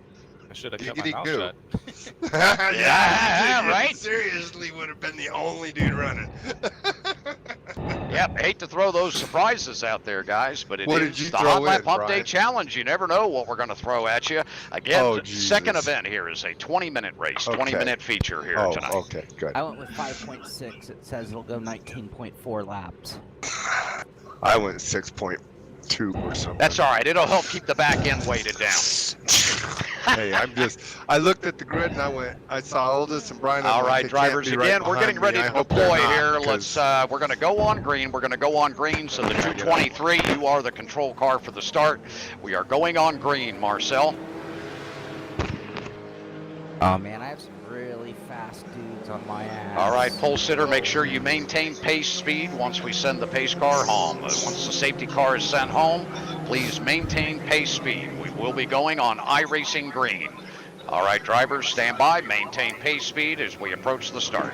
I should have kept my Giggity mouth goo. shut. Yeah, right. Seriously, would have been the only dude running. Yep, hate to throw those surprises out there, guys, but What is did you the throw Hotlap in, Hump Day Brian? Challenge. You never know what we're going to throw at you. Again, Oh, second Jesus. event here is a 20-minute race, Okay. 20-minute feature here Oh, tonight. okay, good. I went with 5.6. It says it'll go 19.4 laps. I went 6.2 or something. That's all right. It'll help keep the back end weighted down. Hey, I looked at the grid and I saw Aldous and Brian. All right, drivers, again, we're getting ready to deploy here. We're going to go on green. We're going to go on green. So the 223, you are the control car for the start. We are going on green, Marcel. Oh, man, I have some really fast dudes on my ass. All right, pole sitter, make sure you maintain pace speed once we send the pace car home. Once the safety car is sent home, please maintain pace speed. We will be going on iRacing green. All right, drivers, stand by, maintain pace speed as we approach the start.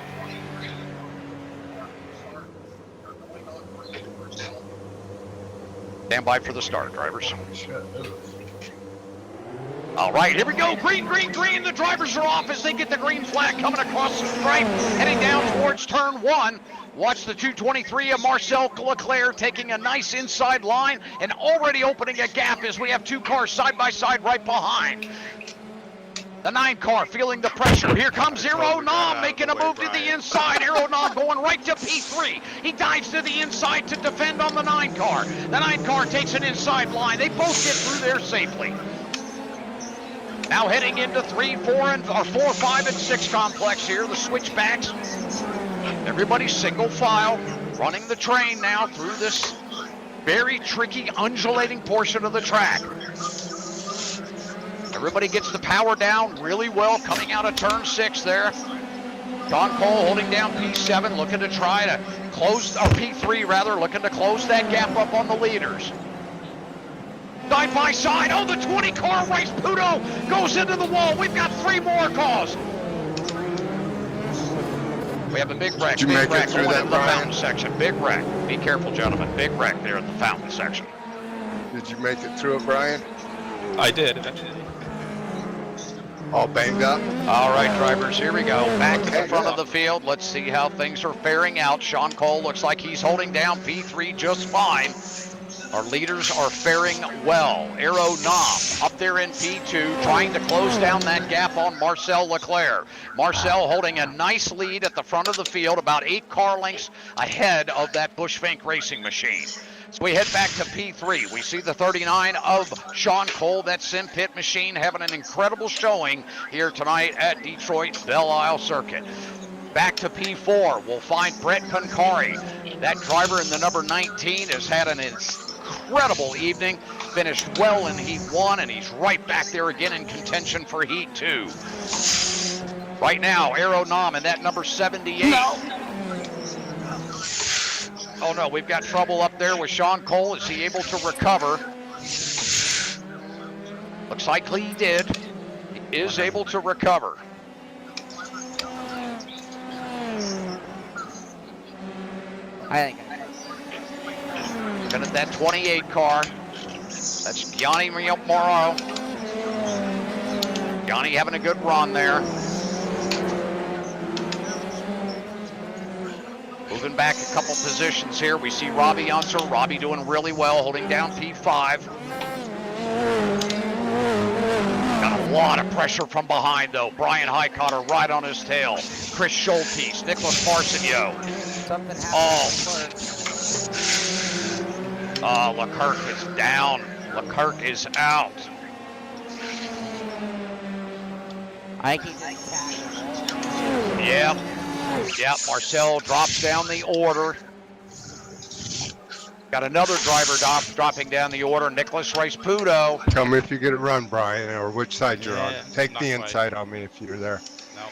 Stand by for the start, drivers. All right, here we go. Green, green, green. The drivers are off as they get the green flag coming across the stripe, heading down towards turn one. Watch the 223 of Marcel Leclerc taking a nice inside line and already opening a gap as we have two cars side by side right behind. The 9 car feeling the pressure. Here comes Aero Nom making a move to the inside. Aero Nom going right to P3. He dives to the inside to defend on the 9 car. The 9 car takes an inside line. They both get through there safely. Now heading into 3, 4, 5, and 6 complex here, the switchbacks. Everybody's single file, running the train now through this very tricky, undulating portion of the track. Everybody gets the power down really well coming out of turn 6 there. Shaun Cole holding down P7, looking to try to close, or P3 rather, looking to close that gap up on the leaders. Side by side, oh, the 20 car race, Puto goes into the wall. We've got 3 more cars. We have a big wreck, Did you make it through going that, into the Brian? fountain section. Big wreck. Be careful, gentlemen. Big wreck there at the fountain section. Did you make it through it, Brian? I did. All banged up? All right, drivers, here we go. Back to the front of the field. Let's see how things are faring out. Shaun Cole looks like he's holding down P3 just fine. Our leaders are faring well. Aero Nom up there in P2, trying to close down that gap on Marcel Leclerc. Marcel holding a nice lead at the front of the field, about 8 car lengths ahead of that Bushfink racing machine. So we head back to P3. We see the 39 of Shaun Cole, that Simpit machine, having an incredible showing here tonight at Detroit Belle Isle Circuit. Back to P4, we'll find Brett Konkari. That driver in the number 19 has had an incredible evening, finished well in Heat 1, and he's right back there again in contention for Heat 2. Right now, Aero Nom in that number 78. Oh no, we've got trouble up there with Shaun Cole. Is he able to recover? Looks like he did. He is able to recover. I think Looking at that 28 car. That's Gianni Morrow. Gianni having a good run there. Moving back a couple positions here. We see Robby Unser. Robby doing really well, holding down P5. Got a lot of pressure from behind, though. Brian Heitkotter right on his tail. Chris Schultes, Nicholas Parsenio. something happened. Leclerc is down. Leclerc is out. I think he's Yep. Yep, Marcel drops down the order. Got another driver dropping down the order, Nicholas Puto. Tell me if you get it run, Brian, or which side you're on. Yeah, Take not the quite. inside on me if you're there. No.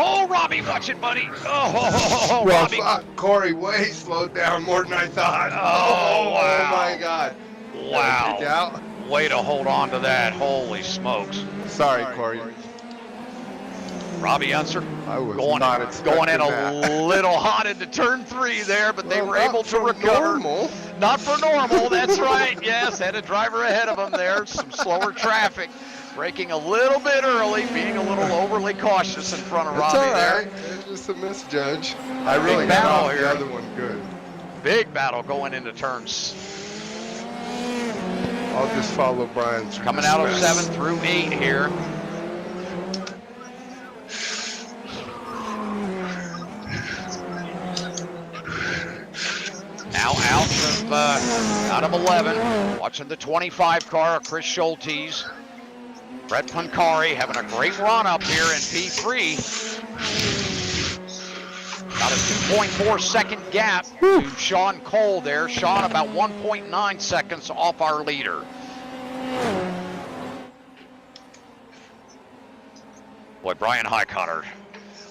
Oh, Robby, watch it, buddy. Oh, Well, Robby. Corey way slowed down more than I thought. Oh, wow. My God. Wow. Did I freak out? Way to hold on to that. Holy smokes. Sorry, Corey. Robby Unser I was going not in expecting a that. little hot into turn 3 there, but they Well, were not able to for recover. normal. Not for normal, that's right. Yes, had a driver ahead of them there. Some slower traffic. Braking a little bit early, being a little overly cautious in front of It's Robby all right. there. It's just a misjudge. I really got battle off here. the other one good. Big battle going into turns. I'll just follow Brian through Coming this out of mess. 7 through 8 here. Now out of 11, watching the 25 car of Chris Schultes. Brett Pancari having a great run up here in P3. Got a 2.4 second gap to Shaun Cole there. Shaun about 1.9 seconds off our leader. Boy, Brian Heitkotter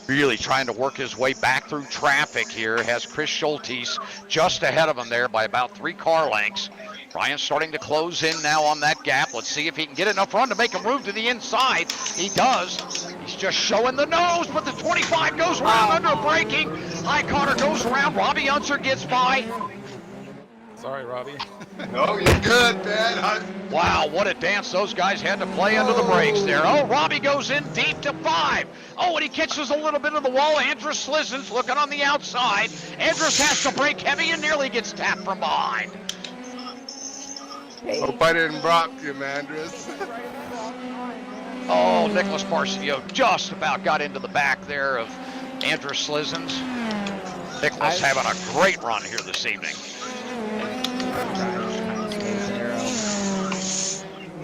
really trying to work his way back through traffic here. Has Chris Schultes just ahead of him there by about 3 car lengths. Brian's starting to close in now on that gap. Let's see if he can get enough run to make him move to the inside. He does. He's just showing the nose, but the 25 goes around under braking. Heitkotter goes around. Robby Unser gets by. Sorry, Robby. No, you're good, man. Wow, what a dance those guys had to play under the brakes there. Oh, Robby goes in deep to 5. Oh, and he catches a little bit of the wall. Andrus Slizzens looking on the outside. Andrus has to brake heavy and nearly gets tapped from behind. Hope I didn't block you, Andrus. Oh, Nicholas Parcio just about got into the back there of Andrus Slizzens. Nicholas having a great run here this evening.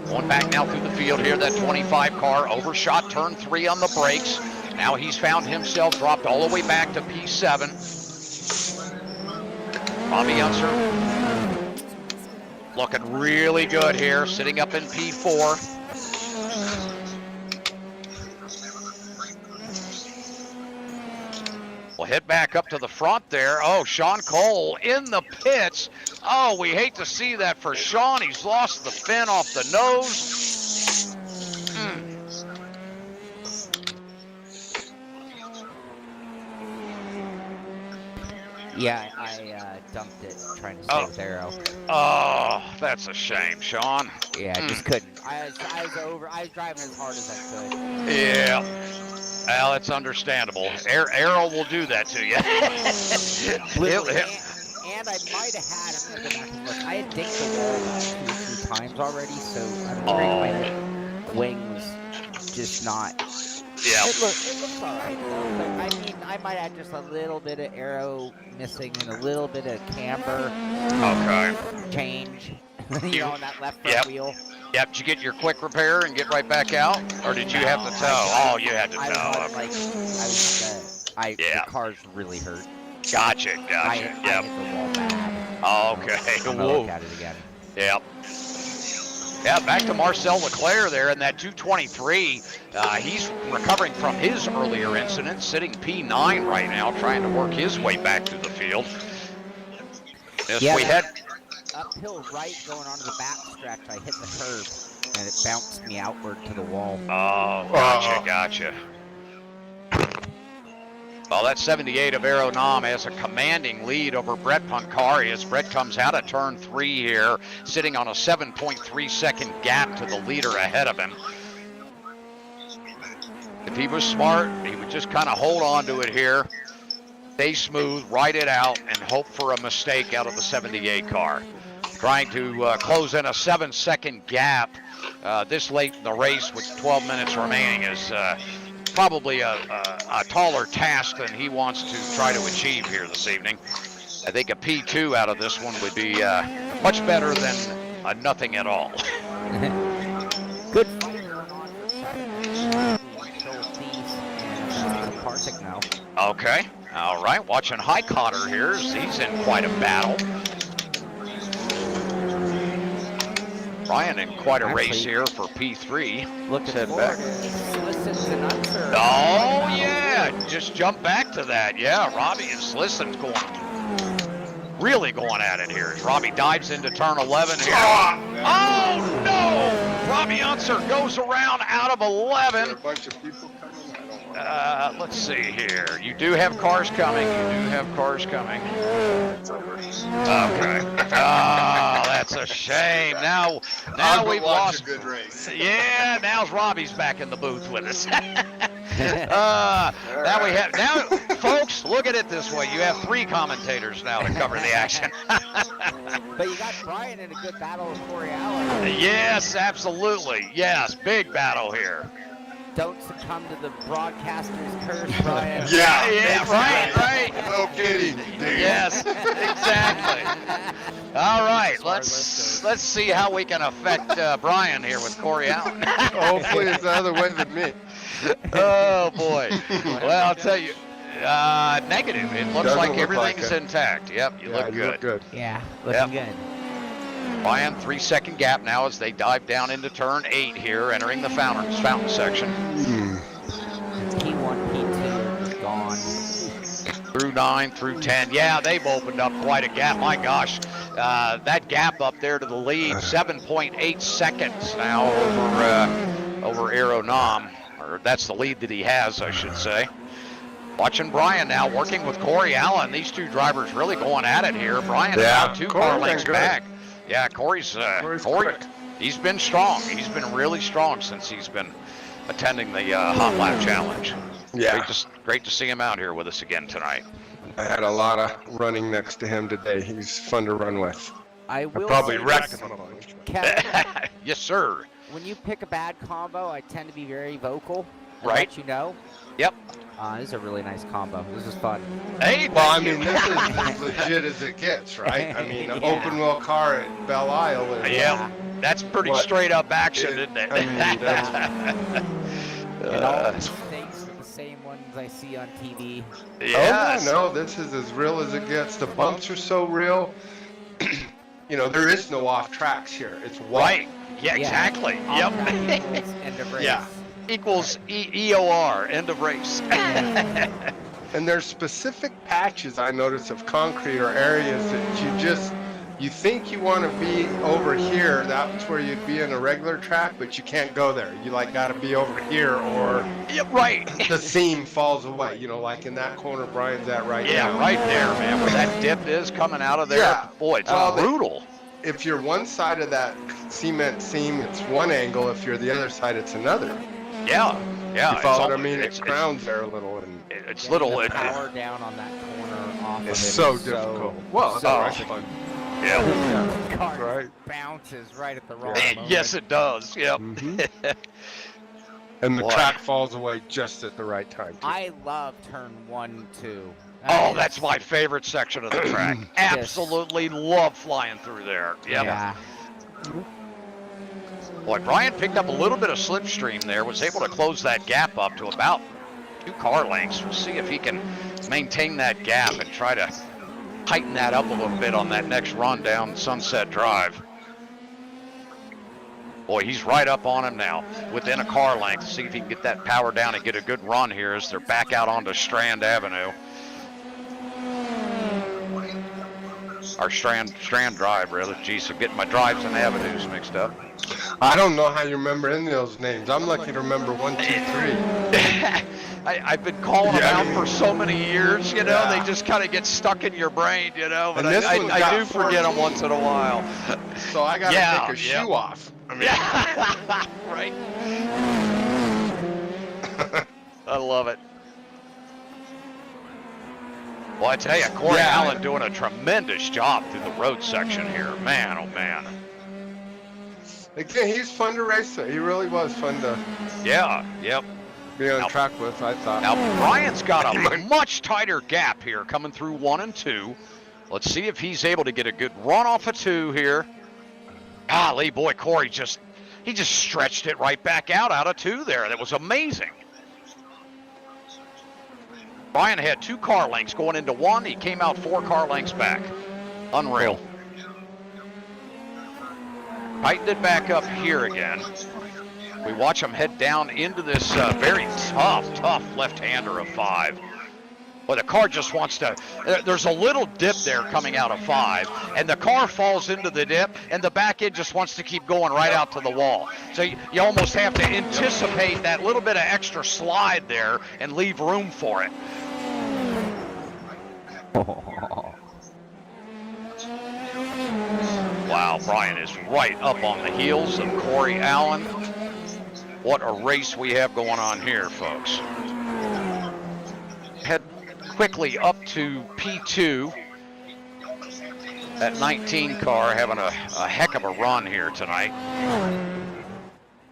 Going back now through the field here, that 25 car overshot turn 3 on the brakes. Now he's found himself dropped all the way back to P7. Robby Unser looking really good here, sitting up in P4. We'll head back up to the front there. Oh, Shaun Cole in the pits. Oh, we hate to see that for Shaun. He's lost the fin off the nose. Yeah, I dumped it trying to save with Arrow. Oh, that's a shame, Shaun. Yeah, I just couldn't. I was driving as hard as I could. Yeah. Well, it's understandable. Arrow will do that to you. And I might have had, I'm going to go back and look, I had dinked the wall about 2 or 3 times already, so I'm afraid my wing was just not. Yeah. It looks all right, though, but I mean, I might have just a little bit of arrow missing and a little bit of camber change, you know, on that left front wheel. Yep, did you get your quick repair and get right back out? Or did you have to tow? Oh, you had to tow. The car's really hurt. Gotcha. I hit the wall bad. Oh, okay. I'm gonna look at it again. Yep. Yeah, back to Marcel Leclerc there in that 223. He's recovering from his earlier incident, sitting P9 right now, trying to work his way back to the field. We had uphill right going onto the back stretch. I hit the curb and it bounced me outward to the wall. Oh, gotcha. Well, that 78 of Arrow Nam has a commanding lead over Brett Pancari as Brett comes out of turn 3 here, sitting on a 7.3 second gap to the leader ahead of him. If he was smart, he would just kind of hold on to it here, stay smooth, ride it out, and hope for a mistake out of the 78 car. Trying to close in a 7-second gap this late in the race with 12 minutes remaining is probably a taller task than he wants to try to achieve here this evening. I think a P2 out of this one would be much better than a nothing at all. Good fight going on for second. Parsik now. Okay, all right. Watching Heitkotter here. He's in quite a battle. Brian in quite a race here for P3. Looking head back. Listen to Unser. Oh, yeah. Yeah, just jump back to that. Yeah, Robby is, listen, really going at it here as Robby dives into turn 11 here. Oh, no! Robby Unser goes around out of 11. A bunch of people coming? I don't know. Let's see here. You do have cars coming. Okay. Oh, that's a shame. Now we've lost. A good race. Yeah, now Robby's back in the booth with us. Now, folks, look at it this way. You have 3 commentators now to cover the action. But you got Brian in a good battle with Corey Allen. Yes, absolutely. Yes, big battle here. Don't succumb to the broadcaster's curse, Brian. Yeah, right. No kidding, dude. Yes, exactly. All right, let's see how we can affect Brian here with Corey Allen. Hopefully it's the other way than me. Oh boy. Well, I'll tell you, negative. It looks Doesn't like look everything's like it. intact. Yep, you look good. Yeah, looking good. Brian, 3-second gap now as they dive down into turn 8 here, entering the fountain section. P1, P2 is gone. Through 9, through 10. Yeah, they've opened up quite a gap. My gosh, that gap up there to the lead, 7.8 seconds now over Aero Nam. Or that's the lead that he has, I should say. Watching Brian now working with Corey Allen. These 2 drivers really going at it here. Brian about 2 car lengths back. Yeah, Corey's quick. He's been strong. He's been really strong since he's been attending the Hot Lap Challenge. Yeah. Great to see him out here with us again tonight. I had a lot of running next to him today. He's fun to run with. I will probably say wrecked this, him on a bunch. Kevin, Yes, sir. when you pick a bad combo, I tend to be very vocal. And Right. let you know. Yep. This is a really nice combo. This is fun. Hey, Well, I mean, this is as legit as it gets, right? I mean, an Yeah. open wheel car at Belle Isle is... Yeah, that's pretty What? straight up action, isn't it? I mean, that's... And all the mistakes are the same ones I see on TV. Yes. Oh, no, this is as real as it gets. The bumps are so real. There is no off tracks here. It's one. Right. Yeah, exactly. Yep. End of race. Yeah. Equals EOR, end of race. And there's specific patches I notice of concrete or areas that you think you want to be over here. That's where you'd be in a regular track, but you can't go there. You got to be over here, or Yeah, right. the seam falls away. Like in that corner Brian's at right now. Yeah, right there, man, where that dip is coming out of there. Yeah. Boy, it's Well, brutal. If you're one side of that cement seam, it's one angle. If you're the other side, it's another. Yeah. You follow what I it's- mean? It it's- crowns there a little, and It's little. The power down on that corner off of it's it so is difficult. Well, it's so all right. Fun. Yeah. The car Right. bounces right at the wrong Yeah. moment. Yes, it does. Yep. Mhm. And the Boy. track falls away just at the right time, too. I love turn 1, 2. Oh, that's my favorite section of the track. Absolutely love flying through there. Yep. Yeah. Boy, Brian picked up a little bit of slipstream there, was able to close that gap up to about 2 car lengths. We'll see if he can maintain that gap and try to tighten that up a little bit on that next run down Sunset Drive. Boy, he's right up on him now, within a car length. See if he can get that power down and get a good run here as they're back out onto Strand Avenue. Or Strand Drive, rather. Geez, I'm getting my drives and avenues mixed up. I don't know how you remember any of those names. I'm lucky to remember 1, 2, 3. I've been calling them out for so many years, Yeah. they just kind of get stuck in your brain, but And this one's I got do forget them 14. once in a while. So I got to Yeah, take a yeah. shoe off. I mean, Yeah, right. I love it. Well, I tell you, Corey Yeah. Allen doing a tremendous job through the road section here. Man, oh man. again, he's fun to race with. He really was fun to Yeah, yep. be on Now- track with, I thought. Now, Brian's got a much tighter gap here coming through 1 and 2. Let's see if he's able to get a good run off of 2 here. Golly, boy, Corey he just stretched it right back out of 2 there. That was amazing. Brian had 2 car lengths going into 1. He came out 4 car lengths back. Unreal. Tightened it back up here again. We watch him head down into this very tough left-hander of 5. Well, the car just wants to, there's a little dip there coming out of 5, and the car falls into the dip, and the back end just wants to keep going right out to the wall. So you almost have to anticipate that little bit of extra slide there and leave room for it. Wow, Brian is right up on the heels of Corey Allen. What a race we have going on here, folks. Head quickly up to P2. That 19 car having a heck of a run here tonight.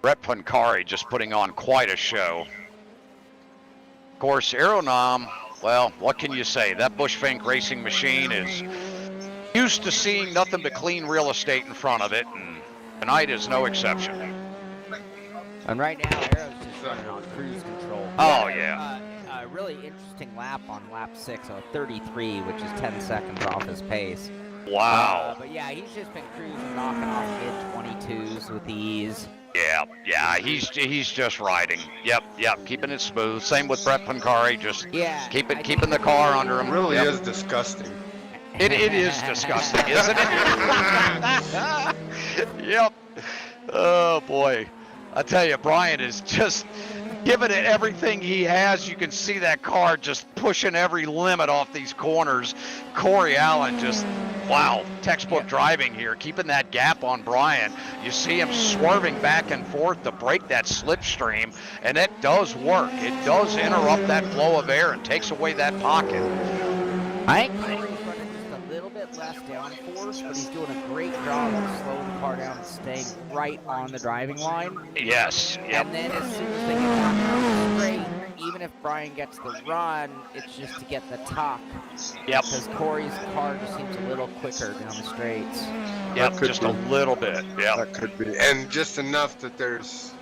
Brett Pancari just putting on quite a show. Of course, Aeronom, well, what can you say? That Bushfink racing machine is used to seeing nothing but clean real estate in front of it, and tonight is no exception. And right now, Aero's just running on cruise control. Oh, yeah. A really interesting lap on lap 6, so 33, which is 10 seconds off his pace. Wow. But yeah, he's just been cruising, knocking off mid-22s with ease. Yeah, he's just riding. Yep, keeping it smooth. Same with Brett Pancari, just keeping the car under him. It really is disgusting. It is disgusting, isn't it? Yep. Oh, boy. I tell you, Brian is just giving it everything he has. You can see that car just pushing every limit off these corners. Corey Allen just, wow, textbook driving here, keeping that gap on Brian. You see him swerving back and forth to break that slipstream, and it does work. It does interrupt that flow of air and takes away that pocket. I think Corey's running just a little bit less downforce, but he's doing a great job of slowing the car down and staying right on the driving line. Yes, yep. And then as soon as they get down straight, even if Brian gets the run, it's just to get the tuck. Yep. Because Corey's car just seems a little quicker down the straights. Yep, just a little bit. Yeah. That could be. And just enough that there's,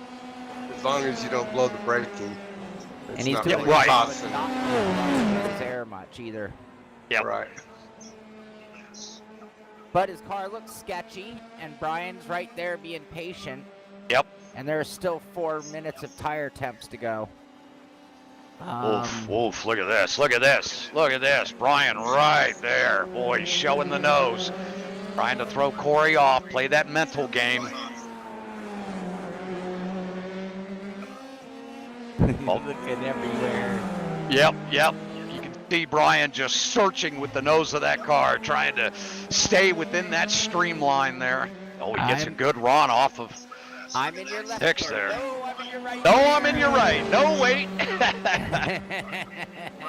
as long as you don't blow the braking. And he's doing right. not his air much either. Yep. Right. But his car looks sketchy, and Brian's right there being patient. Yep. And there's still 4 minutes of tire temps to go. Oof, look at this, look at this, look at this. Brian right there. Boy, he's showing the nose. Trying to throw Corey off, play that mental game. Looking everywhere. Yep. You can see Brian just searching with the nose of that car, trying to stay within that streamline there. Oh, he gets a good run off of I'm in your left Hicks there. No, I'm in your right. No, I'm in your right. No, wait.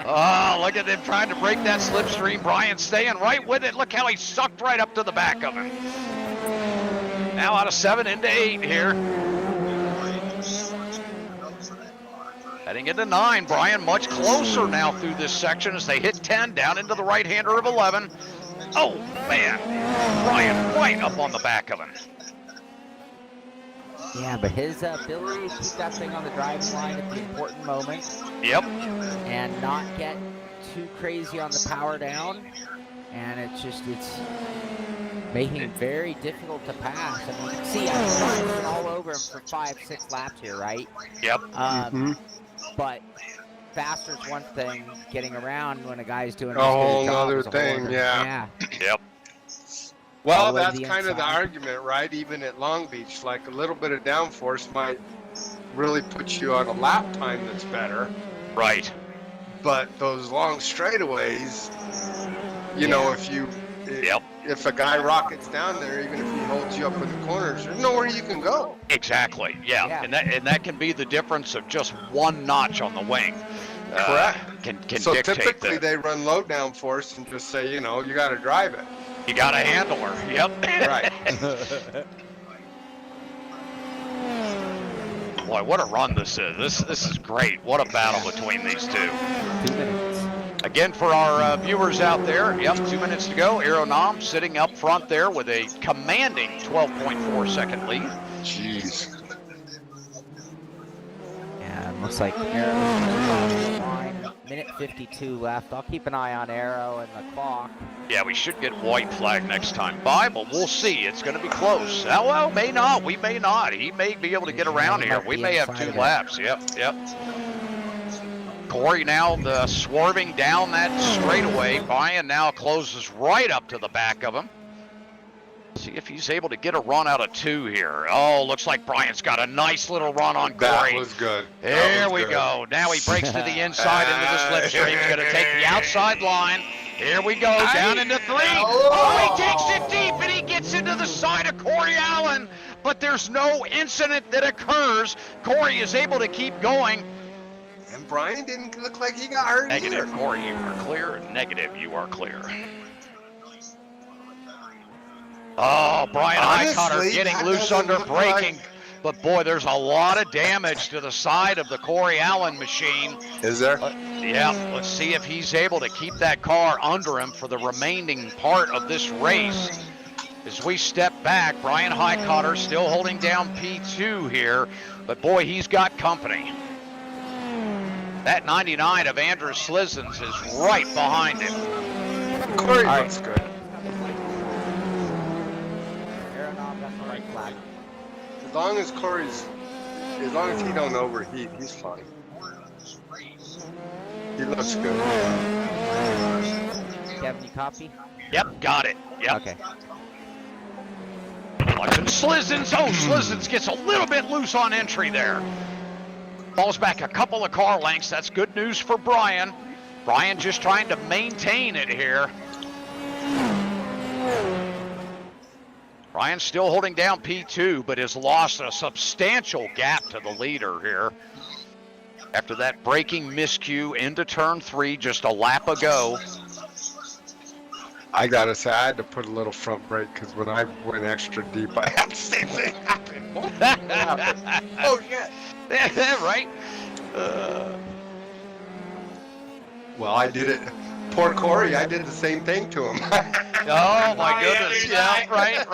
Oh, look at him trying to break that slipstream. Brian staying right with it. Look how he sucked right up to the back of him. Now out of 7 into 8 here. Heading into 9, Brian much closer now through this section as they hit 10 down into the right-hander of 11. Oh, man. Brian right up on the back of him. Yeah, but his ability to keep that thing on the driving line at the important moment. Yep. And not get too crazy on the power down. And it's making it very difficult to pass. I mean, you can see I'm all over him for 5-6 laps here, right? Yep. But faster's one thing, getting around when a guy's doing a whole job other is a thing, whole yeah. Yep. Well, All the way that's to the kind of the inside. argument, right? Even at Long Beach, like a little bit of downforce might really put you on a lap time that's better. Right. But those long straightaways, you know, if a guy rockets down there, even if he holds you up in the corners, there's nowhere you can go. Exactly. Yeah. And that can be the difference of just one notch on the wing. Correct. Can so dictate typically that. they run low downforce and just say, you know, you got to drive it. You got to handle her. Yep. Right. Boy, what a run this is. This is great. What a battle between these two. 2 minutes. Again, for our viewers out there, 2 minutes to go. Aeronom sitting up front there with a commanding 12.4 second lead. Jeez. Yeah, it looks like Aero's line minute 52 left. I'll keep an eye on Arrow and the clock. Yeah, we should get white flag next time by, but we'll see. It's going to be close. Oh, well, may not. We may not. He may be able to get around here. We may have 2 laps. Yep. Corey now swerving down that straightaway. Brian now closes right up to the back of him. See if he's able to get a run out of 2 here. Oh, looks like Brian's got a nice little run on Corey. That was good. There we go. Now he breaks to the inside into the slipstream. He's going to take the outside line. Here we go, down into 3. Oh, he takes it deep, and he gets into the side of Corey Allen. But there's no incident that occurs. Corey is able to keep going. And Brian didn't look like he got hurt Negative, either. Corey, you are clear. Negative, you are clear. Oh, Brian Heitkotter getting loose under braking. But, boy, there's a lot of damage to the side of the Corey Allen machine. Is there? Yeah, let's see if he's able to keep that car under him for the remaining part of this race. As we step back, Brian Heitkotter still holding down P2 here. But, boy, he's got company. That 99 of Andrew Slizens is right behind him. Corey looks good. As long as he don't overheat, he's fine. He looks good. Kevin, you copy? Yep, got it. Yep. Okay. Watching Slizens. Oh, Slizens gets a little bit loose on entry there. Falls back a couple of car lengths. That's good news for Brian. Brian just trying to maintain it here. Brian still holding down P2, but has lost a substantial gap to the leader here. After that braking miscue into turn 3 just a lap ago. I gotta say, I had to put a little front brake because when I went extra deep, I had the same thing happen. What happened? Oh, shit. Right? Well, I did it. Poor Corey, I did the same thing to him. Oh, my goodness. Yeah, right.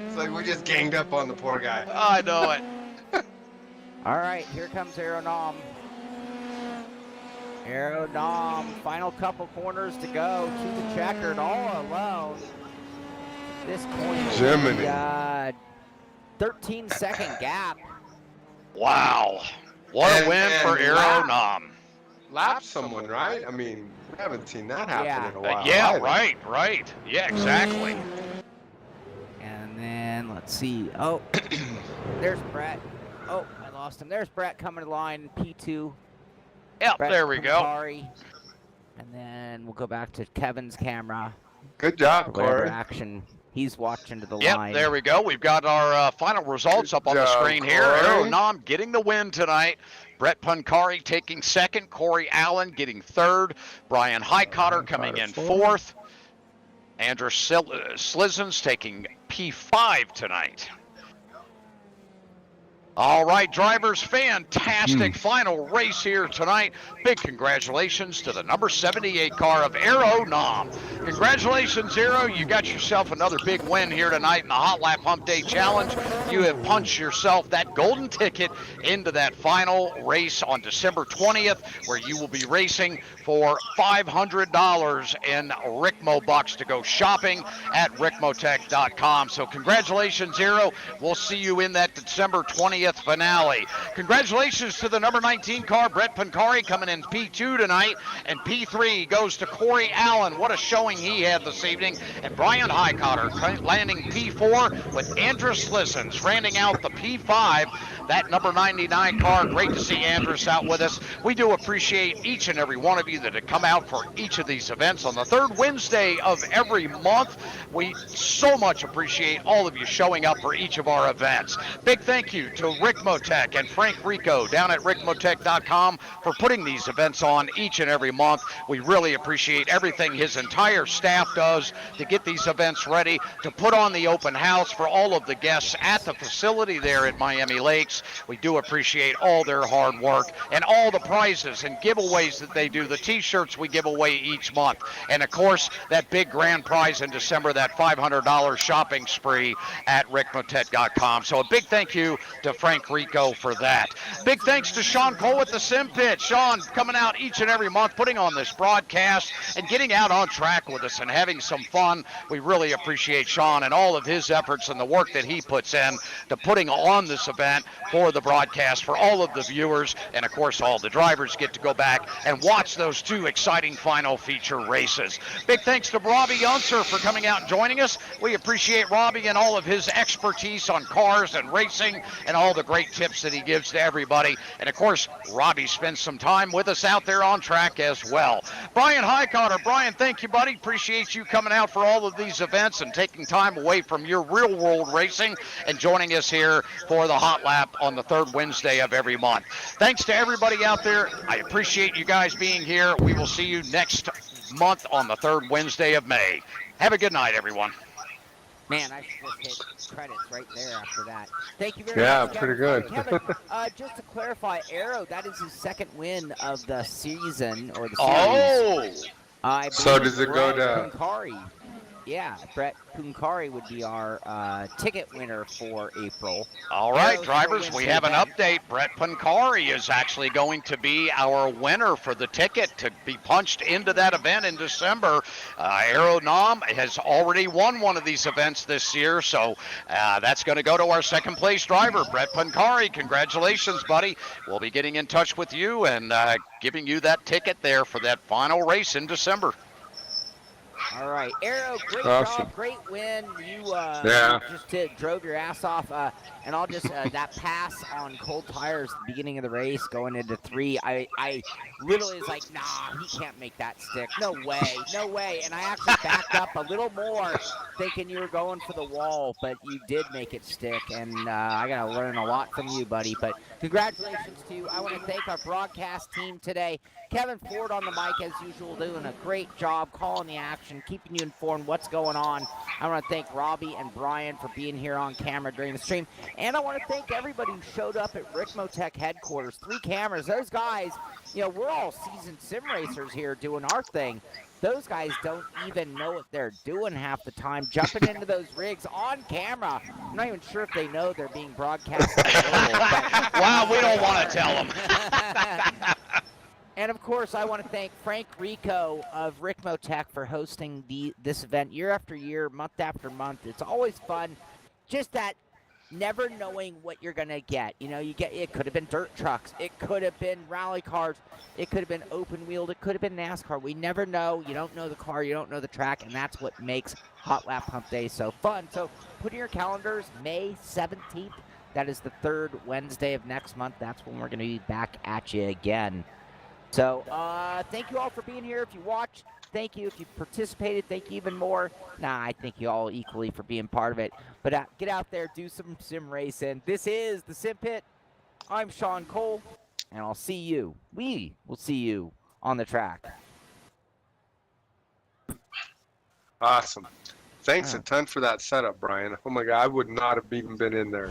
It's like we just ganged up on the poor guy. I know it. All right, here comes Arrow Nom. Arrow Nom, final couple corners to go to the checkered all alone. At this point, Jiminy. 13-second gap. Wow. What a win for Arrow Nom. Lap someone, right? I mean, we haven't seen that happen in a while. Yeah, either. right. Yeah, exactly. And then, let's see. Oh, there's Brett. Oh, I lost him. There's Brett coming to line, P2. Yep, Brett there we go. Kari. And then we'll go back to Kevin's camera. Good job, Whatever Corey. action he's watching to the Yep, line. there we go. We've got our final results up on the screen here. Arrow Nom getting the win tonight. Brett Pancari taking second. Corey Allen getting third. Brian Heitkotter coming in fourth. Andrew Slizens taking P5 tonight. All right, drivers, fantastic final race here tonight. Big congratulations to the number 78 car of Arrow Nom. Congratulations, Arrow. You got yourself another big win here tonight in the Hotlap Humpday Challenge. You have punched yourself that golden ticket into that final race on December 20th, where you will be racing for $500 in Ricmo bucks to go shopping at ricmotech.com. So congratulations, Arrow. We'll see you in that December 20th finale. Congratulations to the number 19 car, Brett Pancari, coming in P2 tonight, and P3 goes to Corey Allen. What a showing he had this evening. And Brian Heitkotter landing P4 with Andrew Slizens rounding out the P5. That number 99 car, great to see Andrus out with us. We do appreciate each and every one of you that have come out for each of these events on the third Wednesday of every month. We so much appreciate all of you showing up for each of our events. Big thank you to Ricmotech and Frank Rico down at ricmotech.com for putting these events on each and every month. We really appreciate everything his entire staff does to get these events ready, to put on the open house for all of the guests at the facility there at Miami Lakes. We do appreciate all their hard work and all the prizes and giveaways that they do, the T-shirts we give away each month. And, of course, that big grand prize in December, that $500 shopping spree at Ricmotech.com. So a big thank you to Frank Rico for that. Big thanks to Shaun Cole at the Simpit. Shaun coming out each and every month, putting on this broadcast and getting out on track with us and having some fun. We really appreciate Shaun and all of his efforts and the work that he puts in to putting on this event for the broadcast, for all of the viewers, and of course all the drivers get to go back and watch those two exciting final feature races. Big thanks to Robby Unser for coming out and joining us. We appreciate Robby and all of his expertise on cars and racing and all the great tips that he gives to everybody. And of course, Robby spends some time with us out there on track as well. Brian Heitkotter, Brian, thank you, buddy. Appreciate you coming out for all of these events and taking time away from your real world racing and joining us here for the Hot Lap on the third Wednesday of every month. Thanks to everybody out there. I appreciate you guys being here. We will see you next month on the third Wednesday of May. Have a good night, everyone. Man, I should just hit credits right there after that. Thank you very much, Yeah, pretty Kevin. good. Kevin, just to clarify, Arrow, that is his second win of the season or the series. Oh! I So believe does it go Brett to- Kunkari. Yeah, Brett Kunkari would be our ticket winner for April. All right, Arrow drivers, still we wins have the an event. update. Brett Pancari is actually going to be our winner for the ticket to be punched into that event in December. Aero Nam has already won one of these events this year, so that's going to go to our second place driver, Brett Pancari. Congratulations, buddy. We'll be getting in touch with you and giving you that ticket there for that final race in December. All right, Arrow, great Awesome. job, great win. You Yeah. you just drove your ass off, and I'll just that pass on cold tires at the beginning of the race going into 3. I literally was like, nah, he can't make that stick. No way, no way. And I actually backed up a little more, thinking you were going for the wall, but you did make it stick. And I gotta learn a lot from you, buddy. But congratulations to you. I want to thank our broadcast team today. Kevin Ford on the mic as usual, doing a great job calling the action, keeping you informed what's going on. I want to thank Robby and Brian for being here on camera during the stream. And I want to thank everybody who showed up at Ricmotech headquarters. 3 cameras. Those guys, you know, we're all seasoned sim racers here doing our thing. Those guys don't even know what they're doing half the time, jumping into those rigs on camera. I'm not even sure if they know they're being broadcast. Wow, we don't want to tell them. And, of course, I want to thank Frank Rico of Ricmotech for hosting this event year after year, month after month. It's always fun. Just that never knowing what you're going to get. You know, it could have been dirt trucks. It could have been rally cars. It could have been open-wheeled. It could have been NASCAR. We never know. You don't know the car. You don't know the track. And that's what makes Hot Lap Hump Day so fun. So put in your calendars, May 17th. That is the third Wednesday of next month. That's when we're going to be back at you again. So, thank you all for being here. If you watched, thank you. If you participated, thank you even more. Nah, I thank you all equally for being part of it. But get out there, do some sim racing. This is the Simpit. I'm Shaun Cole, and I'll see you. We will see you on the track. Awesome. Thanks a ton for that setup, Brian. Oh my God, I would not have even been in there.